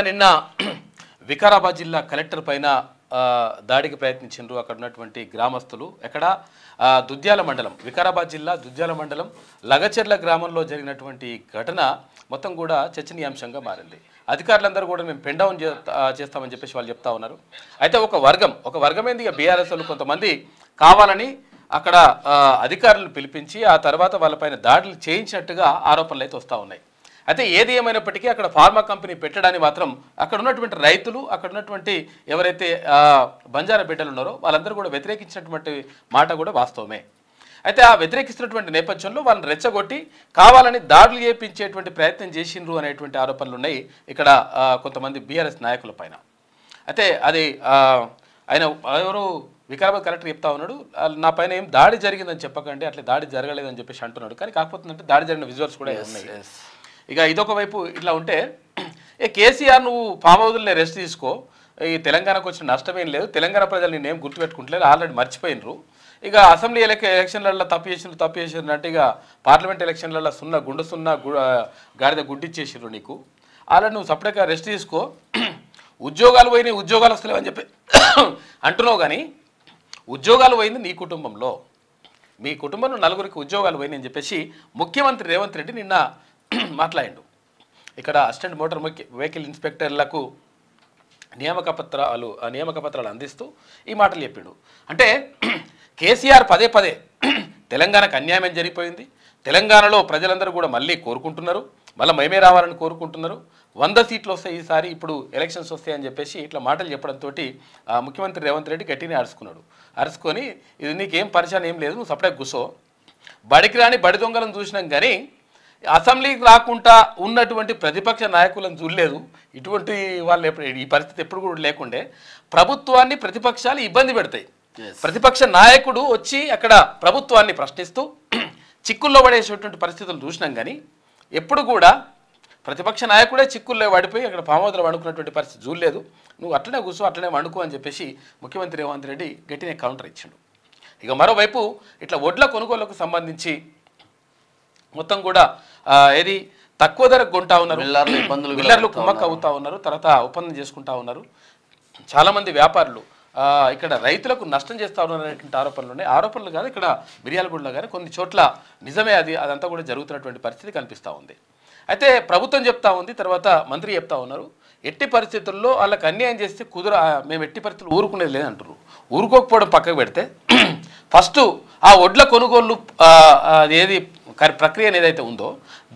నిన్న వికారాబాద్ జిల్లా కలెక్టర్ పైన దాడికి ప్రయత్నించారు. అక్కడ ఉన్నటువంటి గ్రామస్తులు ఎక్కడ దుద్యాల మండలం వికారాబాద్ జిల్లా దుద్యాల మండలం లగచెర్ల గ్రామంలో జరిగినటువంటి ఘటన మొత్తం కూడా చర్చనీయాంశంగా మారింది. అధికారులందరూ కూడా మేము పెన్ డౌన్ చేస్తామని చెప్పేసి వాళ్ళు చెప్తా ఉన్నారు. అయితే ఒక వర్గం ఏంది బీఆర్ఎస్ వాళ్ళు కొంతమంది కావాలని అక్కడ అధికారులను పిలిపించి ఆ తర్వాత వాళ్ళపైన దాడులు చేయించినట్టుగా ఆరోపణలు అయితే వస్తూ ఉన్నాయి. అయితే ఏది ఏమైనప్పటికీ అక్కడ ఫార్మా కంపెనీ పెట్టడానికి మాత్రం అక్కడ ఉన్నటువంటి రైతులు అక్కడ ఉన్నటువంటి ఎవరైతే బంజారా బిడ్డలు ఉన్నారో వాళ్ళందరూ కూడా వ్యతిరేకించినటువంటి మాట కూడా వాస్తవమే. అయితే ఆ వ్యతిరేకిస్తున్నటువంటి నేపథ్యంలో వాళ్ళని రెచ్చగొట్టి కావాలని దాడులు చేయించేటువంటి ప్రయత్నం చేసిండ్రు అనేటువంటి ఆరోపణలు ఉన్నాయి ఇక్కడ కొంతమంది బీఆర్ఎస్ నాయకుల పైన. అయితే అది ఆయన ఎవరు వికారాబాద్ కలెక్టర్ చెప్తా ఉన్నాడు, నా పైన ఏం దాడి జరిగిందని చెప్పకండి, అట్లా దాడి జరగలేదని చెప్పేసి అంటున్నాడు. కానీ కాకపోతే దాడి జరిగిన విజువల్స్ కూడా ఉన్నాయి. ఇక ఇదొక వైపు ఇట్లా ఉంటే కేసీఆర్ నువ్వు ఫామ్ హౌస్ని రెస్ట్ తీసుకో, ఈ తెలంగాణకు వచ్చిన నష్టమేం లేదు, తెలంగాణ ప్రజలు నేనేం గుర్తుపెట్టుకుంటలేదు, ఆల్రెడీ మర్చిపోయినరు. ఇక అసెంబ్లీ ఎలక్షన్లలో తప్పు చేసినారు అంటే ఇక పార్లమెంట్ ఎలక్షన్లలో గుండె సున్నా గాడిద గుడ్డిచ్చేసిర్రు నీకు, ఆల్రెడీ నువ్వు సపరేట్గా రెస్ట్ తీసుకో, ఉద్యోగాలు పోయినాయి ఉద్యోగాలు వస్తలేవు అని చెప్పి అంటున్నావు. కానీ ఉద్యోగాలు పోయింది నీ కుటుంబంలో, మీ కుటుంబంలో నలుగురికి ఉద్యోగాలు పోయినాయి అని చెప్పేసి ముఖ్యమంత్రి రేవంత్ రెడ్డి నిన్న మాట్లాడిండు. ఇక్కడ అసిస్టెంట్ మోటార్ వెహికల్ ఇన్స్పెక్టర్లకు నియామక పత్రాలు అందిస్తూ ఈ మాటలు చెప్పిండు. అంటే కేసీఆర్ పదే తెలంగాణకు అన్యాయం జరిగిపోయింది, తెలంగాణలో ప్రజలందరూ కూడా మళ్ళీ కోరుకుంటున్నారు, మళ్ళీ మేమే రావాలని కోరుకుంటున్నారు, 100 సీట్లు వస్తాయి ఈసారి, ఇప్పుడు ఎలక్షన్స్ వస్తాయి అని చెప్పేసి ఇట్లా మాటలు చెప్పడంతో ముఖ్యమంత్రి రేవంత్ రెడ్డి గట్టినే అరుచుకొని ఇది నీకేం పరిచయం ఏం లేదు, నువ్వు సపరేట్ కూసో, బడికి రాని బడి దొంగలను చూసినాం కానీ అసెంబ్లీకి రాకుండా ఉన్నటువంటి ప్రతిపక్ష నాయకులను చూడలేదు, ఇటువంటి వాళ్ళు ఈ పరిస్థితి ఎప్పుడు కూడా లేకుండే, ప్రభుత్వాన్ని ప్రతిపక్షాలు ఇబ్బంది పెడతాయి, ప్రతిపక్ష నాయకుడు వచ్చి అక్కడ ప్రభుత్వాన్ని ప్రశ్నిస్తూ చిక్కుల్లో పడేసేటువంటి పరిస్థితులు చూసినాం. కానీ ఎప్పుడు కూడా ప్రతిపక్ష నాయకుడే చిక్కుల్లో పడిపోయి అక్కడ ఫామ్ హౌస్లో వండుకున్నటువంటి పరిస్థితి చూడలేదు, నువ్వు అట్లనే కూర్చో అట్లనే వండుకో అని చెప్పేసి ముఖ్యమంత్రి రేవంత్ రెడ్డి గట్టినే కౌంటర్ ఇచ్చిండు. ఇక మరోవైపు ఇట్లా వడ్ల కొనుగోలుకు సంబంధించి మొత్తం కూడా ఏది తక్కువ ధరకు కొంటా ఉన్నారు, మిల్లర్లు కుమ్మక్క అవుతా ఉన్నారు, తర్వాత ఒప్పందం చేసుకుంటా ఉన్నారు. చాలామంది వ్యాపారులు ఇక్కడ రైతులకు నష్టం చేస్తూ ఉన్నారనేటువంటి ఆరోపణలు ఉన్నాయి. ఆరోపణలు కాదు, ఇక్కడ మిర్యాలగూడలో కానీ కొన్ని చోట్ల నిజమే అదంతా కూడా జరుగుతున్నటువంటి పరిస్థితి కనిపిస్తూ ఉంది. అయితే ప్రభుత్వం చెప్తా ఉంది, తర్వాత మంత్రి చెప్తా ఉన్నారు, ఎట్టి పరిస్థితుల్లో వాళ్ళకి అన్యాయం చేస్తే మేము ఎట్టి పరిస్థితులు ఊరుకునేది లేదంటారు. ఊరుకోకపోవడం పక్కకు పెడితే ఫస్ట్ ఆ వడ్ల కొనుగోలు ఏది ప్రక్రియ ఏదైతే ఉందో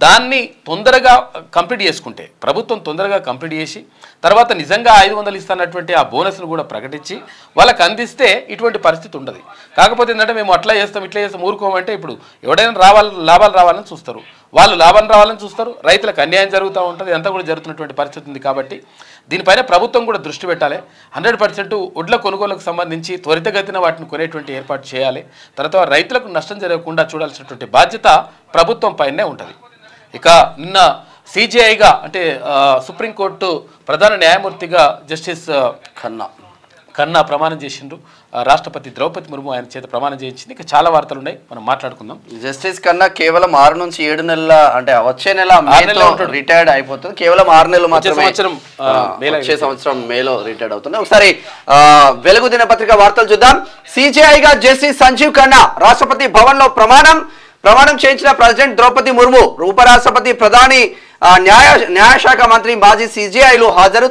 దాన్ని తొందరగా కంప్లీట్ చేసుకుంటే, ప్రభుత్వం తొందరగా కంప్లీట్ చేసి తర్వాత నిజంగా 500 ఇస్తున్నటువంటి ఆ బోనస్ను కూడా ప్రకటించి వాళ్ళకి అందిస్తే ఇటువంటి పరిస్థితి ఉండదు. కాకపోతే ఏంటంటే మేము అట్లా చేస్తాం ఇట్లా చేస్తాం ఊరుకోమంటే ఇప్పుడు ఎవడైనా లాభాలు రావాలని చూస్తారు, వాళ్ళు లాభాలు రావాలని చూస్తారు, రైతులకు అన్యాయం జరుగుతూ ఉంటుంది, అంతా కూడా జరుగుతున్నటువంటి పరిస్థితి ఉంది. కాబట్టి దీనిపైన ప్రభుత్వం కూడా దృష్టి పెట్టాలి. 100% వడ్ల కొనుగోలుకు సంబంధించి త్వరితగతిన వాటిని కొనేటువంటి ఏర్పాటు చేయాలి. తర్వాత రైతులకు నష్టం జరగకుండా చూడాల్సినటువంటి బాధ్యత ప్రభుత్వం పైనే ఉంటుంది. ఇక నిన్న సిజేఐగా అంటే సుప్రీంకోర్టు ప్రధాన న్యాయమూర్తిగా జస్టిస్ ఖన్నా ప్రమాణం చేసిండ్రు. రాష్ట్రపతి ద్రౌపది ముర్ము ఆయన చేత ప్రమాణం చేయించింది. ఇక చాలా వార్తలు ఉన్నాయి, మనం మాట్లాడుకుందాం. జస్టిస్ ఖన్నా కేవలం 6 నుంచి 7 నెలల అంటే వచ్చే నెల రిటైర్డ్ అయిపోతుంది, కేవలం 6 నెలలు మాత్రమే, వచ్చే సంవత్సరం మేలో రిటైర్డ్ అవుతుంది. ఒకసారి వెలుగు దినపత్రిక వార్తలు చూద్దాం. సిజేఐగా జస్టిస్ సంజీవ్ ఖన్నా రాష్ట్రపతి భవన్ లో ప్రమాణం చేయించిన ప్రెసిడెంట్ ద్రౌపది ముర్ము, ఉపరాష్ట్రపతి, ప్రధాని, న్యాయశాఖ మంత్రి, మాజీ సిజేఐలు హాజరు.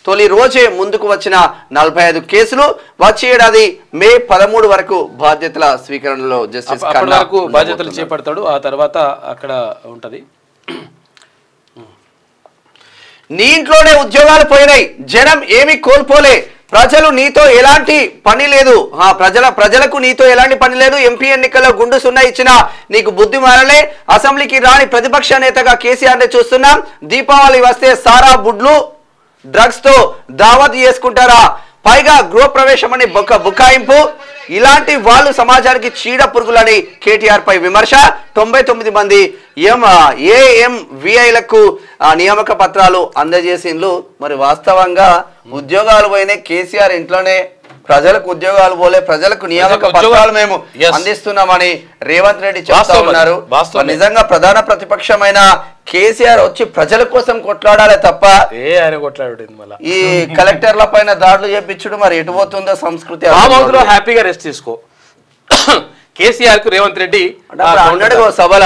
తొలి రోజే ముందుకు వచ్చిన 45 కేసులు. వచ్చే ఏడాది మే 13 వరకు బాధ్యతల స్వీకరణలో జస్టిస్ ఖన్నా బాధ్యతలు చేపడతాడు. ఆ తర్వాత అక్కడ ఉంటది. నీ ఇంట్లోనే ఉద్యోగాలు పోయినాయి, జనం ఏమీ కోల్పోలే, ప్రజలు నీతో ఎలాంటి పని లేదు, ప్రజలకు నీతో ఎలాంటి పని లేదు, ఎంపీ ఎన్నికల్లో గుండు సున్నా ఇచ్చిన నీకు బుద్ధి మారలే, అసెంబ్లీకి రాని ప్రతిపక్ష నేతగా కేసీఆర్ ని చూస్తున్నాం, దీపావళి వస్తే సారా బుడ్లు డ్రగ్స్ తో దావత్ చేసుకుంటారా, పైగా గృహప్రవేశం అని బుకాయింపు, ఇలాంటి వాళ్ళు సమాజానికి చీడ పురుగులని కేటీఆర్ పై విమర్శ. 99 మంది ఏఎంవిఐలకు నియామక పత్రాలు అందజేసిండ్లు. మరి వాస్తవంగా ఉద్యోగాలు పోయినాయి, కేసీఆర్ ఇంట్లోనే ప్రజలకు ఉద్యోగాలు పోలే, ప్రజలకు నియామక పత్రాలు మేము అందిస్తున్నామని రేవంత్ రెడ్డి చెప్తా ఉన్నారు. నిజంగా ప్రధాన ప్రతిపక్షమైన కేసీఆర్ వచ్చి ప్రజల కోసం కొట్లాడాలి తప్ప ఈ కలెక్టర్ల పైన దాడులు చేపించడం మరి ఎటు పోతుందో సంస్కృతి. హ్యాపీగా రెస్ట్ తీసుకో. కేసీఆర్ కు రేవంత్ రెడ్డి అన్నాడు సభల,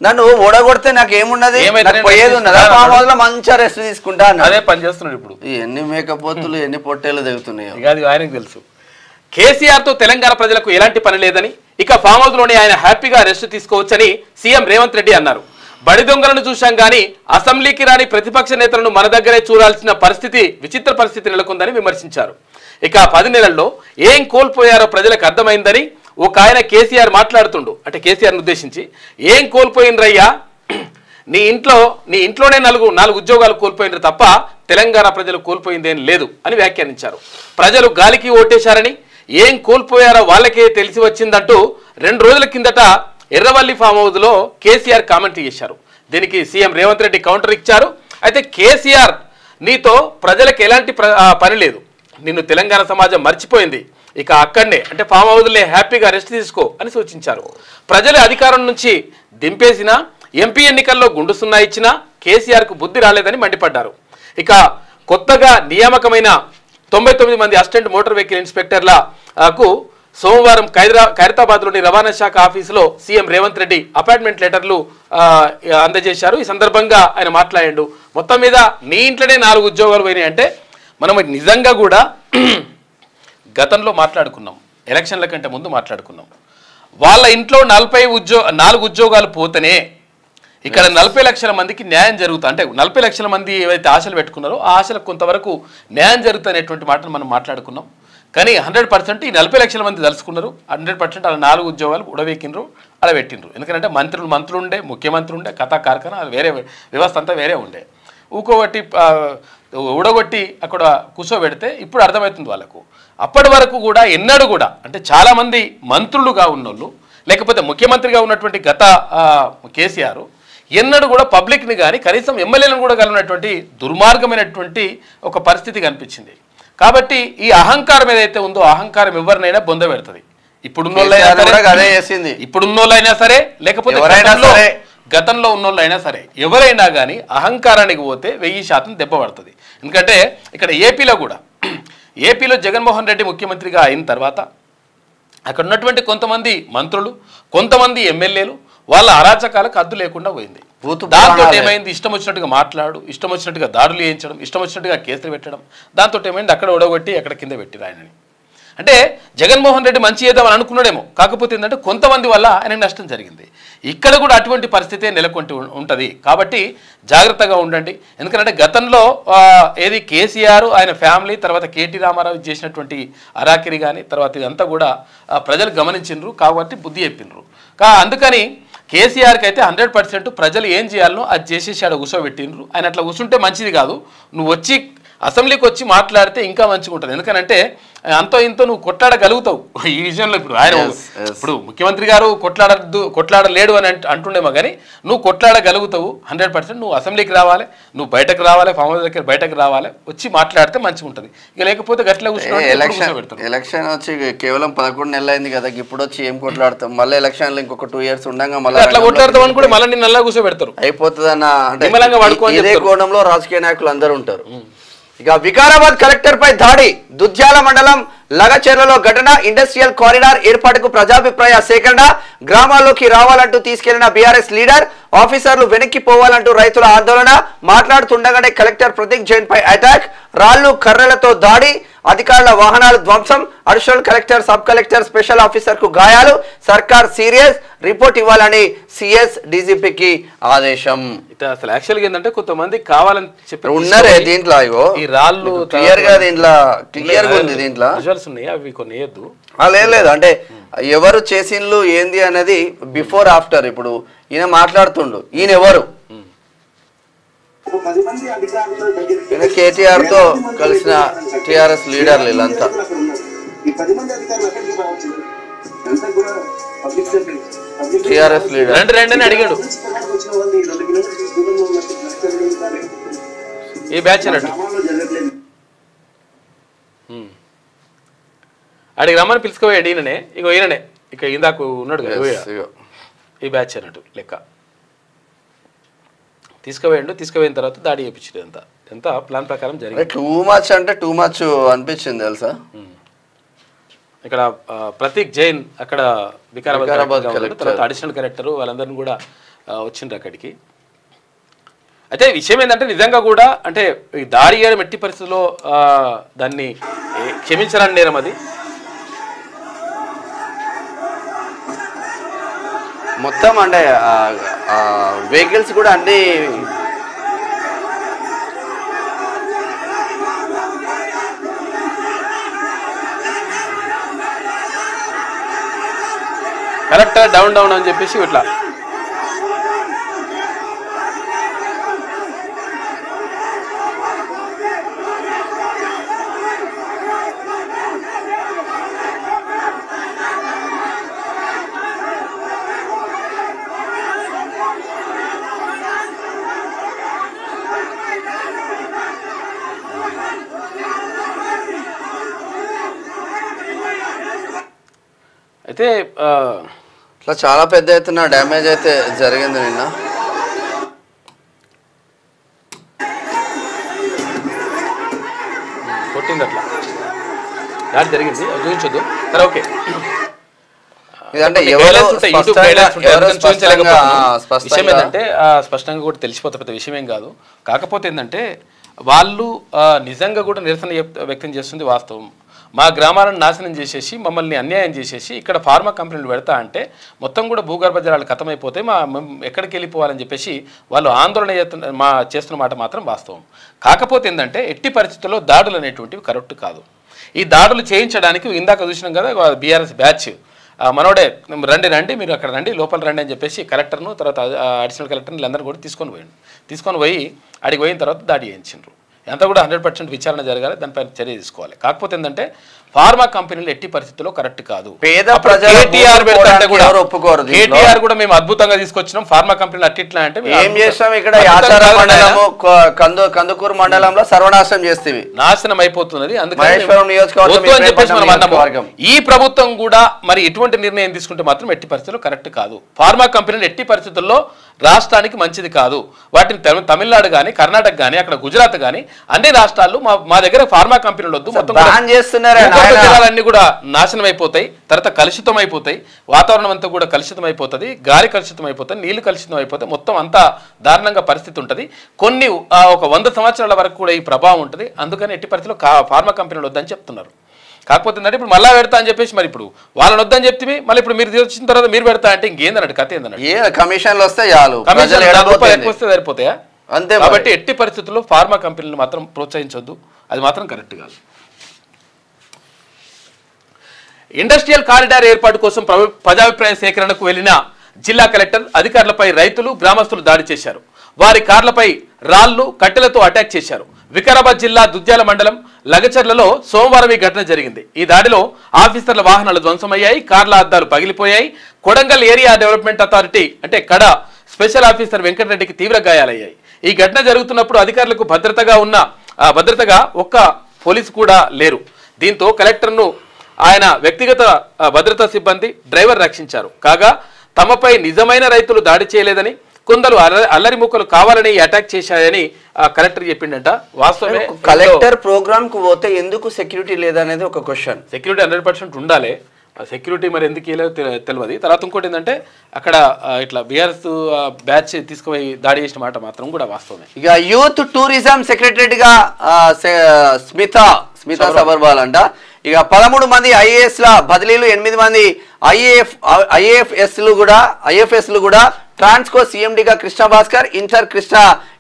నన్ను ఓడగొడితే నాకు ఏమున్నది, పోయేది ఉన్నదా, ఫామ్ మంచిగా రెస్ట్ తీసుకుంటా అదే పని చేస్తున్నాడు. ఇప్పుడు ఎన్ని మేకపోతులు ఎన్ని పొట్టేలు దిగుతున్నాయో అది ఆయనకు తెలుసు. కేసీఆర్ తో తెలంగాణ ప్రజలకు ఎలాంటి పని లేదని, ఇక ఫామ్ హౌస్ లోనే ఆయన హ్యాపీగా రెస్ట్ తీసుకోవచ్చని సీఎం రేవంత్ రెడ్డి అన్నారు. బడి దొంగలను చూశాం గానీ అసెంబ్లీకి రాని ప్రతిపక్ష నేతలను మన దగ్గరే చూడాల్సిన పరిస్థితి, విచిత్ర పరిస్థితి నెలకొందని విమర్శించారు. ఇక 10 నెలల్లో ఏం కోల్పోయారో ప్రజలకు అర్థమైందని ఒక ఆయన కేసీఆర్ మాట్లాడుతుండు. అంటే కేసీఆర్ని ఉద్దేశించి, ఏం కోల్పోయినరయ్యా, నీ ఇంట్లోనే నాలుగు ఉద్యోగాలు కోల్పోయినరు తప్ప తెలంగాణ ప్రజలు కోల్పోయిందేం లేదు అని వ్యాఖ్యానించారు. ప్రజలు గాలికి ఓటేశారని ఏం కోల్పోయారో వాళ్ళకే తెలిసి వచ్చిందంటూ 2 రోజుల కిందట ఎర్రవల్లి ఫామ్ హౌస్ లో కేసీఆర్ కామెంట్ చేశారు. దీనికి సీఎం రేవంత్ రెడ్డి కౌంటర్ ఇచ్చారు. అయితే కేసీఆర్, నీతో ప్రజలకు ఎలాంటి పని లేదు, నిన్ను తెలంగాణ సమాజం మర్చిపోయింది, ఇక అక్కడనే అంటే ఫామ్ హౌస్లే హ్యాపీగా రెస్ట్ తీసుకో అని సూచించారు. ప్రజలు అధికారం నుంచి దింపేసినా, ఎంపీ ఎన్నికల్లో గుండు సున్నా ఇచ్చినా కేసీఆర్ కు బుద్ధి రాలేదని మండిపడ్డారు. ఇక కొత్తగా నియామకమైన 99 మంది అసిస్టెంట్ మోటార్ వెహికల్ ఇన్స్పెక్టర్లకు సోమవారం ఖైరతాబాద్లోని రవాణా శాఖ ఆఫీసులో సీఎం రేవంత్ రెడ్డి అపాయింట్మెంట్ లెటర్లు అందజేశారు. ఈ సందర్భంగా ఆయన మాట్లాడాడు. మొత్తం మీద నీ ఇంట్లోనే 4 ఉద్యోగాలు పోయినాయి అంటే మనం నిజంగా కూడా గతంలో మాట్లాడుకున్నాం, ఎలక్షన్ల కంటే ముందు మాట్లాడుకున్నాం. వాళ్ళ ఇంట్లో 4 ఉద్యోగాలు పోతేనే ఇక్కడ 40 లక్షల మందికి న్యాయం జరుగుతా, అంటే 40 లక్షల మంది ఏవైతే ఆశలు పెట్టుకున్నారో ఆ ఆశలకు కొంతవరకు న్యాయం జరుగుతున్నటువంటి మాటను మనం మాట్లాడుకున్నాం. కానీ 100% ఈ 40 లక్షల మంది తలుసుకున్నారు. 100% అలా 4 ఉద్యోగాలు ఉడవెక్కినరు, అలా పెట్టినరు. ఎందుకంటే మంత్రులు ఉండే, ముఖ్యమంత్రి ఉండే, కథా కార్ఖానా వేరే వ్యవస్థ అంతా వేరే ఉండే. ఊకొకటి ఉడగొట్టి అక్కడ కూర్చోబెడితే ఇప్పుడు అర్థమవుతుంది వాళ్ళకు. అప్పటి వరకు కూడా ఎన్నడూ కూడా అంటే చాలామంది మంత్రులుగా ఉన్నోళ్ళు, లేకపోతే ముఖ్యమంత్రిగా ఉన్నటువంటి గత కేసీఆర్ ఎన్నడూ కూడా పబ్లిక్ని కానీ కనీసం ఎమ్మెల్యేలను కూడా కలిగినటువంటి దుర్మార్గమైనటువంటి ఒక పరిస్థితి కనిపించింది. కాబట్టి ఈ అహంకారం ఏదైతే ఉందో అహంకారం ఎవరినైనా బొంద పెడుతుంది. ఇప్పుడున్నోళ్ళైనా సరే లేకపోతే గతంలో ఉన్నోళ్ళైనా సరే ఎవరైనా కానీ అహంకారానికి పోతే 1000% దెబ్బ పడుతుంది. ఎందుకంటే ఇక్కడ ఏపీలో జగన్మోహన్ రెడ్డి ముఖ్యమంత్రిగా అయిన తర్వాత అక్కడ ఉన్నటువంటి కొంతమంది మంత్రులు, కొంతమంది ఎమ్మెల్యేలు వాళ్ళ అరాచకాలకు హద్దు లేకుండా పోయింది. దాంతో ఏమైంది, ఇష్టం వచ్చినట్టుగా మాట్లాడు, ఇష్టం వచ్చినట్టుగా దాడులు చేయించడం, ఇష్టం వచ్చినట్టుగా కేసులు పెట్టడం, దాంతో ఏమైంది అక్కడ ఉడగొట్టి అక్కడ కింద పెట్టిరు ఆయనని. అంటే జగన్మోహన్ రెడ్డి మంచి చేద్దామని అనుకున్నాడేమో, కాకపోతే ఏంటంటే కొంతమంది వల్ల ఆయనకు నష్టం జరిగింది. ఇక్కడ కూడా అటువంటి పరిస్థితే నెలకొంటూ ఉంటుంది. కాబట్టి జాగ్రత్తగా ఉండండి. ఎందుకంటే గతంలో ఏది కేసీఆర్ ఆయన ఫ్యామిలీ తర్వాత కేటీ రామారావు చేసినటువంటి అరాకిరి కానీ తర్వాత ఇదంతా కూడా ప్రజలు గమనించిండ్రు, కాబట్టి బుద్ధి చెప్పిండ్రు. అందుకని కేసీఆర్కి అయితే 100% ప్రజలు ఏం చేయాలనో అది చేసేసి ఆడ కూర్చోబెట్టిండ్రు. ఆయన అట్లా కూర్చుంటే మంచిది కాదు. నువ్వు వచ్చి అసెంబ్లీకి వచ్చి మాట్లాడితే ఇంకా మంచిగా ఉంటుంది. ఎందుకంటే అంతో ఇంతో నువ్వు కొట్లాడగలుగుతావు ఈ విషయంలో. ఇప్పుడు ఆయన ఇప్పుడు ముఖ్యమంత్రి గారు కొట్లాడలేడు అని అంటుండేమో, కానీ నువ్వు కొట్లాడగలుగుతావు 100%. నువ్వు అసెంబ్లీకి రావాలి, నువ్వు బయటకు రావాలి, ఫామ్ హౌస్ దగ్గర బయటకు రావాలి, వచ్చి మాట్లాడితే మంచిగా ఉంటుంది. ఇక లేకపోతే గట్లా ఎలక్షన్ వచ్చి కేవలం 11 నెలలు అయింది కదా, ఇప్పుడు వచ్చి ఏం కొట్లాడతాం, మళ్ళీ ఎలక్షన్లు ఇంకొక 2 years ఉండగా మళ్ళీ అట్లా కొట్లాడతాం అని కూడా మళ్ళీ నిన్న నల్లా కూర్చోబెడతారు. అయిపోతుంది అన్న ఇదే కోణంలో రాజకీయ నాయకులు అందరూ ఉంటారు. ఇక వికారాబాద్ కలెక్టర్ పై దాడి, దుద్యాల మండలం లగచెర్లలో ఘటన, ఇండస్ట్రియల్ కారిడార్ ఏర్పాటుకు ప్రజాభిప్రాయ సేకరణ, గ్రామాల్లోకి రావాలంటూ తీసుకెళ్లిన బీఆర్ఎస్ లీడర్, ఆఫీసర్లు వెనక్కి పోవాలంటూ రైతుల ఆందోళన, మాట్లాడుతుండగానే కలెక్టర్ ప్రతీక్ జైన్ పై అటాక్, రాళ్లు కర్రలతో దాడి, అధికారుల వాహనాలు ధ్వంసం, additional collector, sub collector, special officer కు గాయాలు, సర్కార్ సీరియస్, రిపోర్ట్ ఇవ్వాలని సిఎస్ డీజీపీకి ఆదేశం. అసలు యాక్చువల్గా ఏంటంటే కొంతమంది కావాలని చెప్పి ఉన్నారే దీంట్లో, ఈ రాళ్ళు క్లియర్ గా క్లియర్ గా ఉంది దీంట్లో ఉన్నాయి, అవి కొన్ని వేయద్దు లేదు. అంటే ఎవరు చేసిండ్లు ఏంది అనేది బిఫోర్ ఆఫ్టర్. ఇప్పుడు ఈయన మాట్లాడుతుండు, ఈయన ఎవరు, కేటీఆర్ తో కలిసిన టిఆర్ఎస్ లీడర్లు వీళ్ళంతా. టిఆర్ఎస్ లీడర్ రెండు అడిగాడు ఏ బ్యాచ్ అన్నట్టు. ఆడికి రమ్మని పిలుచుకోపోయాడు ఈయననే, ఇక ఈయననే ఇక ఇందాక ఉన్నాడు కదా ఈ బ్యాచ్ అన్నట్టు లెక్క. తీసుకుపోయిన తర్వాత దాడి చేయించాడు. ఎంత ప్లాన్ ప్రకారం జరిగింది. టూ మచ్ అంటే టూ మచ్ అనిపించింది తెలుసా. ఇక్కడ ప్రతీక్ జైన్ అక్కడ వికారాబాద్ తర్వాత అడిషనల్ కలెక్టర్ వాళ్ళందరినీ కూడా వచ్చిండ్రు అక్కడికి. అయితే విషయం ఏంటంటే నిజంగా కూడా అంటే ఈ దాడి చేయడం ఎట్టి పరిస్థితుల్లో దాన్ని క్షమించరాని నేరం అది. మొత్తం అంటే వెహికల్స్ కూడా అన్ని కరెక్ట్ డౌన్ అని చెప్పేసి ఇట్లా అయితే ఇట్లా చాలా పెద్ద ఎత్తున డ్యామేజ్ అయితే జరిగింది నిన్న. కొట్టింది అట్లా దాడి జరిగింది చూపించొద్దు సరే ఓకే. ఇదంటే విషయం ఏంటంటే స్పష్టంగా కూడా తెలిసిపోతే పెద్ద విషయం ఏం కాదు. కాకపోతే ఏంటంటే వాళ్ళు నిజంగా కూడా నిరసన వ్యక్తం చేస్తుంది వాస్తవం. మా గ్రామాలను నాశనం చేసేసి మమ్మల్ని అన్యాయం చేసేసి ఇక్కడ ఫార్మా కంపెనీలు పెడతా అంటే మొత్తం కూడా భూగర్భ జలాలు ఖతమైపోతాయి, ఎక్కడికి వెళ్ళిపోవాలని చెప్పేసి వాళ్ళు ఆందోళన చేస్తున్న మాట మాత్రం వాస్తవం. కాకపోతే ఏంటంటే ఎట్టి పరిస్థితుల్లో దాడులు అనేటువంటివి కరెక్ట్ కాదు. ఈ దాడులు చేయించడానికి ఇందాక చూసినాం కదా బీఆర్ఎస్ బ్యాచ్ మనోడే రండి మీరు అక్కడ రండి లోపల రండి అని చెప్పేసి కలెక్టర్ను తర్వాత అడిషనల్ కలెక్టర్ని వీళ్ళందరూ కూడా తీసుకొని పోయి అడిగి పోయిన తర్వాత దాడి చేయించారు. ఎంత కూడా 100% విచారణ జరగాలి, దానిపై చర్య తీసుకోవాలి. కాకపోతే ఏంటంటే ఫార్మా కంపెనీలు ఎట్టి పరిస్థితుల్లో కరెక్ట్ కాదు. పేద ప్రజలు కేటీఆర్ కూడా మేము అద్భుతంగా తీసుకొచ్చినాం ఫార్మా కంపెనీలు అట్టిట్లా అంటే ఏం చేస్తాం. ఇక్కడ కందుకూరు మండలంలో సర్వనాశనం చేస్తే నాశనం అయిపోతున్నది. అందుకని ఈ ప్రభుత్వం కూడా మరి ఎటువంటి నిర్ణయం తీసుకుంటే మాత్రం ఎట్టి పరిస్థితుల్లో కరెక్ట్ కాదు. ఫార్మా కంపెనీలు ఎట్టి పరిస్థితుల్లో రాష్ట్రానికి మంచిది కాదు. వాటిని తమిళనాడు కానీ కర్ణాటక కానీ అక్కడ గుజరాత్ కానీ అన్ని రాష్ట్రాలు మా దగ్గర ఫార్మా కంపెనీలు వద్దు, మొత్తం జలాలన్నీ కూడా నాశనం అయిపోతాయి, తర్వాత కలుషితం అయిపోతాయి, వాతావరణం అంతా కూడా కలుషితం అయిపోతుంది, గాలి కలుషితం అయిపోతుంది, నీళ్లు కలుషితం అయిపోతాయి, మొత్తం అంతా దారుణంగా పరిస్థితి ఉంటుంది. కొన్ని ఒక 100 సంవత్సరాల వరకు కూడా ఈ ప్రభావం ఉంటుంది. అందుకని ఎట్టి పరిస్థితుల్లో ఫార్మా కంపెనీలు వద్దని చెప్తున్నారు. కాకపోతే ఏంటంటే ఇప్పుడు మళ్ళా పెడతా అని చెప్పేసి మరి ఇప్పుడు వాళ్ళని వద్దని చెప్తే మళ్ళీ ఇప్పుడు మీరు వచ్చిన తర్వాత మీరు పెడతా అంటే ఇంకేందన్నట్టు కథ ఏందన్నట్టు కమిషన్లు వస్తే చాలు, ఎక్కువ వస్తే సరిపోతాయా అంతే. కాబట్టి ఎట్టి పరిస్థితుల్లో ఫార్మా కంపెనీలను మాత్రం ప్రోత్సహించొద్దు, అది మాత్రం కరెక్ట్ కాదు. ఇండస్ట్రియల్ కారిడార్ ఏర్పాటు కోసం ప్రజాభిప్రాయ సేకరణకు వెళ్లిన జిల్లా కలెక్టర్ అధికారులపై రైతులు గ్రామస్తులు దాడి చేశారు. వారి కార్లపై రాళ్లు కట్టెలతో అటాక్ చేశారు. వికారాబాద్ జిల్లా దుద్యాల మండలం లగచర్లలో సోమవారం ఈ ఘటన జరిగింది. ఈ దాడిలో ఆఫీసర్ల వాహనాలు ధ్వంసమయ్యాయి, కార్ల అద్దాలు పగిలిపోయాయి. కొడంగల్ ఏరియా డెవలప్మెంట్ అథారిటీ అంటే కడ స్పెషల్ ఆఫీసర్ వెంకటరెడ్డికి తీవ్ర గాయాలయ్యాయి. ఈ ఘటన జరుగుతున్నప్పుడు అధికారులకు భద్రతగా ఒక్క పోలీసు కూడా లేరు. దీంతో కలెక్టర్ను ఆయన వ్యక్తిగత భద్రతా సిబ్బంది డ్రైవర్ రక్షించారు. కాగా తమపై నిజమైన రైతులు దాడి చేయలేదని, కొందరు అల్లరి ముక్కలు కావాలని అటాక్ చేశాయని కలెక్టర్ చెప్పిండట. వాస్తవమే. కలెక్టర్ ప్రోగ్రామ్ కు పోతే ఎందుకు సెక్యూరిటీ లేదనేది ఒక క్వశ్చన్. సెక్యూరిటీ 100% ఉండాలి. సెక్యూరిటీ మరి ఎందుకు తెలియదు. తర్వాత ఇంకోటి ఏంటంటే అక్కడ ఇట్లా బీఆర్ఎస్ బ్యాచ్ తీసుకుపోయి దాడి చేసిన మాట మాత్రం కూడా వాస్తవమే. ఇక యూత్ టూరిజం సెక్రటరీ గా స్మితా సబర్వాల్ అంట. ఇక 13 మంది ఐఏఎస్ల బదిలీలు, 8 మంది ఐఏఎఫ్ఎస్లు కూడా ట్రాన్స్కో సీఎండీగా కృష్ణ భాస్కర్,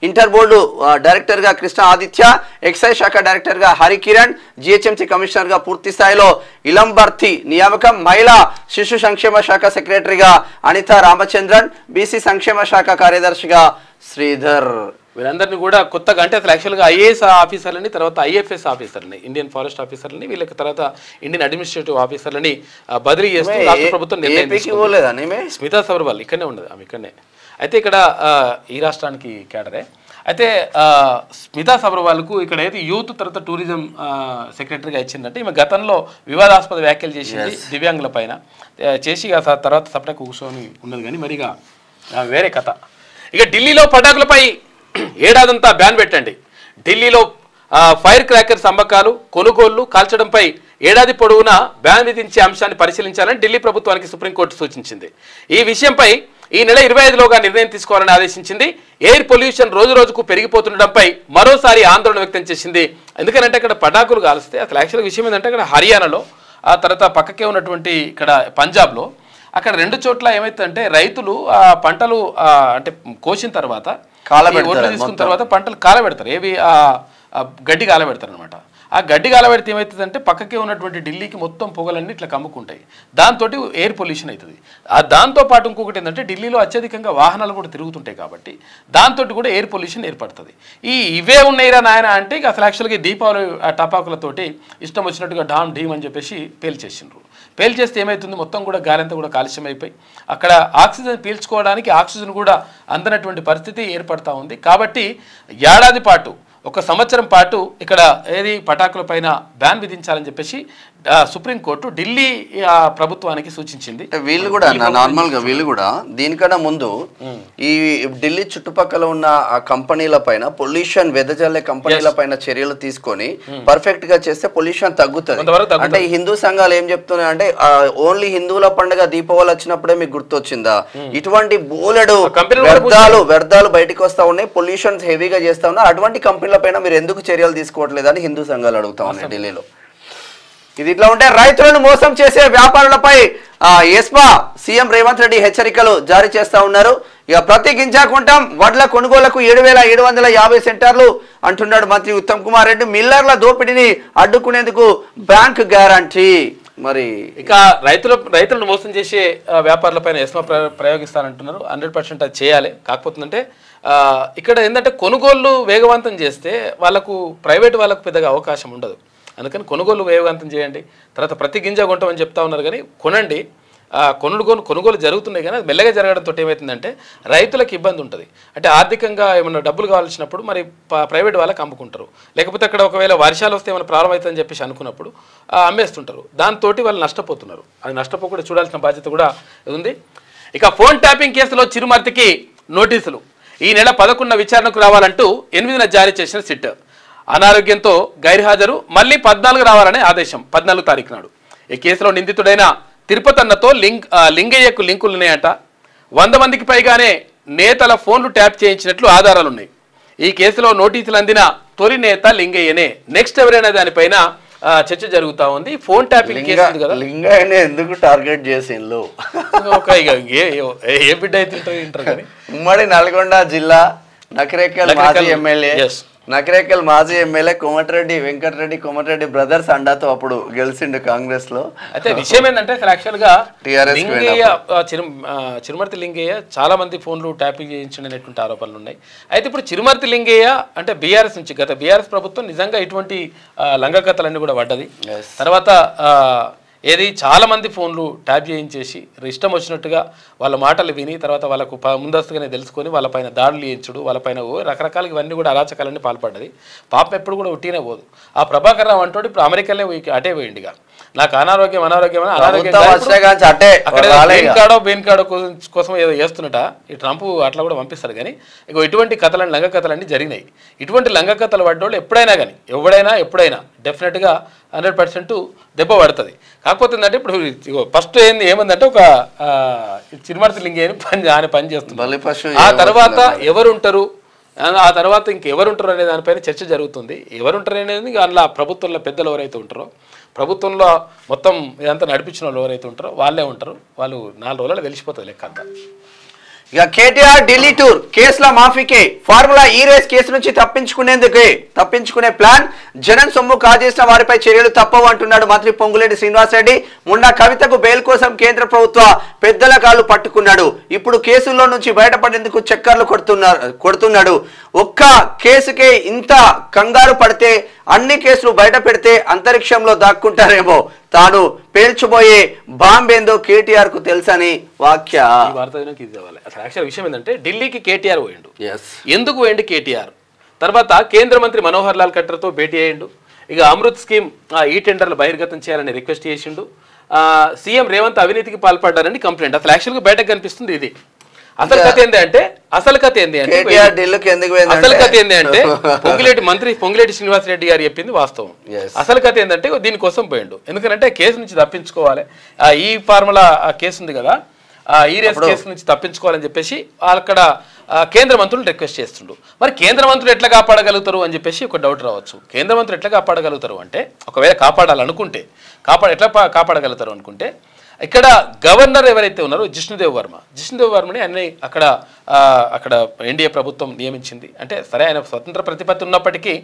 ఇంటర్ బోర్డు డైరెక్టర్గా కృష్ణ ఆదిత్య, ఎక్సైజ్ శాఖ డైరెక్టర్గా హరికిరణ్, జిహెచ్ఎంసీ కమిషనర్గా పూర్తి స్థాయిలో ఇలం భర్తీ నియామకం. మహిళా శిశు సంక్షేమ శాఖ సెక్రటరీగా అనిత రామచంద్రన్, బీసీ సంక్షేమ శాఖ కార్యదర్శిగా శ్రీధర్. వీళ్ళందరినీ కూడా కొత్తగా అంటే అసలు యాక్చువల్గా ఐఏఎస్ ఆఫీసర్లని, తర్వాత ఐఎఫ్ఎస్ ఆఫీసర్లని, ఇండియన్ ఫారెస్ట్ ఆఫీసర్లని, వీళ్ళకి తర్వాత ఇండియన్ అడ్మినిస్ట్రేటివ్ ఆఫీసర్లని బదిలీ చేస్తూ రాష్ట్ర ప్రభుత్వం నిర్ణయం. స్మితా సబర్వాల్ ఇక్కడనే ఉండదు, ఆమె ఇక్కడనే. అయితే ఇక్కడ ఈ రాష్ట్రానికి కేడరే. అయితే స్మితా సబర్వాల్కు ఇక్కడ అయితే యూత్ తర్వాత టూరిజం సెక్రటరీగా ఇచ్చిందంటే ఈమె గతంలో వివాదాస్పద వ్యాఖ్యలు చేసింది దివ్యాంగుల పైన చేసి తర్వాత సపరేట్ కూర్చొని ఉన్నది కానీ మరిగా వేరే కథ. ఇక ఢిల్లీలో పటాకులపై ఏడాదంతా బ్యాన్ పెట్టండి. ఢిల్లీలో ఫైర్ క్రాకర్స్ అమ్మకాలు కొనుగోళ్లు కాల్చడంపై ఏడాది పొడవునా బ్యాన్ విధించే అంశాన్ని పరిశీలించాలని ఢిల్లీ ప్రభుత్వానికి సుప్రీంకోర్టు సూచించింది. ఈ విషయంపై ఈ నెల 25లోగా నిర్ణయం తీసుకోవాలని ఆదేశించింది. ఎయిర్ పొల్యూషన్ రోజు రోజుకు పెరిగిపోతుండటంపై మరోసారి ఆందోళన వ్యక్తం చేసింది. ఎందుకంటే అక్కడ పటాకులు కాల్స్తే అసలు యాక్చువల్ విషయం ఏంటంటే అక్కడ హర్యానాలో ఆ తర్వాత పక్కకే ఉన్నటువంటి ఇక్కడ పంజాబ్లో అక్కడ 2 చోట్ల ఏమైతుందంటే రైతులు ఆ పంటలు అంటే కోసిన తర్వాత ఓట్లు తీసుకున్న తర్వాత పంటలు కాలబెడతారు. ఏవి గడ్డి కాలబెడతారు అనమాట. ఆ గడ్డి కాలబెడితే ఏమవుతుందంటే పక్కకే ఉన్నటువంటి ఢిల్లీకి మొత్తం పొగలన్నీ ఇట్లా కమ్ముకుంటాయి. దాంతో ఎయిర్ పొల్యూషన్ అవుతుంది. దాంతో పాటు ఇంకొకటి ఏంటంటే ఢిల్లీలో అత్యధికంగా వాహనాలు కూడా తిరుగుతుంటాయి కాబట్టి దాంతో కూడా ఎయిర్ పొల్యూషన్ ఏర్పడుతుంది. ఇవే ఉన్నాయిరా నాయన అంటే ఇక అసలు యాక్చువల్గా దీపావళి టపాకులతోటి ఇష్టం వచ్చినట్టుగా ఢామ్ ఢీమ్ అని చెప్పేసి పేల్చేసిండ్రు. పేల్చేస్తే ఏమవుతుంది మొత్తం కూడా గాలంతా కూడా కాలుష్యం అయిపోయి అక్కడ ఆక్సిజన్ పీల్చుకోవడానికి ఆక్సిజన్ కూడా అందనటువంటి పరిస్థితి ఏర్పడతా ఉంది. కాబట్టి ఏడాది పాటు 1 సంవత్సరం పాటు ఇక్కడ ఏది పటాకుల పైన బ్యాన్ విధించాలని చెప్పేసి సుప్రీంకోర్టు ఢిల్లీ ప్రభుత్వానికి సూచించింది. వీళ్ళు కూడా నార్మల్గా వీళ్ళు కూడా దీనికన్నా ముందు ఈ ఢిల్లీ చుట్టుపక్కల ఉన్న ఆ కంపెనీల పైన పొల్యూషన్ వెదజల్లే కంపెనీల పైన చర్యలు తీసుకొని పర్ఫెక్ట్ గా చేస్తే పొల్యూషన్ తగ్గుతుంది. అంటే ఈ హిందూ సంఘాలు ఏం చెప్తున్నాయి అంటే ఓన్లీ హిందువుల పండుగ దీపావళి వచ్చినప్పుడే మీకు గుర్తొచ్చిందా? ఇటువంటి బోలెడు వ్యర్థాలు బయటకు వస్తా ఉన్నాయి, పొల్యూషన్ హెవీగా చేస్తా ఉన్నా. అటువంటి కంపెనీల పైన మీరు ఎందుకు చర్యలు తీసుకోవట్లేదు అని హిందూ సంఘాలు అడుగుతా ఉన్నాయి ఢిల్లీలో. ఇది ఇట్లా ఉంటే రైతులను మోసం చేసే వ్యాపారులపై ఎస్మా సీఎం రేవంత్ రెడ్డి హెచ్చరికలు జారీ చేస్తా ఉన్నారు. ఇక ప్రతి గింజా కొంటాం వడ్ల కొనుగోళ్లకు 7,750 సెంటర్లు అంటున్నాడు మంత్రి ఉత్తమ్ కుమార్ రెడ్డి. మిల్లర్ల దోపిడీని అడ్డుకునేందుకు బ్యాంక్ గ్యారంటీ. మరి ఇక రైతులను మోసం చేసే వ్యాపారులపైన ఎస్మా ప్రయోగిస్తానంటున్నారు. 100% అది చేయాలి. కాకపోతుందంటే ఇక్కడ ఏంటంటే కొనుగోళ్లు వేగవంతం చేస్తే వాళ్ళకు ప్రైవేట్ వాళ్ళకు పెద్దగా అవకాశం ఉండదు. అందుకని కొనుగోలు వేగవంతం చేయండి. తర్వాత ప్రతి గింజ కొంటామని చెప్తా ఉన్నారు కానీ కొనండి. కొనుగోలు జరుగుతున్నాయి కానీ అది మెల్లగా జరగడంతో ఏమవుతుందంటే రైతులకు ఇబ్బంది ఉంటుంది. అంటే ఆర్థికంగా ఏమైనా డబ్బులు కావాల్సినప్పుడు మరి ప్రైవేట్ వాళ్ళకి అమ్ముకుంటారు. లేకపోతే అక్కడ ఒకవేళ వర్షాలు వస్తే ఏమైనా ప్రాబ్లం అవుతుందని చెప్పేసి అనుకున్నప్పుడు అమ్మేస్తుంటారు. దాంతో వాళ్ళు నష్టపోతున్నారు. అది నష్టపోకుండా చూడాల్సిన బాధ్యత కూడా ఉంది. ఇక ఫోన్ ట్యాపింగ్ కేసులో చిరుమర్తికి నోటీసులు. ఈ నెల 11న విచారణకు రావాలంటూ 8న జారీ చేసిన సిట్. అనారోగ్యంతో గైర్హాజరు, మళ్ళీ 14 రావాలనే ఆదేశం 14 తారీఖు నాడు. ఈ కేసులో నిందితుడైన తిరుపతన్నతో లింగయ్యకు లింకులున్నాయట. 100 మందికి పైగానే నేతల ఫోన్లు ట్యాప్ చేయించినట్లు ఆధారాలున్నాయి. ఈ కేసులో నోటీసులు అందిన తొలి నేత లింగయ్యనే. నెక్స్ట్ ఎవరైనా దానిపైన చర్చ జరుగుతా ఉంది. ఫోన్ ట్యాపింగ్ కేసు కదా, లింగయ్యనే ఎందుకు టార్గెట్ చేసిండ్రు? ఏ బిడ్డ అయితే ఇంటారు కానీ ఉమ్మడి నల్గొండ జిల్లా నకరేకల్ మాజీ ఎమ్మెల్యే కోమటిరెడ్డి వెంకటరెడ్డి కోమటిరెడ్డి బ్రదర్స్ అండాతో అప్పుడు గెలిచిండు కాంగ్రెస్ లో. అయితే విషయం ఏంటంటే అసలు యాక్చువల్ గా చిరుమర్తి లింగయ్య చాలా మంది ఫోన్లు ట్యాపింగ్ చేయించినటువంటి ఆరోపణలు ఉన్నాయి. అయితే ఇప్పుడు చిరుమర్తి లింగయ్య అంటే బీఆర్ఎస్ నుంచి గత బీఆర్ఎస్ ప్రభుత్వం నిజంగా ఇటువంటి లంగకథలన్నీ కూడా పడ్డది. తర్వాత ఏది చాలా మంది ఫోన్లు ట్యాప్ చేయించేసి ఇష్టం వచ్చినట్టుగా వాళ్ళ మాటలు విని తర్వాత వాళ్ళకు ముందస్తుగానే తెలుసుకొని వాళ్ళపైన దాడులు చేయించుడు, వాళ్ళపైన రకరకాల ఇవన్నీ కూడా అరాచకాలన్నీ పాల్పడ్డది. పాపం ఎప్పుడు కూడా ఉట్టినే పోదు. ఆ ప్రభాకర్ రావు అంటోడు ఇప్పుడు అమెరికాలో అటే పోయిండిగా. నాకు అనారోగ్యం బెయిన్ కార్డో కోసం ఏదో చేస్తున్నట ఈ ట్రంప్ అట్లా కూడా పంపిస్తారు. కానీ ఇక ఇటువంటి కథలు లంగ కథలన్నీ జరిగినాయి. ఇటువంటి లంగ కథలు పడ్డోళ్ళు ఎప్పుడైనా కానీ ఎప్పుడైనా డెఫినెట్గా 100% దెబ్బ పడుతుంది. కాకపోతే ఏంటంటే ఇప్పుడు ఫస్ట్ ఏమందంటే ఒక చిరుమర్తి లింగయ్యని ఆయన పని చేస్తుంది. ఆ తర్వాత ఎవరుంటారు, ఆ తర్వాత ఇంకెవరుంటారు అనే దానిపైన చర్చ జరుగుతుంది. ఎవరుంటారు అనేది అందులో ప్రభుత్వంలో పెద్దలు ఎవరైతే ఉంటారో, ప్రభుత్వంలో మొత్తం ఇదంతా నడిపించిన వాళ్ళు ఎవరైతే ఉంటారో వాళ్ళే ఉంటారు. వాళ్ళు 4 రోజుల్లో తెలిసిపోతుంది లెక్క అంతా. ఇక కేటీఆర్ ఢిల్లీ టూర్ కేసుల మాఫీకే ఫార్ములా ఈ రేస్ కేసు నుంచి తప్పించుకునే ప్లాన్. జగన్ సొమ్ము కాజేసిన వారిపై చర్యలు తప్పవు అంటున్నాడు మంత్రి పొంగులేటి శ్రీనివాసరెడ్డి. మొన్న కవితకు బెయిల్ కోసం కేంద్ర ప్రభుత్వ పెద్దల కాళ్ళు పట్టుకున్నాడు. ఇప్పుడు కేసుల్లో నుంచి బయటపడేందుకు చక్కర్లు కొడుతున్నాడు. ఒక్క కేసుకే ఇంత కంగారు పడితే అన్ని కేసులు బయట పెడితే అంతరిక్షంలో దాక్కుంటారేమో, తాను పేల్చబోయే బాంబేందో కేటీఆర్ కు తెలుసని వ్యాఖ్య. అసలు విషయం ఏంటంటే ఢిల్లీకి కేటీఆర్ పోయిండు. ఎందుకు పోయిండు కేటీఆర్? తర్వాత కేంద్ర మంత్రి మనోహర్ లాల్ ఖట్టర్తో భేటీ అయ్యిండు. ఇక అమృత్ స్కీమ్ ఈ టెండర్లు బహిర్గతం చేయాలని రిక్వెస్ట్ చేసిండు. సీఎం రేవంత్ అవినీతికి పాల్పడ్డారని కంప్లైంట్. అసలు యాక్చువల్గా బయటకు కనిపిస్తుంది ఇది. అసలు కథ ఏంది అంటే పొంగిలేటి శ్రీనివాసరెడ్డి గారు చెప్పింది వాస్తవం. అసలు కథ ఏంటంటే దీనికోసం పోయిండు. ఎందుకంటే కేసు నుంచి తప్పించుకోవాలి. ఈ ఫార్ములా కేసు ఉంది కదా, ఈ రేస్ కేసు నుంచి తప్పించుకోవాలని చెప్పేసి అక్కడ కేంద్ర మంత్రులు రిక్వెస్ట్ చేస్తుండ్రు. మరి కేంద్ర మంత్రులు ఎట్లా కాపాడగలుగుతారు అని చెప్పేసి ఒక డౌట్ రావచ్చు. కేంద్ర మంత్రులు ఎట్లా కాపాడగలుగుతారు అంటే, ఒకవేళ కాపాడాలనుకుంటే ఎట్లా కాపాడగలుగుతారు అనుకుంటే, ఇక్కడ గవర్నర్ ఎవరైతే ఉన్నారో జిష్ణుదేవ్ వర్మని అన్ని అక్కడ ఎన్డీఏ ప్రభుత్వం నియమించింది. అంటే సరే, ఆయన స్వతంత్ర ప్రతిపత్తి ఉన్నప్పటికీ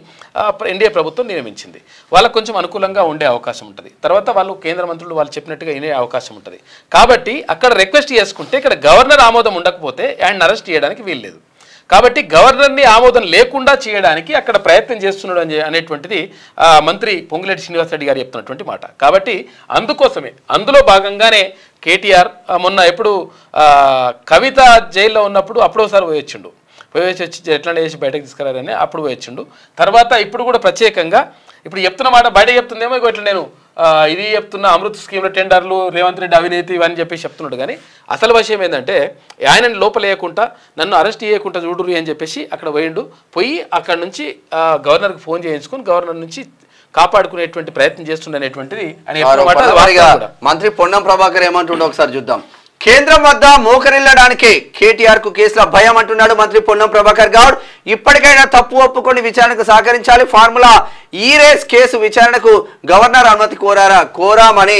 ఎన్డీఏ ప్రభుత్వం నియమించింది. వాళ్ళకు కొంచెం అనుకూలంగా ఉండే అవకాశం ఉంటుంది. తర్వాత వాళ్ళు కేంద్ర మంత్రులు వాళ్ళు చెప్పినట్టుగా వినే అవకాశం ఉంటుంది. కాబట్టి అక్కడ రిక్వెస్ట్ చేసుకుంటే ఇక్కడ గవర్నర్ ఆమోదం ఉండకపోతే ఆయన అరెస్ట్ చేయడానికి వీల్లేదు. కాబట్టి గవర్నర్ని ఆమోదం లేకుండా చేయడానికి అక్కడ ప్రయత్నం చేస్తున్నాడు అనేటువంటిది మంత్రి పొంగులేటి శ్రీనివాసరెడ్డి గారు చెప్తున్నటువంటి మాట. కాబట్టి అందుకోసమే అందులో భాగంగానే కేటీఆర్ మొన్న ఎప్పుడు కవిత జైల్లో ఉన్నప్పుడు ఒకసారి పోయొచ్చి ఎట్లా చేసి బయటకు తీసుకురారని అప్పుడు పోయొచ్చిండు. తర్వాత ఇప్పుడు కూడా ప్రత్యేకంగా ఇప్పుడు చెప్తున్న మాట బయట చెప్తుందేమో, ఇట్లా నేను ఇది చెప్తున్నా అమృత్ స్కీమ్ల టెండర్లు, రేవంత్ రెడ్డి అవినీతి ఇవన్నీ చెప్పేసి చెప్తున్నాడు. కానీ అసలు విషయం ఏంటంటే ఆయనని లోపలేయకుండా నన్ను అరెస్ట్ చేయకుండా చూడురు అని చెప్పేసి అక్కడ పోయి అక్కడ నుంచి గవర్నర్కి ఫోన్ చేయించుకొని గవర్నర్ నుంచి కాపాడుకునేటువంటి ప్రయత్నం చేస్తుండనేటువంటిది మంత్రి పొన్నం ప్రభాకర్ ఏమంటుండో ఒకసారి చూద్దాం. కేంద్రం వద్ద మోకరిల్లడానికే కేటీఆర్ కు కేసుల భయం అంటున్నాడు మంత్రి పొన్నం ప్రభాకర్ గౌడ్. ఇప్పటికైనా తప్పు ఒప్పుకొని విచారణకు సహకరించాలి. ఫార్ములా ఈ రేస్ కేసు విచారణకు గవర్నర్ అనుమతి కోరామని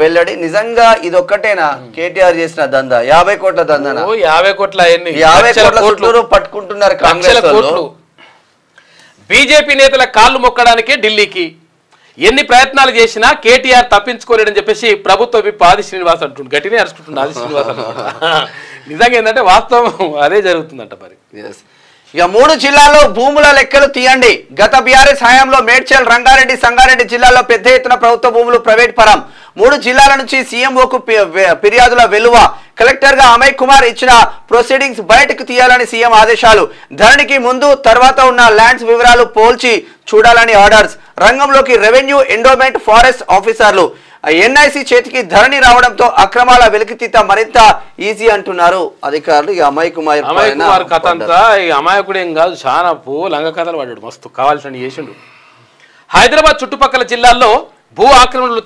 వెల్లడి. నిజంగా ఇదొక్కటేనా కేటీఆర్ చేసిన దందా? 50 కోట్ల దందా? 50 కోట్ల 50 కోట్ల పట్టుకుంటున్నారు కాంగ్రెస్. బీజేపీ నేతల కాళ్ళు మొక్కడానికే ఢిల్లీకి ఎన్ని ప్రయత్నాలు చేసినా కేటీఆర్ తప్పించుకోలేడని చెప్పేసి ప్రభుత్వ విప్ ఆది శ్రీనివాస్ అంటుండు. గట్టినే అరుచుకుంటున్నా ఆది శ్రీనివాస్ నిజంగా ఏంటంటే వాస్తవం అదే జరుగుతుందంట. మరి ఇక 3 జిల్లాల్లో భూముల లెక్కలు తీయండి. గత బీఆర్ఎస్ హయాంలో మేడ్చల్, రంగారెడ్డి, సంగారెడ్డి జిల్లాల్లో పెద్ద ఎత్తున ప్రభుత్వ భూములు ప్రైవేట్ పరం. 3 జిల్లాల నుంచి సీఎంఓకు ఫిర్యాదుల వెలువ. కలెక్టర్ గా అమయ్ కుమార్ ఇచ్చిన ప్రొసీడింగ్స్ బయటకు తీయాలని సీఎం ఆదేశాలు. ధరణికి ముందు తర్వాత ఉన్న ల్యాండ్స్ వివరాలు పోల్చి చూడాలని ఆర్డర్స్. రంగంలోకి రెవెన్యూ, ఎండోమెంట్, ఫారెస్ట్ ఆఫీసర్లు. ఎన్ఐసి చేతికి ధరణి రావడంతో అక్రమాల వెలికితీత మరింత ఈజీ అంటున్నారు అధికారులు. ఇక అమయ్ కుమార్ కథ అంతా అమాయకుడు ఏం కాదు, చాలా లంగ కథలు పడ్డాడు, మస్తు కావాల్సిన చేసిండు. హైదరాబాద్ చుట్టుపక్కల జిల్లాల్లో భూ ఆక్రమణలు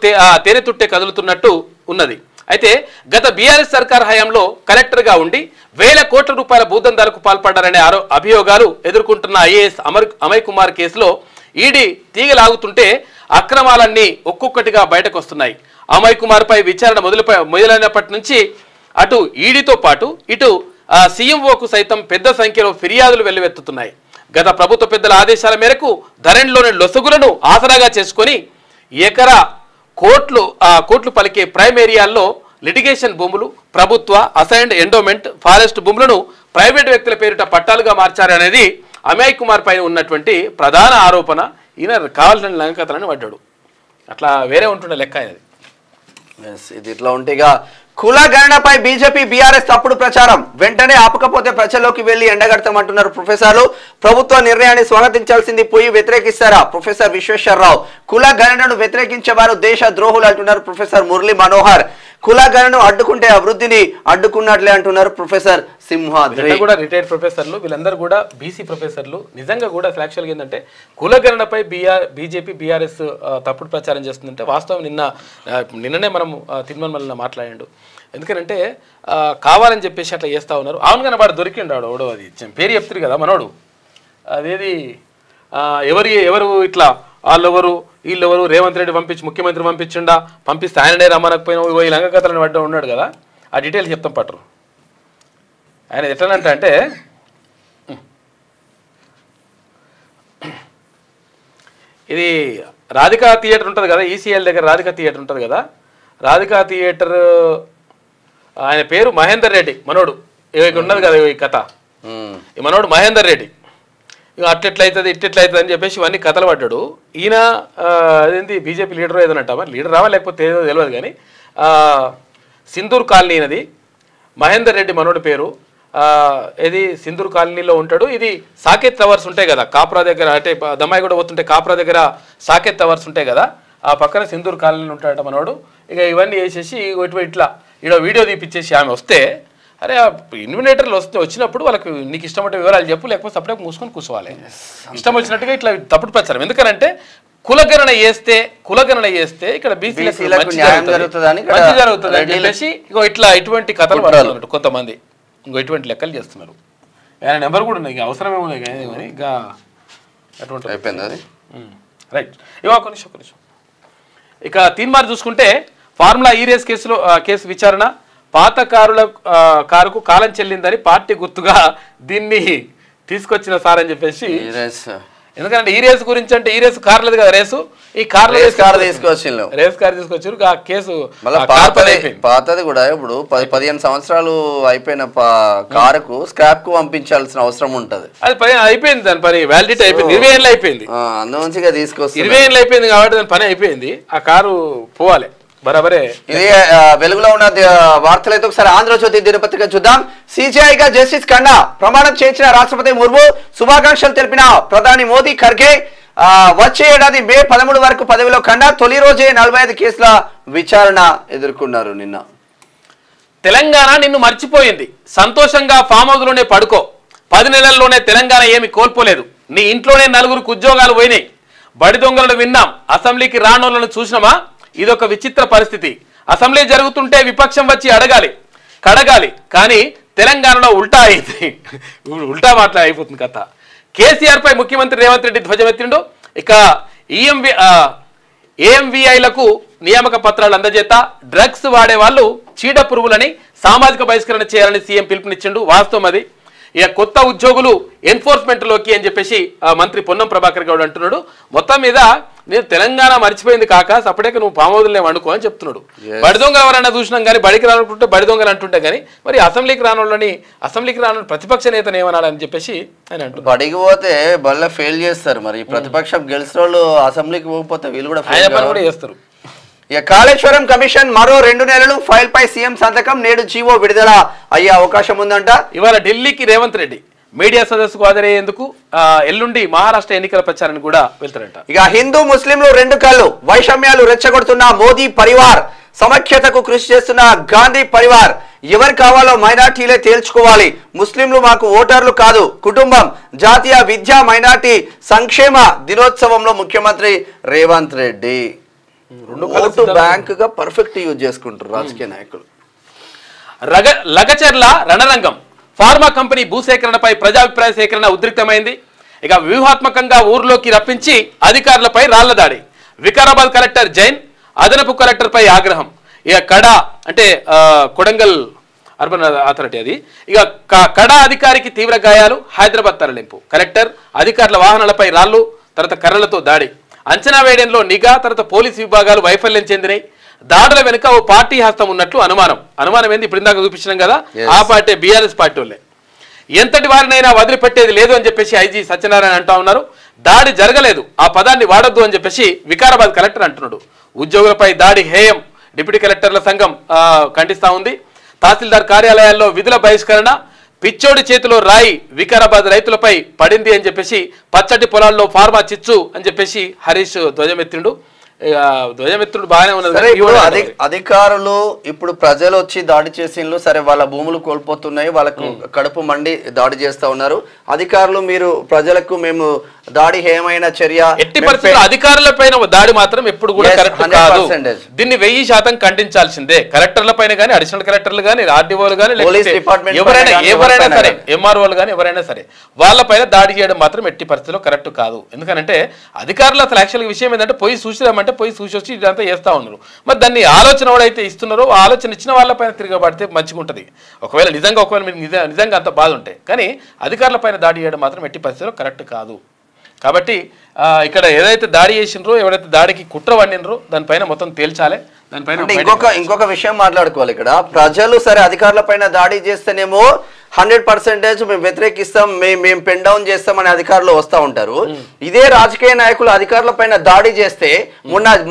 తేనె తుట్టే కదులుతున్నట్టు ఉన్నది. అయితే గత బీఆర్ఎస్ సర్కార్ హయాంలో కలెక్టర్ గా ఉండి వేల కోట్ల రూపాయల భూదందాలకు పాల్పడ్డారనే మొదలుపెట్టిన ఎదుర్కొంటున్న ఐఏఎస్ అమయ్ కుమార్ కేసులో ఈడీ తీగలాగుతుంటే అక్రమాలన్నీ ఒక్కొక్కటిగా బయటకు వస్తున్నాయి. అమయ్ కుమార్ పై విచారణ మొదలైనప్పటి నుంచి అటు ఈడీతో పాటు ఇటు సీఎంఓకు సైతం పెద్ద సంఖ్యలో ఫిర్యాదులు వెల్లువెత్తుతున్నాయి. గత ప్రభుత్వ పెద్దల ఆదేశాల మేరకు ధరణిలోని లొసుగులను ఆసరాగా చేసుకొని ఎకరా కోట్లు పలికే ప్రైమ్ ఏరియాల్లో లిటిగేషన్ భూములు, ప్రభుత్వ అసైన్డ్ ఎండోమెంట్, ఫారెస్ట్ భూములను ప్రైవేట్ వ్యక్తుల పేరిట పట్టాలుగా మార్చారనేది అమయ్ కుమార్ పైన ఉన్నటువంటి ప్రధాన ఆరోపణ. ఈయన కావాల్సిన లంకతలని పడ్డాడు. అట్లా వేరే ఉంటుండే లెక్క అనేది. ఇది ఇట్లా ఉంటేగా కుల గణనపై బీజేపీ బీఆర్ఎస్ తప్పుడు ప్రచారం. వెంటనే ఆపకపోతే ప్రజల్లోకి వెళ్లి ఎండగడతామంటున్నారు ప్రొఫెసర్లు. ప్రభుత్వ నిర్ణయాన్ని స్వాగతించాల్సింది పోయి వ్యతిరేకిస్తారా? ప్రొఫెసర్ విశ్వేశ్వరరావు. కుల గణనను వ్యతిరేకించే వారు దేశ ద్రోహులు అంటున్నారు ప్రొఫెసర్ మురళీ మనోహర్. కుల గణను అడ్డుకుంటే అభివృద్ధిని అడ్డుకున్నట్లే అంటున్నారు ప్రొఫెసర్ సింహాద్రి. కూడా రిటైర్డ్ ప్రొఫెసర్లు, వీళ్ళందరూ కూడా బీసీ ప్రొఫెసర్లు. నిజంగా కూడా యాక్చువల్గా ఏంటంటే కుల గణనపై బీజేపీ బీఆర్ఎస్ తప్పుడు ప్రచారం చేస్తుందంటే వాస్తవం నిన్ననే మనం తిరుమల మాట్లాడాడు. ఎందుకంటే కావాలని చెప్పేసి అట్లా చేస్తూ ఉన్నారు. అవును కానీ వాడు దొరికిండు, వాడు అది పేరు చెప్తారు కదా మనోడు, అదేది ఎవరు ఇట్లా వాళ్ళెవరు వీళ్ళెవరు, రేవంత్ రెడ్డి ముఖ్యమంత్రి పంపిస్తే ఆయననే రమ్మనకపోయినా ఈ లంగ కథలను పడ్డా ఉన్నాడు కదా, ఆ డీటెయిల్స్ చెప్తాం పట్టరు. ఆయన ఎట్లనంటే ఇది రాధికా థియేటర్ ఉంటుంది కదా, ఈసీఎల్ దగ్గర రాధికా థియేటర్ ఉంటుంది కదా, రాధికా థియేటర్ ఆయన పేరు మహేందర్ రెడ్డి మనోడు. ఉన్నది కదా ఈ కథ, ఈ మనోడు మహేందర్ రెడ్డి. అట్లెట్లయితుంది ఇట్లెట్లయితుంది అని చెప్పేసి ఇవన్నీ కథలు పడ్డాడు. ఈయన అదేంటి బీజేపీ లీడర్ ఏదన్నట్ట, మరి లీడర్ రావా లేకపోతే ఏదో తెలియదు కానీ సింధూర్ కాలనీ అనేది మహేందర్ రెడ్డి మనోడి పేరు. ఇది సింధూర్ కాలనీలో ఉంటాడు. ఇది సాకేత్ టవర్స్ ఉంటాయి కదా కాప్రా దగ్గర, అంటే దమ్మాయి కూడా పోతుంటే కాప్రా దగ్గర సాకేత్ టవర్స్ ఉంటాయి కదా, ఆ పక్కన సింధూర్ కాలనీలో ఉంటాడట మనోడు. ఇక ఇవన్నీ వేసేసి ఇట్లా వీడియో తీపిచ్చేసి ఆమె వస్తే, అరే ఇన్వినేటర్లు వచ్చినప్పుడు వాళ్ళకి నీకు ఇష్టమంటే వివరాలు చెప్పు, లేకపోతే సపరేట్ మూసుకొని కూర్చోవాలి. ఇష్టం వచ్చినట్టుగా ఇట్లా తప్పుడు ప్రచారం. ఎందుకంటే కులగణన చేస్తే ఇక్కడ బీసీలకు మంచి జరుగుతుంది అని చెప్పేసి ఇటువంటి కథలు పడుతున్నట్టు కొంతమంది ఇటువంటి లెక్కలు చేస్తున్నారు. ఆయన నెంబర్ కూడా ఉన్నాయి, అవసరమేమో కానీ ఇంకా అటువంటి అయిపోయింది అది. రైట్, ఒక నిమిషం. ఇక తీన్మార్ చూసుకుంటే ఫార్ములా ఈ రేస్ కేసు విచారణ, పాత కారుకు కాలం చెల్లిందని పార్టీ గుర్తుగా దీన్ని తీసుకొచ్చిన సార్ అని చెప్పేసి. ఎందుకంటే ఈ రేసు గురించి అంటే ఈ రేసు కార్ లేదు కదా, రేసు ఈ కార్ తీసుకొచ్చారు, రేస్ కార్ తీసుకొచ్చారు. ఆ కేసు పాతది కూడా ఇప్పుడు 15 సంవత్సరాలు అయిపోయిన కారుకు స్క్రాప్ కు పంపించాల్సిన అవసరం ఉంటది. అది అయిపోయింది, దాని పని వ్యాలిడిటీ అయిపోయింది, 20 ఏళ్ళు అయిపోయింది. అందుమంచిగా తీసుకొచ్చి 20 ఏళ్ళు అయిపోయింది కాబట్టి దాని పని అయిపోయింది, ఆ కారు పోవాలి బరాబరే. ఇది వెలుగులో ఉన్న వార్తలు అయితే ఒకసారి ఆంధ్రజ్యోతి దినపత్రిక చూద్దాం. సిజేఐగా జస్టిస్ ఖన్నా ప్రమాణం చేయించిన రాష్ట్రపతి ముర్ము, శుభాకాంక్షలు తెలిపిన ప్రధాని మోదీ, ఖర్గే. వచ్చే ఏడాది మే 13 వరకు పదవిలో ఖన్నా. తొలి రోజే 45 కేసుల విచారణ ఎదుర్కొన్నారు. నిన్న తెలంగాణ నిన్ను మర్చిపోయింది, సంతోషంగా ఫామ్ హౌస్ లోనే పడుకో. 10 నెలల్లోనే తెలంగాణ ఏమి కోల్పోలేదు, నీ ఇంట్లోనే 4గురికి ఉద్యోగాలు పోయినాయి. బడి దొంగలను విన్నాం, అసెంబ్లీకి రానోళ్లను చూసినామా? ఇదొక విచిత్ర పరిస్థితి. అసెంబ్లీ జరుగుతుంటే విపక్షం వచ్చి కడగాలి, కానీ తెలంగాణలో ఉల్టా అయింది, ఉల్టా మాట్లా అయిపోతుంది కథ. కేసీఆర్ పై ముఖ్యమంత్రి రేవంత్ రెడ్డి ధ్వజమెత్తిండు. ఇక ఏఎంవిఐలకు నియామక పత్రాలు అందజేత, డ్రగ్స్ వాడే వాళ్ళు చీడ పురుగులని సామాజిక బహిష్కరణ చేయాలని సీఎం పిలుపునిచ్చిండు. వాస్తవం అది. ఇక కొత్త ఉద్యోగులు ఎన్ఫోర్స్మెంట్ లోకి అని చెప్పేసి మంత్రి పొన్నం ప్రభాకర్ గౌడ్ అంటున్నాడు. మొత్తం మీద నేను తెలంగాణ మర్చిపోయింది కాక సపరేట్గా నువ్వు పామోదులనే వండుకో అని చెప్తున్నాడు. బడి దొంగ ఎవరైనా చూసినాం కానీ బడికి రానుకుంటే బడి దొంగలు అంటుంటే కానీ మరి అసెంబ్లీకి రాని ప్రతిపక్ష నేతను ఏమనాలని చెప్పేసి ఆయన అంటున్నారు. బడికి పోతే బల్ల ఫెయిల్ చేస్తారు, మరి ప్రతిపక్షం గెలిచిన వాళ్ళు అసెంబ్లీకి పోకపోతే వీళ్ళు కూడా ఆయన పని కూడా చేస్తారు. ఇక కాళేశ్వరం కమిషన్ మరో 2 నెలలు, ఫైల్ పై సీఎం సంతకం. నేడు జీవో విడుదల అయ్యే అవకాశం ఉందంట. ఇవాళ ఢిల్లీకి రేవంత్ రెడ్డి మీడియా సదస్సుకు హాజరయ్యేందుకు, ఎల్లుండి మహారాష్ట్ర ఎన్నికల ప్రచారానికి కూడా వెళ్తారంట. ఇక హిందూ ముస్లింలు 2 కళ్ళు, వైషమ్యాలు రెచ్చగొడుతున్న మోదీ పరివార్, సమైక్యతకు కృషి చేస్తున్న గాంధీ పరివార్. ఎవరు కావాలో మైనార్టీలే తేల్చుకోవాలి, ముస్లింలు మాకు ఓటర్లు కాదు, కుటుంబం. జాతీయ విద్యా మైనార్టీ సంక్షేమ దినోత్సవంలో ముఖ్యమంత్రి రేవంత్ రెడ్డి. ఓటు బ్యాంక్ గా పర్ఫెక్ట్ యూజ్ చేసుకుంటారు రాజకీయ నాయకులు. లగచర్ల రణరంగం, ఫార్మా కంపెనీ భూసేకరణపై ప్రజాభిప్రాయ సేకరణ ఉద్రిక్తమైంది. ఇక వ్యూహాత్మకంగా ఊర్లోకి రప్పించి అధికారులపై రాళ్ల దాడి. వికారాబాద్ కలెక్టర్ జైన్, అదనపు కలెక్టర్ పై ఆగ్రహం. ఇక కడా అంటే కొడంగల్ అర్బన్ అథారిటీ అది. ఇక కడా అధికారికి తీవ్ర గాయాలు, హైదరాబాద్ తరలింపు. కలెక్టర్ అధికారుల వాహనాలపై రాళ్లు, తర్వాత కర్రలతో దాడి. అంచనా వేయడంలో నిఘా, తర్వాత పోలీసు విభాగాలు వైఫల్యం చెందినాయి. దాడుల వెనుక ఓ పార్టీ హస్తం ఉన్నట్లు అనుమానం ఏంది ఇప్పుడు ఇందాక చూపించినాం కదా, ఆ పార్టీ బీఆర్ఎస్ పార్టీ వాళ్ళే. ఎంతటి వారినైనా వదిలిపెట్టేది లేదు అని చెప్పేసి ఐజీ సత్యనారాయణ అంటా ఉన్నారు. దాడి జరగలేదు, ఆ పదాన్ని వాడొద్దు అని చెప్పేసి వికారాబాద్ కలెక్టర్ అంటున్నాడు. ఉద్యోగులపై దాడి హేయం, డిప్యూటీ కలెక్టర్ల సంఘం ఖండిస్తా ఉంది. తహసీల్దార్ కార్యాలయాల్లో విధుల బహిష్కరణ, పిచ్చోడి చేతిలో రాయి వికారాబాద్ రైతులపై పడింది అని చెప్పేసి, పచ్చటి పొలాల్లో ఫార్మా చిచ్చు అని చెప్పేసి హరీష్ ధ్వజమెత్తిండు. ధ్వజమిత్రుడు బాగానే ఉన్నది. అధికారులు ఇప్పుడు ప్రజలు వచ్చి దాడి చేసిండ్రు, సరే వాళ్ళ భూములు కోల్పోతున్నాయి, వాళ్ళకు కడుపు మండి దాడి చేస్తా ఉన్నారు. అధికారులు మీరు ప్రజలకు మేము దాడి ఏమైనా చర్య, ఎట్టి పరిస్థితుల్లో అధికారుల పైన దాడి మాత్రం ఎప్పుడు కూడా కరెక్ట్ కాదు. దీన్ని 1000% ఖండించాల్సిందే. కలెక్టర్ల పైన కానీ, అడిషనల్ కలెక్టర్లు కానీ, ఆర్డీఓలు కానీ, ఎవరైనా సరే, ఎంఆర్ఓలు కానీ ఎవరైనా సరే వాళ్ళపైన దాడి చేయడం మాత్రం ఎట్టి పరిస్థితుల్లో కరెక్ట్ కాదు. ఎందుకంటే అధికారులు అసలు యాక్చువల్గా విషయం ఏంటంటే పోయి చూసిరామంటే పోయి చూసి వచ్చి ఇదంతా చేస్తూ ఉన్నారు. మరి దాన్ని ఆలోచన ఎవడైతే ఇస్తున్నారో ఆలోచన ఇచ్చిన వాళ్ళపైన తిరగబడితే మంచిగా ఉంటుంది. ఒకవేళ మీకు నిజంగా అంత బాధ ఉంటే, కానీ అధికారుల పైన దాడి చేయడం మాత్రం ఎట్టి పరిస్థితుల్లో కరెక్ట్ కాదు. కాబట్టి ఇక్కడ ఏదైతే దాడి చేసినరో, ఎవరైతే దాడికి కుట్ర వండినరో దానిపైన మొత్తం తేల్చాలి. దానిపైన ఇంకొక విషయం మాట్లాడుకోవాలి. ఇక్కడ ప్రజలు సరే అధికారుల పైన దాడి చేస్తేనేమో 100% మేము వ్యతిరేకిస్తాం, మేము పెన్ డౌన్ చేస్తామని అధికారులు వస్తూ ఉంటారు. ఇదే రాజకీయ నాయకులు అధికారుల పైన దాడి చేస్తే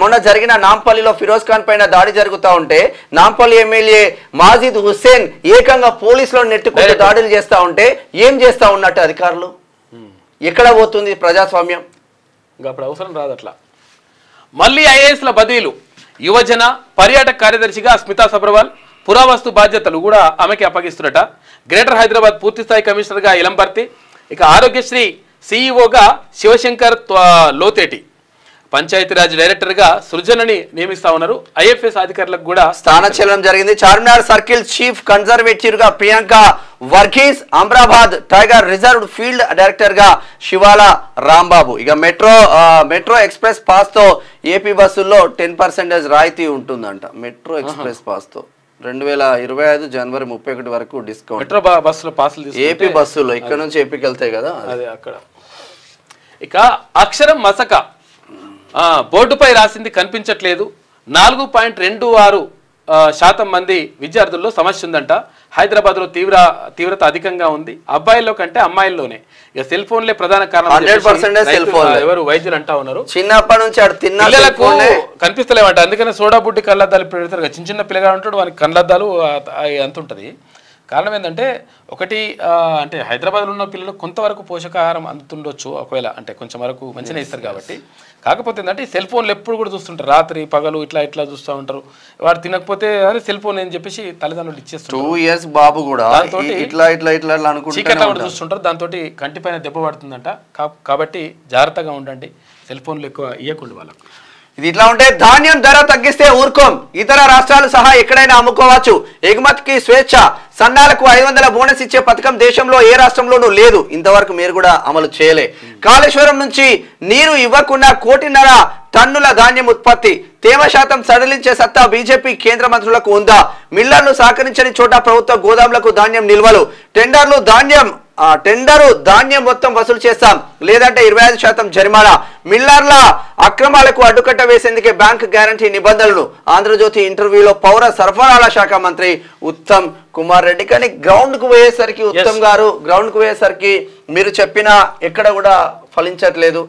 మొన్న జరిగిన నాంపల్లిలో ఫిరోజ్ ఖాన్ పైన దాడి జరుగుతూ ఉంటే నాంపల్లి ఎమ్మెల్యే మాజిద్ హుస్సేన్ ఏకంగా పోలీసులను నెట్టుకుంటూ దాడులు చేస్తూ ఉంటే ఏం చేస్తూ ఉన్నట్టు అధికారులు? ఎక్కడ పోతుంది ప్రజాస్వామ్యం? ఇంకా అప్పుడు అవసరం రాదు. అట్లా మళ్ళీ ఐఏఎస్ల బదిలీలు. యువజన పర్యాటక కార్యదర్శిగా స్మితా సబర్వాల్, పురావస్తు బాధ్యతలు కూడా ఆమెకి అప్పగిస్తున్నట. గ్రేటర్ హైదరాబాద్ పూర్తిస్థాయి కమిషనర్గా ఇలం భర్తీ. ఇక ఆరోగ్యశ్రీ సీఈఓగా శివశంకర్ లోతేటి, పంచాయతీరాజ్ డైరెక్టర్గా సృజనని నియమిస్తా ఉన్నారు. ఐఎఫ్ఎస్ అధికారులకు కూడా స్థానచలనం జరిగింది. చార్మినార్ సర్కిల్ చీఫ్ కన్జర్వేటివ్ గా Priyanka Varghese, Amrabad tiger reserve field director గా శివాల రాంబాబు. ఇక మెట్రో ఎక్స్ప్రెస్ పాస్ తో ఏపీ బస్సుల్లో 10% రాయితీ ఉంటుందంట. మెట్రో ఎక్స్ప్రెస్ పాస్ తో 2025 జనవరి 31 వరకు డిస్కౌంట్. మెట్రో బస్సులో పాసులు ఏపీ బస్సుల్లో ఇక్కడ నుంచి ఏపీకి వెళ్తాయి కదా, అదే అక్కడ. ఇక అక్షరం మసక బోర్డుపై రాసింది కనిపించట్లేదు. 4.26% మంది విద్యార్థుల్లో సమస్య ఉందంట. హైదరాబాద్లో తీవ్రత అధికంగా ఉంది. అబ్బాయిల్లో కంటే అమ్మాయిల్లోనే. ఇక సెల్ ఫోన్లే ప్రధాన కారణం. 100% ఎవరు వైద్యులు అంటా ఉన్నారు. చిన్నప్పటి నుంచి పిల్లలకు కనిపిస్తలేవంట. అందుకనే సోడా బుడ్డి కళ్ళద్దాలు పెడతారు కదా. చిన్న పిల్లగా ఉంటాడు, వానికి కళ్ళద్దాలు అంత ఉంటుంది. కారణం ఏంటంటే ఒకటి అంటే హైదరాబాద్లో ఉన్న పిల్లలు కొంతవరకు పోషకాహారం అందుతుండొచ్చు ఒకవేళ, అంటే కొంచెం వరకు మంచిగా ఇస్తారు కాబట్టి. కాకపోతే ఏంటంటే సెల్ ఫోన్లు ఎప్పుడు కూడా చూస్తుంటారు, రాత్రి పగలు ఇట్లా చూస్తూ ఉంటారు. వాడు తినకపోతే అదే సెల్ ఫోన్ అని చెప్పేసి తల్లిదండ్రులు ఇచ్చేస్తారు. 2 years బాబు కూడా చీకట్లా కూడా చూస్తుంటారు. దాంతో కంటిపైన దెబ్బ పడుతుందంట. కాబట్టి జాగ్రత్తగా ఉండండి, సెల్ ఫోన్లు ఎక్కువ ఇవ్వకుండా వాళ్ళకు. ఇది ఇట్లా ఉంటే ధాన్యం ధర తగ్గిస్తే ఊరుకోం, ఇతర రాష్ట్రాలు సహా ఎక్కడైనా అమ్ముకోవచ్చు, ఎగుమతికి స్వేచ్ఛ, సన్నాలకు 500 బోనస్ ఇచ్చే పథకం దేశంలో ఏ రాష్ట్రంలోనూ లేదు, ఇంతవరకు మీరు కూడా అమలు చేయలే. కాళేశ్వరం నుంచి నీరు ఇవ్వకుండా 1.5 కోటి టన్నుల ధాన్యం ఉత్పత్తి, తేమ శాతం సడలించే సత్తా బీజేపీ కేంద్ర మంత్రులకు ఉందా? మిల్లర్లు సహకరించని చోట ప్రభుత్వ గోదాములకు ధాన్యం నిల్వలు, టెండరు ధాన్యం మొత్తం వసూలు చేస్తాం, లేదంటే 25% జరిమానా, మిల్లర్ల అక్రమాలకు అడ్డుకట్ట వేసేందుకే బ్యాంక్ గ్యారంటీ నిబంధనలు. ఆంధ్రజ్యోతి ఇంటర్వ్యూలో పౌర సరఫరాల శాఖ మంత్రి ఉత్తమ్ కుమార్ రెడ్డి. కానీ గ్రౌండ్ కు పోయేసరికి ఉత్తమ్ గారు మీరు చెప్పిన ఎక్కడ కూడా ఫలించట్లేదు.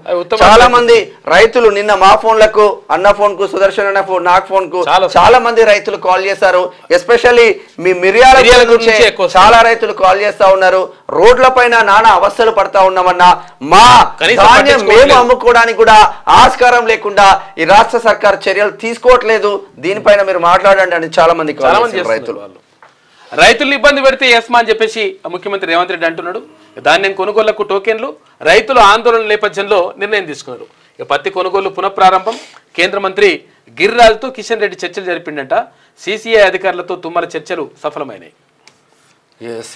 చాలా మంది రైతులు నిన్న మా ఫోన్లకు, అన్న ఫోన్ కు, సుదర్శన్ అన్న ఫోన్, నాకు ఫోన్ కు చాలా మంది రైతులు కాల్ చేశారు. ఎస్పెషల్లీ మీ మిర్యాల నుంచి చాలా రైతులు కాల్ చేస్తా ఉన్నారు. రోడ్ల పైన నానా అవస్థలు పడతా ఉన్నామన్నా, మా ధాన్యం మేము అమ్ముకోవడానికి కూడా ఆస్కారం లేకుండా ఈ రాష్ట్ర సర్కార్ చర్యలు తీసుకోవట్లేదు, దీనిపైన మీరు మాట్లాడండి అని చాలా మంది రైతులు ఇబ్బంది పెడితే ఎస్మా అని చెప్పేసి ముఖ్యమంత్రి రేవంత్ రెడ్డి అంటున్నాడు. ధాన్యం కొనుగోళ్లకు టోకెన్లు, రైతులు ఆందోళన నేపథ్యంలో నిర్ణయం తీసుకున్నారు. ఇక పత్తి కొనుగోలు పునఃప్రారంభం. కేంద్ర మంత్రి గిరిరాజుతో కిషన్ రెడ్డి చర్చలు జరిపిండట. సిసిఐ అధికారులతో తుమ్మల చర్చలు సఫలమైనాయి.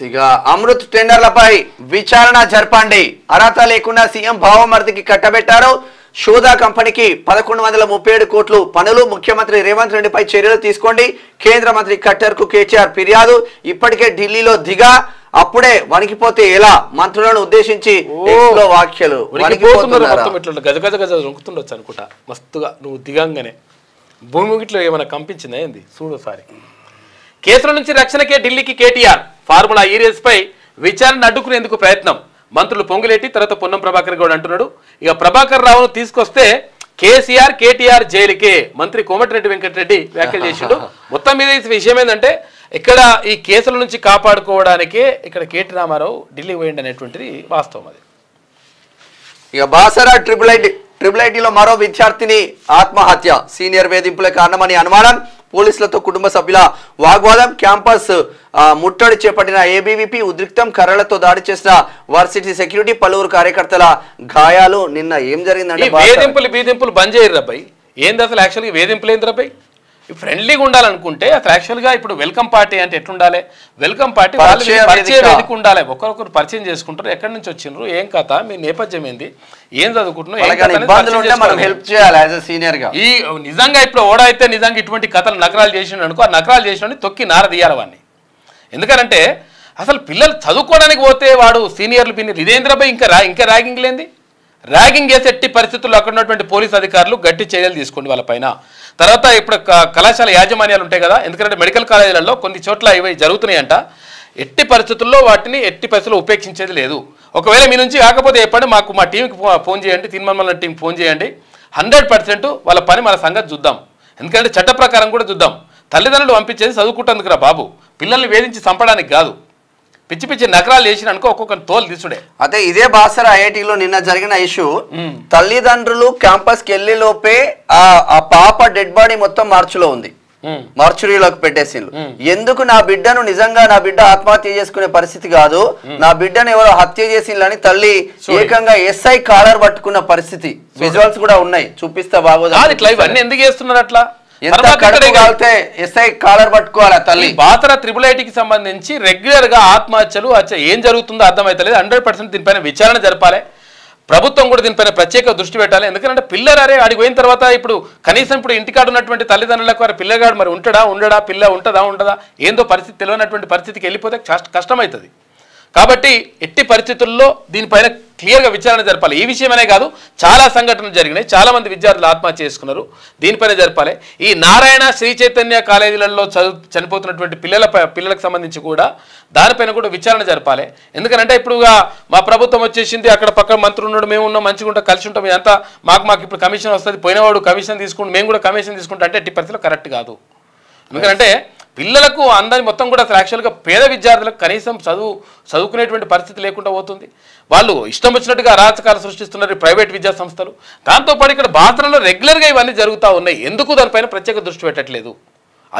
ఇక అమృత్ టెండర్లపై విచారణ జరపండి, అర్హత లేకుండా సీఎం భావమర్దికి కట్టబెట్టారు. షోదా కంపెనీకి 1137 కోట్లు పనులు, ముఖ్యమంత్రి రేవంత్ రెడ్డిపై చర్యలు తీసుకోండి. కేంద్ర మంత్రి ఖట్టర్ కు కేటీఆర్ ఫిర్యాదు. ఇప్పటికే ఢిల్లీలో దిగా, అప్పుడే వణికిపోతే ఎలా? మంత్రులను ఉద్దేశించి వ్యాఖ్యలు. వణుకుతుండొచ్చు అనుకుంటా మస్తుగా. నువ్వు దిగంగానే భూమి గిట్లో ఏమైనా కంపించిందా ఏంది చూడు సారి. కేసుల నుంచి రక్షణకే ఢిల్లీకి కేటీఆర్. ఫార్ములా ఈ రేస్ పై విచారణ అడ్డుకునేందుకు ప్రయత్నం. మంత్రులు పొంగులేటి, తర్వాత పొన్నం ప్రభాకర్ గౌడ్ అంటున్నాడు. ఇక ప్రభాకర్ రావును తీసుకొస్తే కేటీఆర్ జైలుకే మంత్రి కోమటిరెడ్డి వెంకటరెడ్డి వ్యాఖ్యలు చేసిండు. మొత్తం మీద విషయం ఏంటంటే ఇక్కడ ఈ కేసుల నుంచి కాపాడుకోవడానికే ఇక్కడ కేటీ రామారావు ఢిల్లీ పోయింది అనేటువంటిది వాస్తవం. అది ఇక బాసరా ట్రిపుల్ ఐటీలో మరో విద్యార్థిని ఆత్మహత్య. సీనియర్ వేధింపుల కారణమని అనుమానం. పోలీసులతో కుటుంబ సభ్యుల వాగ్వాదం. క్యాంపస్ ముట్టడి చేపట్టిన ఏబీవీపీ ఉద్రిక్తం. కర్రలతో దాడి చేసిన వర్సిటీ సెక్యూరిటీ, పలువురు కార్యకర్తల గాయాలు. నిన్న ఏం జరిగిందంటే వేధింపులు బంద్ చేయరు రబ్బాయి. ఏంది అసలు యాక్చువల్గా వేధింపులు ఏంది రబ్బాయి? ఫ్రెండ్లీగా ఉండాలనుకుంటే అసలు యాక్చువల్గా ఇప్పుడు వెల్కమ్ పార్టీ అంటే ఎట్లుండాలి? వెల్కమ్ పార్టీ పరిచయం వేదిక ఉండాలి. ఒకరొకరు పరిచయం చేసుకుంటారు. ఎక్కడి నుంచి వచ్చిండ్రు, ఏం కథ, మీ నేపథ్యం ఏంది, ఏం చదువుకుంటున్నారు, ఈ నిజంగా ఇప్పుడు ఓడైతే నిజంగా ఇటువంటి కథలు నకరాలు చేసిండు అనుకో, ఆ నకరాలు చేసిన తొక్కి నార తీయాలి వాడిని. ఎందుకంటే అసలు పిల్లలు చదువుకోవడానికి పోతే వాడు సీనియర్లు పిన్నీర్లు ఇదేంద్రపై ఇంకా ర్యాగింగ్ లేంది. ర్యాగింగ్ చేసే ఎట్టి పరిస్థితుల్లో అక్కడ ఉన్నటువంటి పోలీస్ అధికారులు గట్టి చర్యలు తీసుకోండి వాళ్ళపైన. తర్వాత ఇప్పుడు కళాశాల యాజమాన్యాలు ఉంటాయి కదా, ఎందుకంటే మెడికల్ కాలేజీలలో కొన్ని చోట్ల ఇవి జరుగుతున్నాయంట. ఎట్టి పరిస్థితుల్లో వాటిని ఎట్టి పరిస్థితుల్లో ఉపేక్షించేది లేదు. ఒకవేళ మీ నుంచి కాకపోతే చెప్పండి, మాకు మా టీంకి ఫోన్ చేయండి, తీన్మన్మల టీంకి ఫోన్ చేయండి. 100% వాళ్ళ పని మన సంగతి చూద్దాం. ఎందుకంటే చట్ట ప్రకారం కూడా చూద్దాం. తల్లిదండ్రులు పంపించేది చదువుకుంటందుకు రా బాబు, పిల్లల్ని వేధించి చంపడానికి కాదు. పిచ్చి పిచ్చి నగరాలు చేసిన అనుకో ఒక్కొక్క తోలు తీసుడే. అదే ఇదే బాసర ఐఐటిలో నిన్న జరిగిన ఇష్యూ, తల్లిదండ్రులు క్యాంపస్కి వెళ్ళే లోపే ఆ పాప డెడ్ బాడీ మొత్తం మార్చిలో ఉంది, మార్చురీలోకి పెట్టేసిండ్రు. ఎందుకు నా బిడ్డను నిజంగా నా బిడ్డ ఆత్మహత్య చేసుకునే పరిస్థితి కాదు, నా బిడ్డను ఎవరో హత్య చేసిండ్లని తల్లి ఏకంగా ఎస్ఐ కాలర్ పట్టుకున్న పరిస్థితి. విజువల్స్ కూడా ఉన్నాయి, చూపిస్తా బాగోదా. ఇవన్నీ ఎందుకు చేస్తున్నారు అట్లా? ఎస్ఐ కాలర్ పట్టుకోవాలి తల్లి. బాసర IIITకి సంబంధించి రెగ్యులర్ గా ఆత్మహత్యలు ఏం జరుగుతుందో అర్థమైతలేదు. 100% దీనిపైన విచారణ జరపాలి. ప్రభుత్వం కూడా దీనిపైన ప్రత్యేక దృష్టి పెట్టాలి. ఎందుకంటే పిల్లలరే ఆడికి పోయిన తర్వాత ఇప్పుడు కనీసం ఇప్పుడు ఇంటికాడ ఉన్నటువంటి తల్లిదండ్రులకు వారి పిల్లగాడు మరి ఉండడా పిల్ల ఉంటుందా ఏందో పరిస్థితి తెలియనటువంటి పరిస్థితికి వెళ్ళిపోతే కష్టమవుతుంది. కాబట్టి ఎట్టి పరిస్థితుల్లో దీనిపైన క్లియర్గా విచారణ జరపాలి. ఈ విషయమనే కాదు, చాలా సంఘటనలు జరిగినాయి, చాలా మంది విద్యార్థులు ఆత్మహత్య చేసుకున్నారు. దీనిపైన జరపాలి. ఈ నారాయణ శ్రీ చైతన్య కాలేజీలలో చనిపోతున్నటువంటి పిల్లలకు సంబంధించి కూడా దానిపైన కూడా విచారణ జరపాలి. ఎందుకంటే ఇప్పుడు మా ప్రభుత్వం వచ్చేసింది, అక్కడ పక్కన మంత్రులు ఉన్నాడు, మేము ఉన్నాం, మంచిగా ఉంటాం, కలిసి ఉంటాం, ఇదంతా మాకు ఇప్పుడు కమిషన్ వస్తుంది, పోయినవాడు కమిషన్ తీసుకుంటూ మేము కూడా కమిషన్ తీసుకుంటా అంటే ఎట్టి పరిస్థితుల్లో కరెక్ట్ కాదు. ఎందుకంటే పిల్లలకు అందరి మొత్తం కూడా అసలు యాక్చువల్గా పేద విద్యార్థులకు కనీసం చదువుకునేటువంటి పరిస్థితి లేకుండా పోతుంది. వాళ్ళు ఇష్టం వచ్చినట్టుగా అరాచకాలు సృష్టిస్తున్నారు ప్రైవేట్ విద్యా సంస్థలు. దాంతోపాటు ఇక్కడ బాసరలో రెగ్యులర్గా ఇవన్నీ జరుగుతూ ఉన్నాయి. ఎందుకు దానిపైన ప్రత్యేక దృష్టి పెట్టట్లేదు?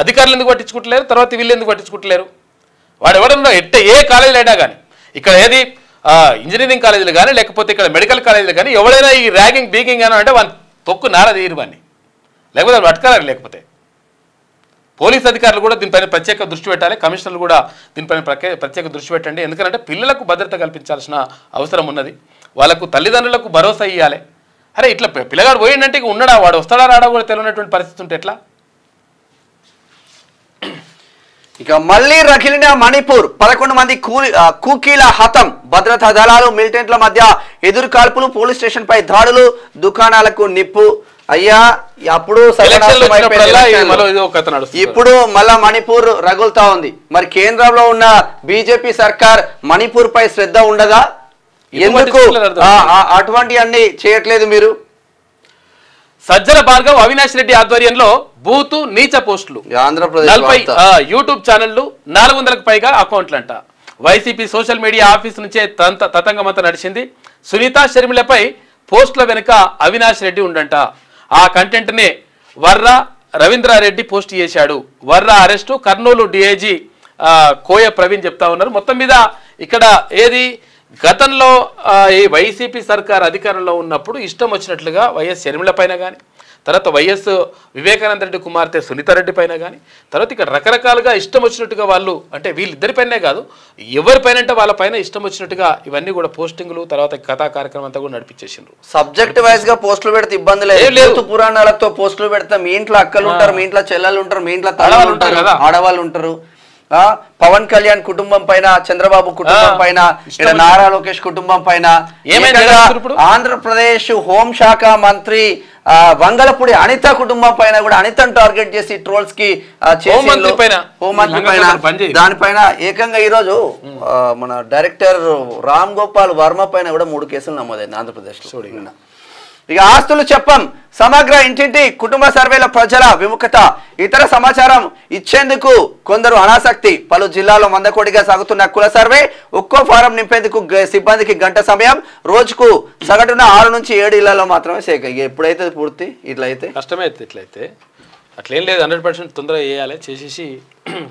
అధికారులు ఎందుకు పట్టించుకుంటలేరు? తర్వాత వీళ్ళు ఎందుకు పట్టించుకుంటలేరు? వాడు ఎవడన్నా ఏ కాలేజీలు అయినా కానీ, ఇక్కడ ఏది ఇంజనీరింగ్ కాలేజీలు కానీ లేకపోతే ఇక్కడ మెడికల్ కాలేజీలు కానీ ఎవడైనా ఈ ర్యాగింగ్ బీగింగ్ అని అంటే వాళ్ళని తొక్కు నారదీరు వాడిని, లేకపోతే వాళ్ళు పట్టుకోలేరు. లేకపోతే పోలీస్ అధికారులు కూడా దీనిపైన ప్రత్యేక దృష్టి పెట్టాలి. కమిషనర్లు కూడా దీనిపైన ప్రత్యేక దృష్టి పెట్టండి. ఎందుకంటే పిల్లలకు భద్రత కల్పించాల్సిన అవసరం ఉన్నది. వాళ్ళకు తల్లిదండ్రులకు భరోసా ఇవ్వాలి. అరే ఇట్లా పిల్లగాడు పోయిందంటే ఇక ఉన్నాడా, వాడు వస్తాడా రాడా కూడా తెలియనటువంటి పరిస్థితి ఉంటే ఎట్లా? ఇక మళ్ళీ రగిలిన మణిపూర్, 11 మంది కూకీల హతం, భద్రతా దళాలు మిలిటెంట్ల మధ్య ఎదురు కాల్పులు, పోలీస్ స్టేషన్ పై దాడులు, దుకాణాలకు నిప్పు. అయ్యా అప్పుడు ఇప్పుడు మళ్ళా మణిపూర్ రగులుతా ఉంది. మరి కేంద్రంలో ఉన్న బీజేపీ సర్కార్ మణిపూర్ పై శ్రద్ధ ఉండదా? ఎందుకు అటువంటి అన్ని చేయట్లేదు మీరు? సజ్జల భార్గవ్, అవినాష్ రెడ్డి ఆధ్వర్యంలో బూతు నీచ పోస్టులు, ఆంధ్రప్రదేశ్ యూట్యూబ్ ఛానళ్లు, 400కు పైగా అకౌంట్లు అంట. వైసీపీ సోషల్ మీడియా ఆఫీస్ నుంచే తతంగమంతా నడిచింది. సునీత షర్మిలపై పోస్టుల వెనుక అవినాష్ రెడ్డి ఉండంట. ఆ కంటెంట్నే వర్రా రవీంద్రారెడ్డి పోస్ట్ చేశాడు. వర్రా అరెస్టు, కర్నూలు డిఐజీ కోయ ప్రవీణ్ చెప్తా ఉన్నారు. మొత్తం మీద ఇక్కడ ఏది గతంలో ఈ వైసీపీ సర్కార్ అధికారంలో ఉన్నప్పుడు ఇష్టం వచ్చినట్లుగా వైఎస్ షర్మిల పైన కానీ, తర్వాత వైఎస్ వివేకానంద రెడ్డి కుమార్తె సునీతారెడ్డి పైన కానీ, తర్వాత ఇక్కడ రకరకాలుగా ఇష్టం వచ్చినట్టుగా వాళ్ళు అంటే వీళ్ళిద్దరిపైనే కాదు ఎవరిపైన అంటే వాళ్ళ పైన ఇష్టం వచ్చినట్టుగా ఇవన్నీ కూడా పోస్టింగ్లు, తర్వాత కథా కార్యక్రమం అంతా కూడా నడిపించేసిండ్రు. సబ్జెక్ట్ వైజ్ గా పోస్టులు పెడితే ఇబ్బంది లేదు. పురాణాలతో పోస్టులు పెడితే మీ ఇంట్లో అక్కలు ఉంటారు, మీ ఇంట్లో చెల్లెలు ఉంటారు, మీ ఇంట్లో తలవాళ్ళు ఉంటారు, ఆడవాళ్ళు ఉంటారు. పవన్ కళ్యాణ్ కుటుంబం పైన, చంద్రబాబు కుటుంబం పైన, నారా లోకేష్ కుటుంబం పైన, ఆంధ్రప్రదేశ్ హోంశాఖ మంత్రి వంగలపూడి అనిత కుటుంబం పైన కూడా అనితను టార్గెట్ చేసి ట్రోల్స్ కి హోంమంత్రి పైన దానిపైన ఏకంగా ఈరోజు మన డైరెక్టర్ రామ్ గోపాల్ వర్మ పైన కూడా 3 కేసులు నమోదైంది ఆంధ్రప్రదేశ్ లో. ఇక ఆస్తులు చెప్పం, సమగ్ర ఇంటింటి కుటుంబ సర్వేల ప్రజల విముఖత, ఇతర సమాచారం ఇచ్చేందుకు కొందరు అనాసక్తి. పలు జిల్లాలో మందకోడిగా సాగుతున్న కుల సర్వే, ఒక్కో ఫారం నింపేందుకు సిబ్బందికి గంట సమయం, రోజుకు సగటున 6 నుంచి 7 ఇళ్లలో మాత్రమే సేకరణ. ఎప్పుడైతే పూర్తి ఇట్లయితే కష్టమే. ఇట్లయితే అట్లేం లేదు, 100% తొందరగా చేయాలి, చేసేసి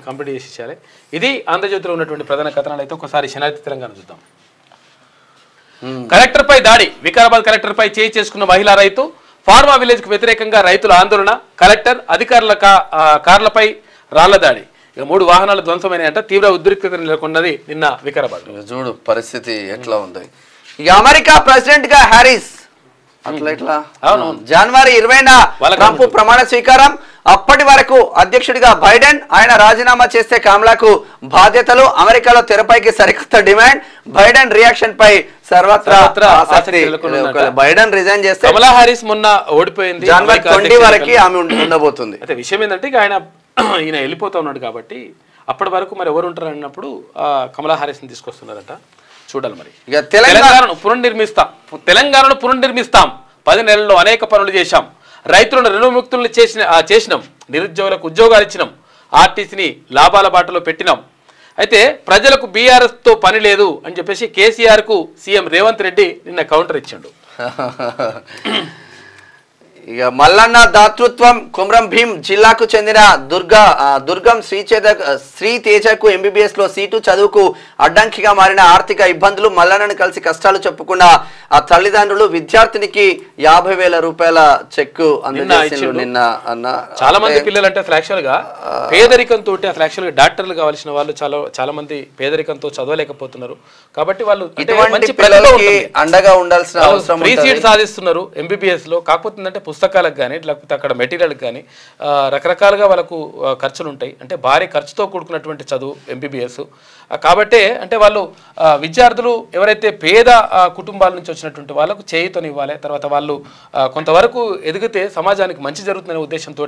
కంప్లీట్ చేసేయాలి. ఇది ఆంధ్రజ్యోతిలో ఉన్నటువంటి ప్రధాన కథనాలు. అయితే ఒకసారి శనార్థి తెలంగాణ చూద్దాం. కలెక్టర్ పై దాడి, వికారాబాద్ కలెక్టర్ పై చేయి చేసుకున్న మహిళా రైతు, ఫార్మా విలేజ్ కు వ్యతిరేకంగా రైతుల ఆందోళన, కలెక్టర్ అధికారుల కార్లపై రాళ్ల దాడి. ఇక 3 వాహనాలు ధ్వంసమైనాయంట. తీవ్ర ఉద్రిక్తత నెలకొన్నది నిన్న వికారాబాద్. చూడు పరిస్థితి ఎట్లా ఉంది. ఇక అమెరికా ప్రెసిడెంట్ గా హ్యారిస్ అట్లా జనవరి 20న ట్రంప్ ప్రమాణ స్వీకారం. అప్పటి వరకు అధ్యక్షుడిగా బైడెన్, ఆయన రాజీనామా చేస్తే కమలాకు బాధ్యతలు. అమెరికాలో తెరపైకి సరికొత్త డిమాండ్, బైడెన్ రియాక్షన్ పై సర్వత్రా ఆసక్తి. బైడెన్ రిజైన్ చేస్తే కమలా హారిస్ మొన్న ఓడిపోయింది. జనవరి 20 వరకు ఆమె ఉండబోతుంది. అయితే విషయం ఏంటంటే ఆయన వెళ్ళిపోతా ఉన్నాడు కాబట్టి అప్పటి వరకు మరి ఎవరు ఉంటారు అన్నప్పుడు కమలా హారిస్ని తీసుకొస్తున్నారట. చూడాలి మరి. ఇక తెలంగాణను పునర్నిర్మిస్తాం 10 నెలల్లో అనేక పనులు చేశాం, రైతులను రుణముక్తులను చేసినాం, నిరుద్యోగులకు ఉద్యోగాలు ఇచ్చినాం, ఆర్టీసీని లాభాల బాటలో పెట్టినాం. అయితే ప్రజలకు బీఆర్ఎస్తో పని లేదు అని చెప్పేసి కేసీఆర్కు సీఎం రేవంత్ రెడ్డి నిన్న కౌంటర్ ఇచ్చిండు. ఇక మల్లన్న దాతృత్వం కుమ్రం భీం జిల్లాకు చెందిన దుర్గం శ్రీ తేజకు ఎంబీబీఎస్ లో సీటు చదువుకు అడ్డంకిగా మారిన ఆర్థిక ఇబ్బందులు మల్లన్నను కలిసి కష్టాలు చెప్పుకున్న ఆ తల్లిదండ్రులు విద్యార్థినికి 50,000 రూపాయల చెక్కు అందజేసిండ్రు నిన్న. అన్న చాలా మంది పిల్లలు అంటే ఫ్రాక్చువల్ గా పేదరికంతో అసలు యాక్చువల్ గా డాక్టర్లు కావాల్సిన వాళ్ళు చాలా మంది పేదరికంతో చదవలేకపోతున్నారు. కాబట్టి వాళ్ళు అండగా ఉండాల్సిన అవసరం ఫ్రీ సీట్ సాధిస్తున్నారు ఎంబీబీఎస్ లో. కాకపోతే పుస్తకాలకు కానీ లేకపోతే అక్కడ మెటీరియల్కి కానీ రకరకాలుగా వాళ్ళకు ఖర్చులు ఉంటాయి. అంటే భారీ ఖర్చుతో కూడుకున్నటువంటి చదువు ఎంబీబీఎస్. కాబట్టే అంటే వాళ్ళు విద్యార్థులు ఎవరైతే పేద కుటుంబాల నుంచి వచ్చినటువంటి వాళ్ళకు చేయుతనివ్వాలి. తర్వాత వాళ్ళు కొంతవరకు ఎదిగితే సమాజానికి మంచి జరుగుతుందనే ఉద్దేశంతో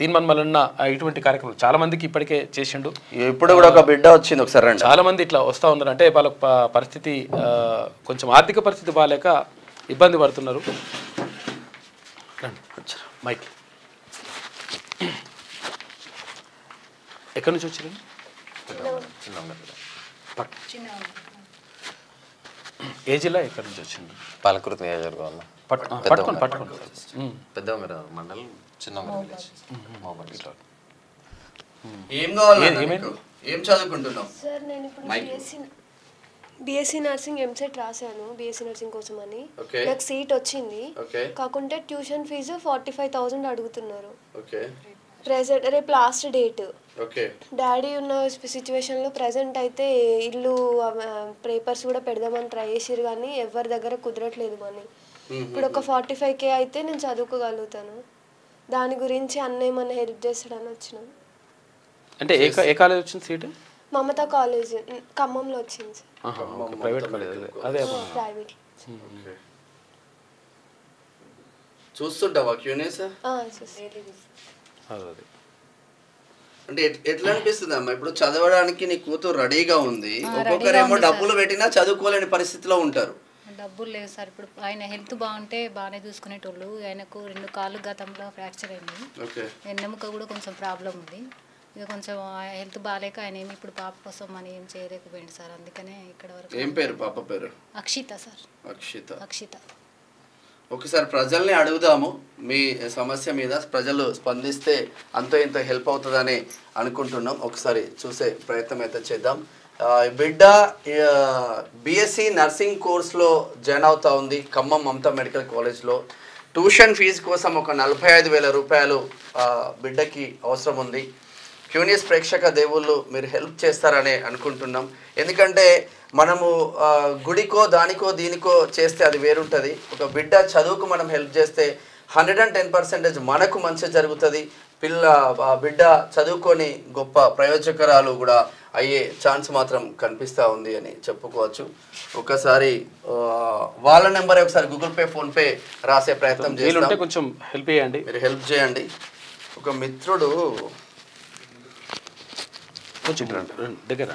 తీర్మాన్ మల్లన్న ఇటువంటి కార్యక్రమాలు చాలా మందికి ఇప్పటికే చేసిండు. ఇప్పుడు కూడా ఒక బిడ్డ వచ్చింది ఒకసారి. చాలా మంది ఇట్లా వస్తూ ఉన్నారు. అంటే వాళ్ళ పరిస్థితి కొంచెం ఆర్థిక పరిస్థితి బాగాలేక ఇబ్బంది పడుతున్నారు. మైక్ ఎక్కడి నుంచి వచ్చింది? ఏ జిల్లా ఎక్కడి నుంచి వచ్చింది? పాలకుర్తి నియోజకవర్గం. పట్టుకోండి పెద్ద మండలం చిన్న ఏం కావాలి? ఏం చదువుకుంటున్నావు? సార్ నేను ఇప్పుడు బీఎస్సీ నర్సింగ్ ఎంసెట్ రాశాను. బీఎస్సీ నర్సింగ్ కోసం అని నాకు సీట్ వచ్చింది. కాకుంటే ట్యూషన్ ఫీజు 45,000 అడుగుతున్నారు. ప్రెసెంట్ రేపు లాస్ట్ డేట్. డాడీ ఉన్న సిచ్యువేషన్లో ప్రెసెంట్ అయితే ఇల్లు పేపర్స్ కూడా పెడదామని ట్రై చేసిరు కానీ ఎవరి దగ్గర కుదరట్లేదు మనీ. ఇప్పుడు ఒక 45K అయితే నేను చదువుకోగలుగుతాను. దాని గురించి అన్న ఏమన్నా హెల్ప్ చేస్తాడని వచ్చినాం. అంటే ఏ కాలేజ్ వచ్చింది సీటు? మమతా కాలేజ్ ఖమ్మంలో వచ్చింది. Private college. అదే ప్రైవేట్. చూస్తుంటావా క్యూనియస్? అంటే ఎట్లా అనిపిస్తుంది అమ్మా ఇప్పుడు చదవడానికి నీ కూతురు రెడీగా ఉంది, ఒక్కొక్కరేమో డబ్బులు పెట్టినా చదువుకోలేని పరిస్థితిలో ఉంటారు. డబ్బులు లేవు సార్. ఇప్పుడు ఆయన హెల్త్ బాగుంటే బాగానే చూసుకునేటోళ్ళు. ఆయనకు 2 కాళ్ళు గతంలో ఫ్రాక్చర్ అయింది, వెన్నెముక కూడా కొంచెం ప్రాబ్లం ఉంది. ఇక కొంచెం హెల్త్ బాగాలేక ఆయన ఏమి ఇప్పుడు పాప కోసం అని ఏం చేయలేకపోయింది సార్. అందుకనే ఇక్కడ వరకు. ఏం పేరు పాప పేరు? అక్షిత సార్. అక్షిత. ఒకసారి ప్రజల్ని అడుగుదాము మీ సమస్య మీద. ప్రజలు స్పందిస్తే అంతో ఇంత హెల్ప్ అవుతుందని అనుకుంటున్నాం. ఒకసారి చూసే ప్రయత్నం అయితే చేద్దాం. బిడ్డ బీఎస్సీ నర్సింగ్ కోర్స్లో జాయిన్ అవుతా ఉంది ఖమ్మం మమతా మెడికల్ కాలేజ్లో. ట్యూషన్ ఫీజు కోసం ఒక 45,000 రూపాయలు బిడ్డకి అవసరం ఉంది. క్యూనియస్ ప్రేక్షక దేవుళ్ళు మీరు హెల్ప్ చేస్తారని అనుకుంటున్నాం. ఎందుకంటే మనము గుడికో దానికో దీనికో చేస్తే అది వేరుంటుంది. ఒక బిడ్డ చదువుకు మనం హెల్ప్ చేస్తే 110% మనకు మంచి జరుగుతుంది. బిడ్డ చదువుకొని గొప్ప ప్రయోజకరాలు కూడా అయ్యే ఛాన్స్ మాత్రం కనిపిస్తూ ఉంది అని చెప్పుకోవచ్చు. ఒకసారి వాళ్ళ నెంబర్ ఒకసారి గూగుల్ పే ఫోన్పే రాసే ప్రయత్నం చేస్తాం. కొంచెం హెల్ప్ చేయండి, మీరు హెల్ప్ చేయండి. ఒక మిత్రుడు దగ్గర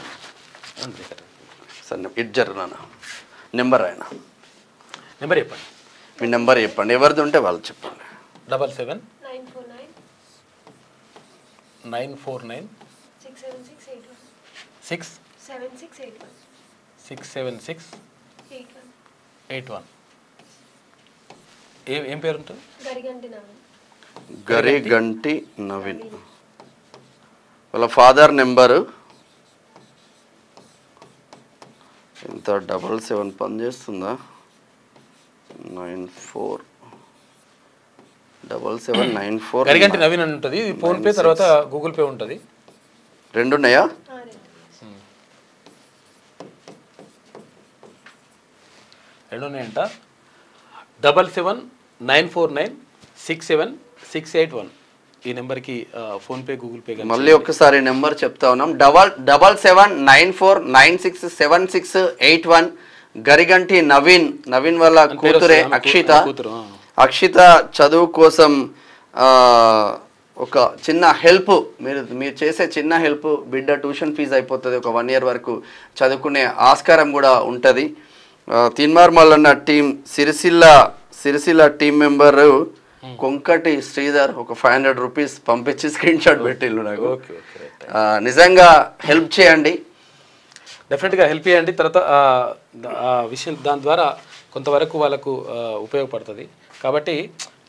సార్ ఇడ్జర్ నాన్న నెంబర్ ఆయన నెంబర్ చెప్పండి. మీ నెంబర్ చెప్పండి, ఎవరిది ఉంటే వాళ్ళు చెప్పండి. 77 949 676 81. ఏం పేరు ఉంటుంది? గరిగంటి నవీన్. వాళ్ళ ఫాదర్ నెంబరు ఎంత 77 పనిచేస్తుందా? 947794. గరిగంటి నవీన్ అని ఉంటుంది. ఇది ఫోన్పే తర్వాత గూగుల్ పే ఉంటుంది. 2 ఉన్నాయా? 2 ఉన్నాయంట. 7794967681 ఈ నెంబర్కి ఫోన్పే గూగుల్ పే. మళ్ళీ ఒక్కసారి నెంబర్ చెప్తా ఉన్నాం. 7794967681. గరిగంటి నవీన్ వాళ్ళ కూతురే అక్షిత. అక్షిత చదువు కోసం ఒక చిన్న హెల్ప్, మీరు చేసే చిన్న హెల్ప్, బిడ్డ ట్యూషన్ ఫీజు అయిపోతుంది, ఒక 1 year వరకు చదువుకునే ఆస్కారం కూడా ఉంటుంది. Teenmar Mallanna team Sircilla team member Konkati Sridhar ఒక 500 రూపీస్ పంపించి స్క్రీన్ షాట్ పెట్టిళ్ళు నాకు. నిజంగా హెల్ప్ చేయండి, డెఫినెట్గా హెల్ప్ చేయండి. తర్వాత విషయం దాని ద్వారా కొంతవరకు వాళ్ళకు ఉపయోగపడుతుంది. కాబట్టి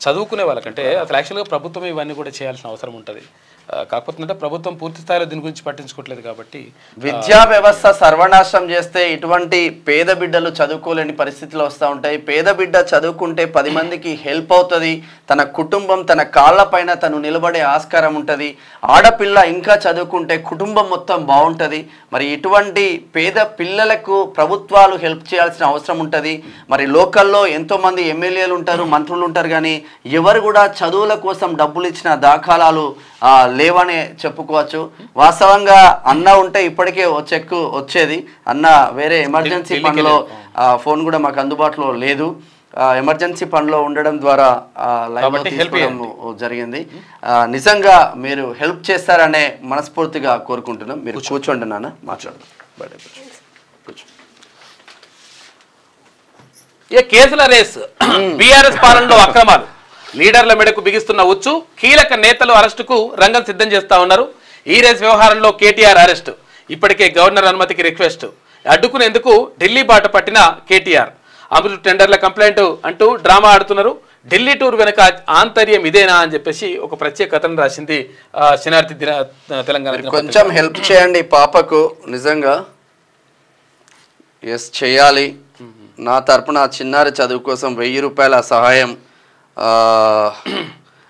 చదువుకునే వాళ్ళకంటే అసలు యాక్చువల్గా ప్రభుత్వం ఇవన్నీ కూడా చేయాల్సిన అవసరం ఉంటుంది. కాకపోతే ప్రభుత్వం పూర్తి స్థాయిలో దీని గురించి పట్టించుకోవట్లేదు. కాబట్టి విద్యా వ్యవస్థ సర్వనాశనం చేస్తే ఇటువంటి పేద బిడ్డలు చదువుకోలేని పరిస్థితులు వస్తూ ఉంటాయి. పేద బిడ్డ చదువుకుంటే 10 మందికి హెల్ప్ అవుతుంది, తన కుటుంబం తన కాళ్ళపైన తను నిలబడే ఆస్కారం ఉంటుంది. ఆడపిల్ల ఇంకా చదువుకుంటే కుటుంబం మొత్తం బాగుంటుంది. మరి ఇటువంటి పేద పిల్లలకు ప్రభుత్వాలు హెల్ప్ చేయాల్సిన అవసరం ఉంటుంది. మరి లోకల్లో ఎంతోమంది ఎమ్మెల్యేలు ఉంటారు, మంత్రులు ఉంటారు, కానీ ఎవరు కూడా చదువుల కోసం డబ్బులు ఇచ్చిన దాఖలాలు లేవనే చెప్పుకోవచ్చు. వాస్తవంగా అన్న ఉంటే ఇప్పటికే చెక్ వచ్చేది. అన్న వేరే ఎమర్జెన్సీ పనిలో ఫోన్ కూడా మాకు అందుబాటులో లేదు. ఎమర్జెన్సీ పనిలో ఉండడం ద్వారా లైవ్లో తీసుకోవడం జరిగింది. నిజంగా మీరు హెల్ప్ చేస్తారనే మనస్ఫూర్తిగా కోరుకుంటున్నాం. మీరు కూర్చోండి నాన్న, మాట్లాడదాం. కేసుల రేస్, బీఆర్ఎస్ పాలనలో అక్రమాలు, లీడర్ల మెడకు బిగిస్తున్న ఉచ్చు, కీలక నేతలు అరెస్టుకు రంగం సిద్ధం చేస్తా ఉన్నారు. ఈ రేస్ వ్యవహారంలో కేటీఆర్ అరెస్టు, ఇప్పటికే గవర్నర్ అనుమతికి రిక్వెస్ట్, అడ్డుకునేందుకు ఢిల్లీ బాట పట్టిన కేటీఆర్. అమృత్ టెండర్ల కంప్లైంట్ అంటూ డ్రామా ఆడుతున్నారు. ఢిల్లీ టూర్ వెనుక ఆంతర్యం ఇదేనా అని చెప్పేసి ఒక ప్రత్యేక కథను రాసింది శనార్థి తెలంగాణ. కొంచెం హెల్ప్ చేయండి పాపకు, నిజంగా ఎస్ చేయాలి. నా తరపున చిన్నారి చదువు కోసం 1000 రూపాయల సహాయం.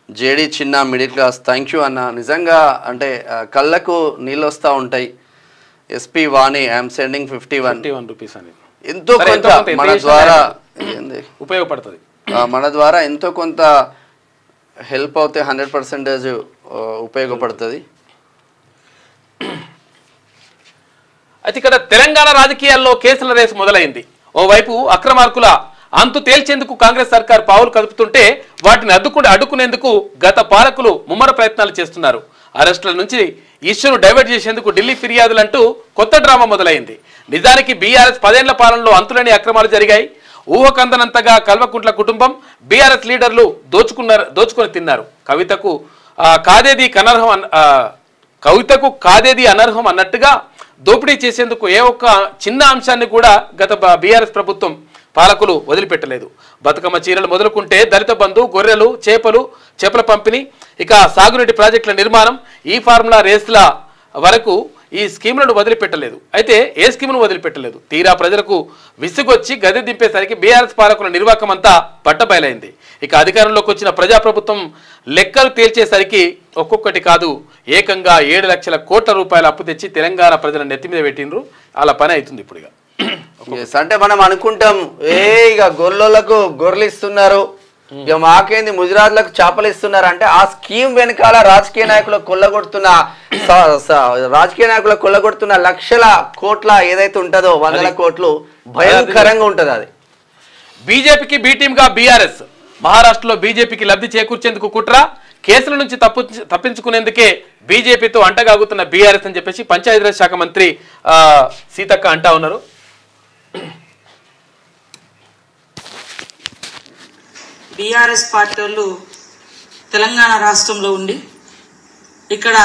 జేడీ చిన్న మిడిల్ క్లాస్, థ్యాంక్ యూ అన్న. నిజంగా అంటే కళ్ళకు నీళ్ళు వస్తూ ఉంటాయి. SP Vani, I'm sending 51 rupees అని ఎంతో కొంత మన ద్వారా ఉపయోగపడుతుంది. మన ద్వారా ఎంతో కొంత హెల్ప్ అవుతే 100% ఉపయోగపడుతుంది. అయితే ఇక్కడ తెలంగాణ రాజకీయాల్లో కేసుల రేసు మొదలైంది. ఓవైపు అక్రమార్కుల అంతు తేల్చేందుకు కాంగ్రెస్ సర్కార్ పావులు కదుపుతుంటే వాటిని అడ్డుకునేందుకు గత పాలకులు ముమ్మర ప్రయత్నాలు చేస్తున్నారు. అరెస్టుల నుంచి ఇష్యూను డైవర్ట్ చేసేందుకు ఢిల్లీ ఫిర్యాదులంటూ కొత్త డ్రామా మొదలైంది. నిజానికి బీఆర్ఎస్ 10 ఏళ్ల పాలనలో అంతులేని అక్రమాలు జరిగాయి. ఊహకందనంతగా కల్వకుంట్ల కుటుంబం, బీఆర్ఎస్ లీడర్లు దోచుకొని తిన్నారు. కవితకు కాదేది అనర్హం అన్నట్టుగా దోపిడీ చేసేందుకు ఏ ఒక్క చిన్న అంశాన్ని కూడా గత బీఆర్ఎస్ ప్రభుత్వం పాలకులు వదిలిపెట్టలేదు. బతుకమ్మ చీరలు మొదలుకుంటే దళిత బంధు, గొర్రెలు, చేపల పంపిణీ, ఇక సాగునీటి ప్రాజెక్టుల నిర్మాణం, ఈ ఫార్ములా రేస్ల వరకు ఈ స్కీములను వదిలిపెట్టలేదు. అయితే ఏ స్కీమును వదిలిపెట్టలేదు. తీరా ప్రజలకు విసుగొచ్చి గద్దె దింపేసరికి బీఆర్ఎస్ పాలకుల నిర్వాకం అంతా బట్టబయలైంది. ఇక అధికారంలోకి వచ్చిన ప్రజాప్రభుత్వం లెక్కలు తేల్చేసరికి ఒక్కొక్కటి కాదు, ఏకంగా 7 లక్షల కోట్ల రూపాయల అప్పు తెచ్చి తెలంగాణ ప్రజల నెత్తి మీద పెట్టినరు. అలా పని అవుతుంది ఇప్పుడు. అంటే మనం అనుకుంటాం ఇక గొర్రెలకు గొర్రెలు ఇస్తున్నారు, ఇక మాకేంది ముజరాజ్లకు చేపలు ఇస్తున్నారు అంటే ఆ స్కీమ్ వెనకాల రాజకీయ నాయకులు కొల్లగొడుతున్న లక్షల కోట్ల ఏదైతే ఉంటుందో 100 కోట్లు భయంకరంగా ఉంటుంది. అది బీజేపీకి బి టీమ్ గా బీఆర్ఎస్, మహారాష్ట్రలో బీజేపీకి లబ్ధి చేకూర్చేందుకు కుట్ర, కేసుల నుంచి తప్పించుకునేందుకే బీజేపీతో అంటగాగుతున్న బీఆర్ఎస్ అని చెప్పేసి పంచాయతీరాజ్ శాఖ మంత్రి సీతక్క అంటా ఉన్నారు. బీఆర్ఎస్ పార్టీ వాళ్ళు తెలంగాణ రాష్ట్రంలో ఉండి ఇక్కడ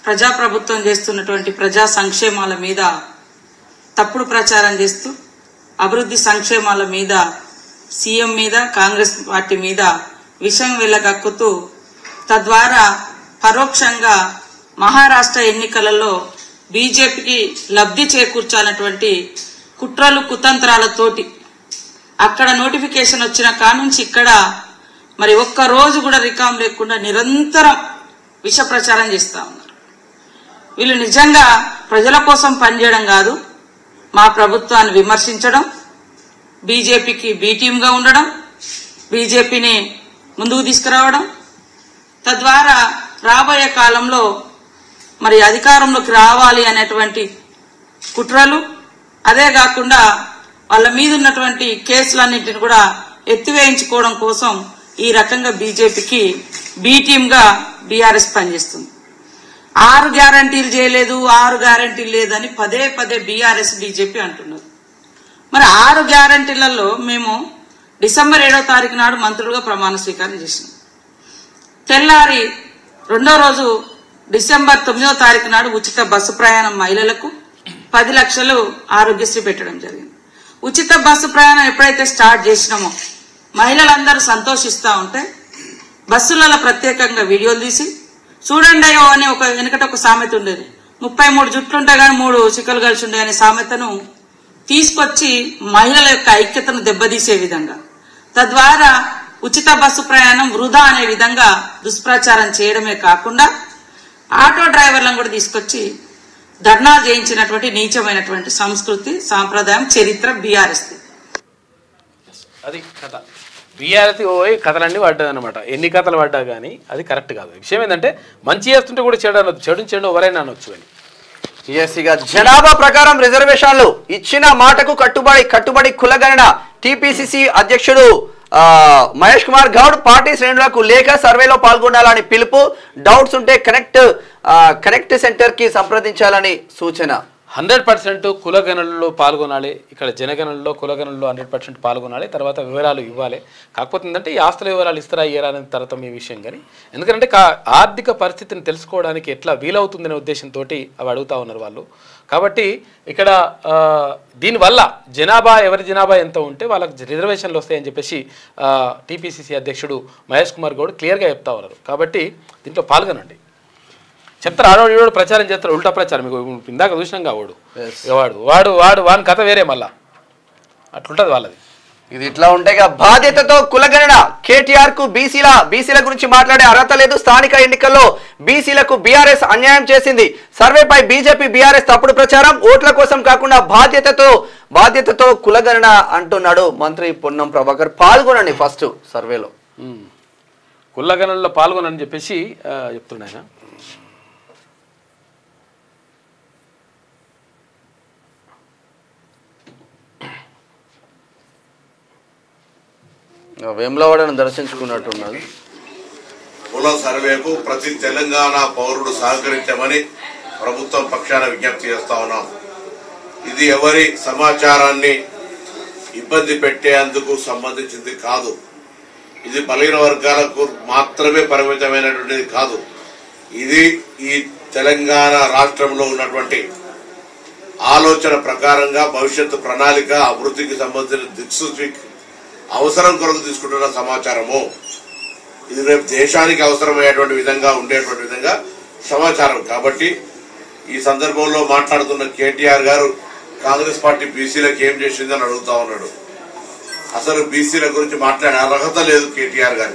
ప్రజాప్రభుత్వం చేస్తున్నటువంటి ప్రజా సంక్షేమాల మీద తప్పుడు ప్రచారం చేస్తూ అభివృద్ధి సంక్షేమాల మీద సీఎం మీద కాంగ్రెస్ పార్టీ మీద విషం వెళ్ళగక్కుతూ తద్వారా పరోక్షంగా మహారాష్ట్ర ఎన్నికలలో బీజేపీకి లబ్ధి చేకూర్చాలన్నటువంటి కుట్రలు కుతంత్రాలతోటి అక్కడ నోటిఫికేషన్ వచ్చిన కానుంచి ఇక్కడ మరి ఒక్క రోజు కూడా రికామ్ లేకుండా నిరంతరం విష ప్రచారం చేస్తూ ఉన్నారు. వీళ్ళు నిజంగా ప్రజల కోసం పనిచేయడం కాదు, మా ప్రభుత్వాన్ని విమర్శించడం, బీజేపీకి బి టీమ్గా ఉండడం, బీజేపీని ముందుకు తీసుకురావడం, తద్వారా రాబోయే కాలంలో మరి అధికారంలోకి రావాలి అనేటువంటి కుట్రలు, అదే కాకుండా వాళ్ళ మీద ఉన్నటువంటి కేసులన్నింటిని కూడా ఎత్తివేయించుకోవడం కోసం ఈ రకంగా బీజేపీకి బి టీమ్గా బీఆర్ఎస్ పనిచేస్తుంది. 6 గ్యారంటీలు చేయలేదు, 6 గ్యారంటీలు లేదని పదే పదే బీఆర్ఎస్ బీజేపీ అంటున్నారు. మరి 6 గ్యారంటీలలో మేము డిసెంబర్ 7వ తారీఖు నాడు మంత్రులుగా ప్రమాణ స్వీకారం చేసినాం. తెల్లారి 2వ రోజు డిసెంబర్ 9వ తారీఖు నాడు ఉచిత బస్సు ప్రయాణం మహిళలకు 10 లక్షలు ఆరోగ్యశ్రీ పెట్టడం జరిగింది. ఉచిత బస్సు ప్రయాణం ఎప్పుడైతే స్టార్ట్ చేసినామో మహిళలందరూ సంతోషిస్తూ ఉంటే బస్సులలో ప్రత్యేకంగా వీడియోలు తీసి చూడండి అయ్యో అని వెనకట ఒక సామెత ఉండేది, 33 జుట్లుంటే కానీ 3 చిక్కలు కలిసి ఉండే అనే సామెతను తీసుకొచ్చి మహిళల యొక్క ఐక్యతను దెబ్బతీసే విధంగా, తద్వారా ఉచిత బస్సు ప్రయాణం వృధా అనే విధంగా దుష్ప్రచారం చేయడమే కాకుండా ఆటో డ్రైవర్లను కూడా తీసుకొచ్చి ధర్నా చేయించినటువంటి నీచమైనటువంటి సంస్కృతి, సాంప్రదాయం, చరిత్ర బీఆర్ఎస్. అది కథ. బీఆర్ఎస్ పోయి కథలన్నీ పడ్డాయి అనమాట. ఎన్ని కథలు పడ్డా కానీ అది కరెక్ట్ కాదు. విషయం ఏంటంటే మంచి చేస్తుంటే కూడా చెడు అనొచ్చు, చెడు ఎవరైనా అనొచ్చు అని. ఇక జనాభా ప్రకారం రిజర్వేషన్లు ఇచ్చిన మాటకు కట్టుబడి కులగణన. టీపీసీసీ అధ్యక్షుడు మహేష్ కుమార్ గౌడ్ పార్టీ శ్రేణులకు లేఖ, సర్వేలో పాల్గొనాలని పిలుపు. డౌట్స్ ఉంటే కనెక్ట్ సెంటర్ కి సంప్రదించాలని సూచన. 100% కులగణనలో పాల్గొనాలి. ఇక్కడ జనగణనలో కులగణనలో 100% పాల్గొనాలి. తర్వాత వివరాలు ఇవ్వాలి. కాకపోతే ఏంటంటే ఈ ఆస్తుల వివరాలు ఇస్తారా ఇయ్యరా అనేది తర్వాత మీ విషయం. కానీ ఎందుకంటే ఆర్థిక పరిస్థితిని తెలుసుకోవడానికి ఎట్లా వీలవుతుందనే ఉద్దేశంతో అవి అడుగుతా ఉన్నారు వాళ్ళు. కాబట్టి ఇక్కడ దీనివల్ల ఎవరి జనాభా ఎంత ఉంటే వాళ్ళకి రిజర్వేషన్లు వస్తాయని చెప్పేసి టీపీసీసీ అధ్యక్షుడు మహేష్ కుమార్ గౌడ్ క్లియర్గా చెప్తా ఉన్నారు. కాబట్టి దీంట్లో పాల్గొనండి. చెప్తారు ఆడవాడు ప్రచారం చేస్తారు, ఉల్టా ప్రచారం. మీకు ఇందాక చూసినాం వాడు వాని కథ వేరే, మళ్ళా అట్లుంటది వాళ్ళది. ఇది ఇట్లా ఉంటే బాధ్యతతో కులగణన. కేటీఆర్ కు బీసీల గురించి మాట్లాడే అర్హత లేదు. స్థానిక ఎన్నికల్లో బీసీలకు బీఆర్ఎస్ అన్యాయం చేసింది. సర్వేపై బీజేపీ బీఆర్ఎస్ తప్పుడు ప్రచారం. ఓట్ల కోసం కాకుండా బాధ్యతతో కులగణన అంటున్నాడు మంత్రి పొన్నం ప్రభాకర్. పాల్గొనండి ఫస్ట్ సర్వేలో, కులగణనలో పాల్గొనని చెప్పేసి చెప్తున్నాయన. వేములవాడను దర్శించుకున్నట్టున్నది. కుల సర్వేకు ప్రతి తెలంగాణ పౌరుడు సహకరించమని ప్రభుత్వం పక్షాన విజ్ఞప్తి చేస్తా ఉన్నాం. ఇది ఎవరి సమాచారాన్ని ఇబ్బంది పెట్టేందుకు సంబంధించింది కాదు. ఇది బలహీన వర్గాలకు మాత్రమే పరిమితమైనటువంటిది కాదు. ఇది ఈ తెలంగాణ రాష్ట్రంలో ఉన్నటువంటి ఆలోచన ప్రకారంగా భవిష్యత్తు ప్రణాళిక, అభివృద్ధికి సంబంధించిన దిక్సూచి అవసరం కొరకు తీసుకుంటున్న సమాచారము. ఇది రేపు దేశానికి అవసరమయ్యేటువంటి విధంగా ఉండేటువంటి విధంగా సమాచారం. కాబట్టి ఈ సందర్భంలో మాట్లాడుతున్న కేటీఆర్ గారు కాంగ్రెస్ పార్టీ బీసీలకు ఏం చేసిందని అడుగుతా ఉన్నాడు. అసలు బీసీల గురించి మాట్లాడే అర్హత లేదు కేటీఆర్ గారు.